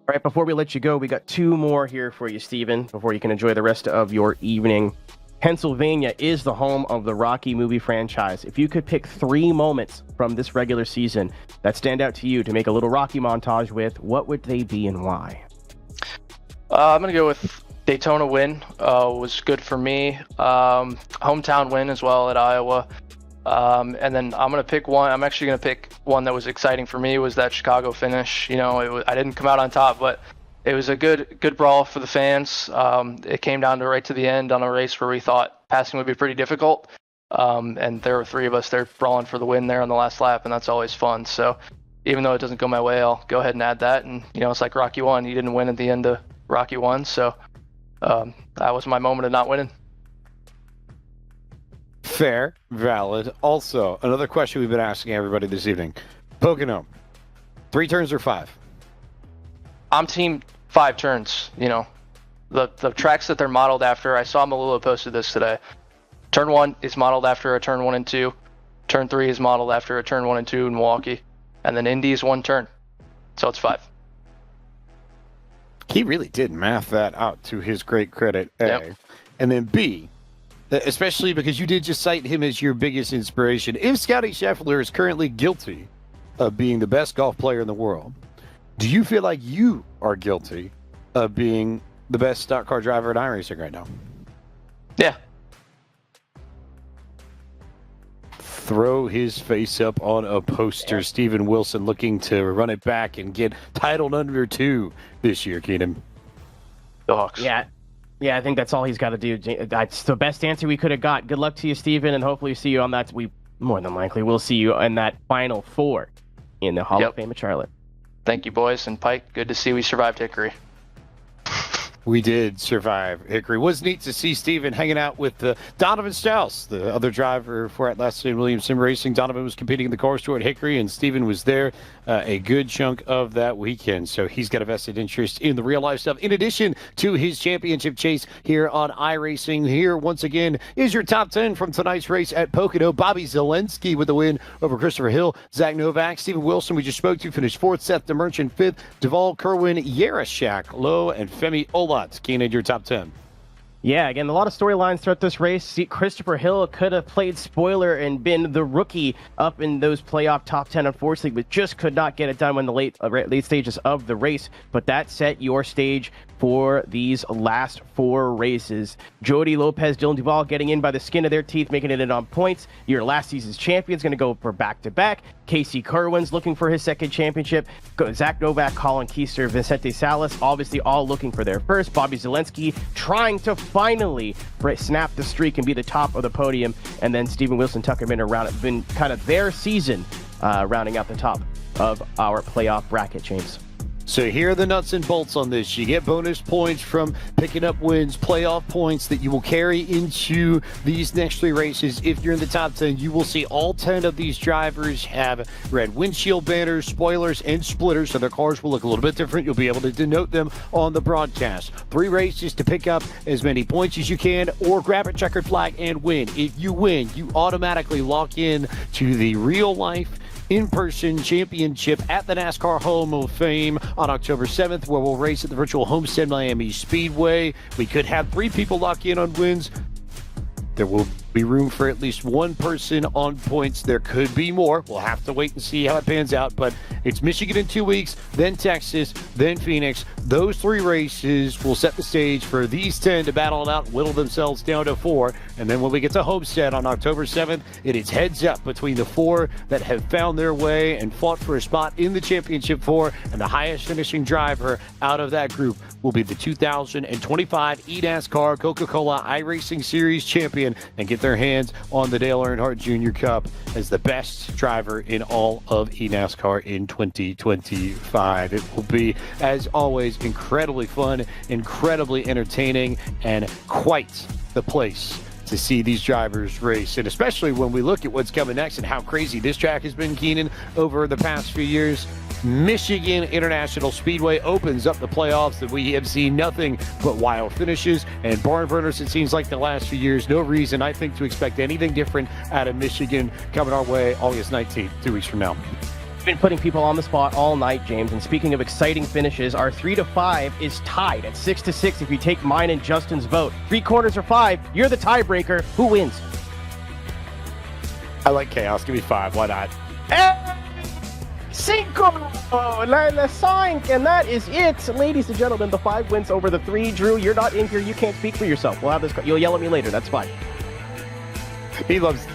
All right, before we let you go, we got 2 more here for you, Steven, before you can enjoy the rest of your evening. Pennsylvania is the home of the Rocky movie franchise. If you could pick 3 moments from this regular season that stand out to you to make a little Rocky montage with, what would they be and why? I'm going to go with Daytona win. Was good for me. Hometown win as well at Iowa. And then I'm going to pick one. I'm actually going to pick one that was exciting for me, was that Chicago finish. I didn't come out on top, but it was a good brawl for the fans. It came down to right to the end on a race where we thought passing would be pretty difficult. And there were 3 of us there brawling for the win there on the last lap, and that's always fun. So even though it doesn't go my way, I'll go ahead and add that. And, it's like Rocky 1. You didn't win at the end of Rocky 1, so that was my moment of not winning. Fair, valid. Also, another question we've been asking everybody this evening. Pocono, 3 turns or 5? I'm team 5 turns. The tracks that they're modeled after, I saw Malula posted this today. Turn 1 is modeled after a turn 1 and 2. Turn 3 is modeled after a turn 1 and 2 in Milwaukee. And then Indy is 1 turn. So it's 5. He really did math that out to his great credit, A. Yep. And then B, especially because you did just cite him as your biggest inspiration. If Scotty Scheffler is currently guilty of being the best golf player in the world, do you feel like you are guilty of being the best stock car driver in iRacing right now? Yeah. Throw his face up on a poster. Steven Wilson looking to run it back and get title number 2 this year, Keenan. Dogs. Yeah, I think that's all he's got to do. That's the best answer we could have got. Good luck to you, Steven, and hopefully see you on that. We more than likely will see you in that final 4 in the Hall of Fame at Charlotte. Thank you, boys, and Pike. Good to see we survived Hickory. We did survive Hickory. It was neat to see Steven hanging out with Donovan Strauss, the other driver for Atlassian Williams Sim Racing. Donovan was competing in the car store at Hickory, and Steven was there a good chunk of that weekend. So he's got a vested interest in the real life stuff, in addition to his championship chase here on iRacing. Here, once again, is your top 10 from tonight's race at Pocono. Bobby Zelensky with the win over Christopher Hill. Zach Novak, Steven Wilson, we just spoke to, finished 4th. Seth DeMerchant 5th. Duvall Kerwin, Yarashak Lowe, and Femi Olat. Keenan, your top 10. Yeah, again, a lot of storylines throughout this race. See, Christopher Hill could have played spoiler and been the rookie up in those playoff top 10, unfortunately, but just could not get it done in the late stages of the race. But that set your stage for these last 4 races. Jody Lopez, Dylan Duval getting in by the skin of their teeth, making it in on points. Your last season's champion's going to go for back-to-back. Casey Kerwin's looking for his 2nd championship. Zach Novak, Colin Keister, Vicente Salas, obviously all looking for their first. Bobby Zelensky trying to finally snap the streak and be the top of the podium. And then Steven Wilson, Tucker Minter been kind of their season rounding out the top of our playoff bracket, James. So here are the nuts and bolts on this. You get bonus points from picking up wins, playoff points that you will carry into these next 3 races. If you're in the top 10, you will see all 10 of these drivers have red windshield banners, spoilers, and splitters, so their cars will look a little bit different. You'll be able to denote them on the broadcast. 3 races to pick up as many points as you can, or grab a checkered flag and win. If you win, you automatically lock in to the real-life in-person championship at the NASCAR Hall of Fame on October 7th, where we'll race at the virtual Homestead Miami Speedway. We could have 3 people lock in on wins. There will be room for at least 1 person on points. There could be more. We'll have to wait and see how it pans out, but it's Michigan in 2 weeks, then Texas, then Phoenix. Those 3 races will set the stage for these 10 to battle it out, whittle themselves down to 4. And then when we get to Homestead on October 7th, it is heads up between the 4 that have found their way and fought for a spot in the championship 4, and the highest finishing driver out of that group will be the 2025 eNASCAR Coca-Cola iRacing Series champion and get their hands on the Dale Earnhardt Jr. Cup as the best driver in all of eNASCAR in 2025. It will be, as always, incredibly fun, incredibly entertaining, and quite the place to see these drivers race. And especially when we look at what's coming next and how crazy this track has been, Keenan, over the past few years. Michigan International Speedway opens up the playoffs that we have seen nothing but wild finishes and barn burners. It seems like the last few years, no reason, I think, to expect anything different out of Michigan coming our way August 19th, 2 weeks from now. Been putting people on the spot all night, James. And speaking of exciting finishes, our 3-5 is tied at 6-6 if you take mine and Justin's vote. 3 quarters or 5, you're the tiebreaker. Who wins? I like chaos. Give me 5. Why not? Cinco! La cinq, and that is it. Ladies and gentlemen, the 5 wins over the 3. Drew, you're not in here. You can't speak for yourself. We'll have this. You'll yell at me later. That's fine. He loves...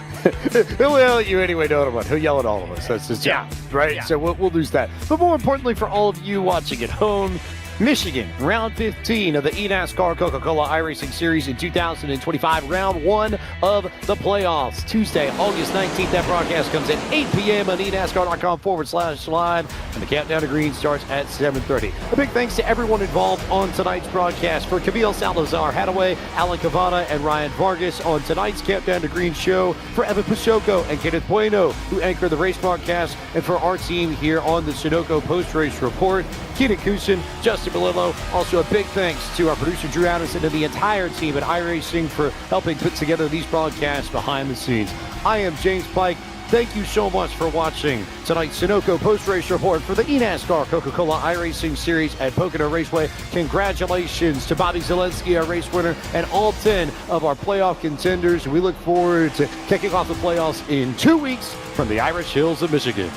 He'll yell at you anyway, no matter what. He'll yell at all of us. That's his job, right? Yeah. So we'll lose that. But more importantly, for all of you watching at home, Michigan, round 15 of the eNASCAR Coca-Cola iRacing Series in 2025, round 1 of the playoffs. Tuesday, August 19th, that broadcast comes at 8 p.m. on eNASCAR.com/live, and the countdown to green starts at 7:30. A big thanks to everyone involved on tonight's broadcast. For Camille Salazar Hadaway, Alan Cavana, and Ryan Vargas on tonight's Countdown to Green show, for Evan Pachoco and Kenneth Bueno, who anchor the race broadcast, and for our team here on the Sunoco Post-Race Report, Keenan Kusin, Justin Melillo. Also a big thanks to our producer Drew Anderson and the entire team at iRacing for helping put together these broadcasts behind the scenes. I am James Pike. Thank you so much for watching tonight's Sunoco Post-Race Report for the eNASCAR Coca-Cola iRacing Series at Pocono Raceway. Congratulations to Bobby Zelensky, our race winner, and all 10 of our playoff contenders. We look forward to kicking off the playoffs in 2 weeks from the Irish Hills of Michigan.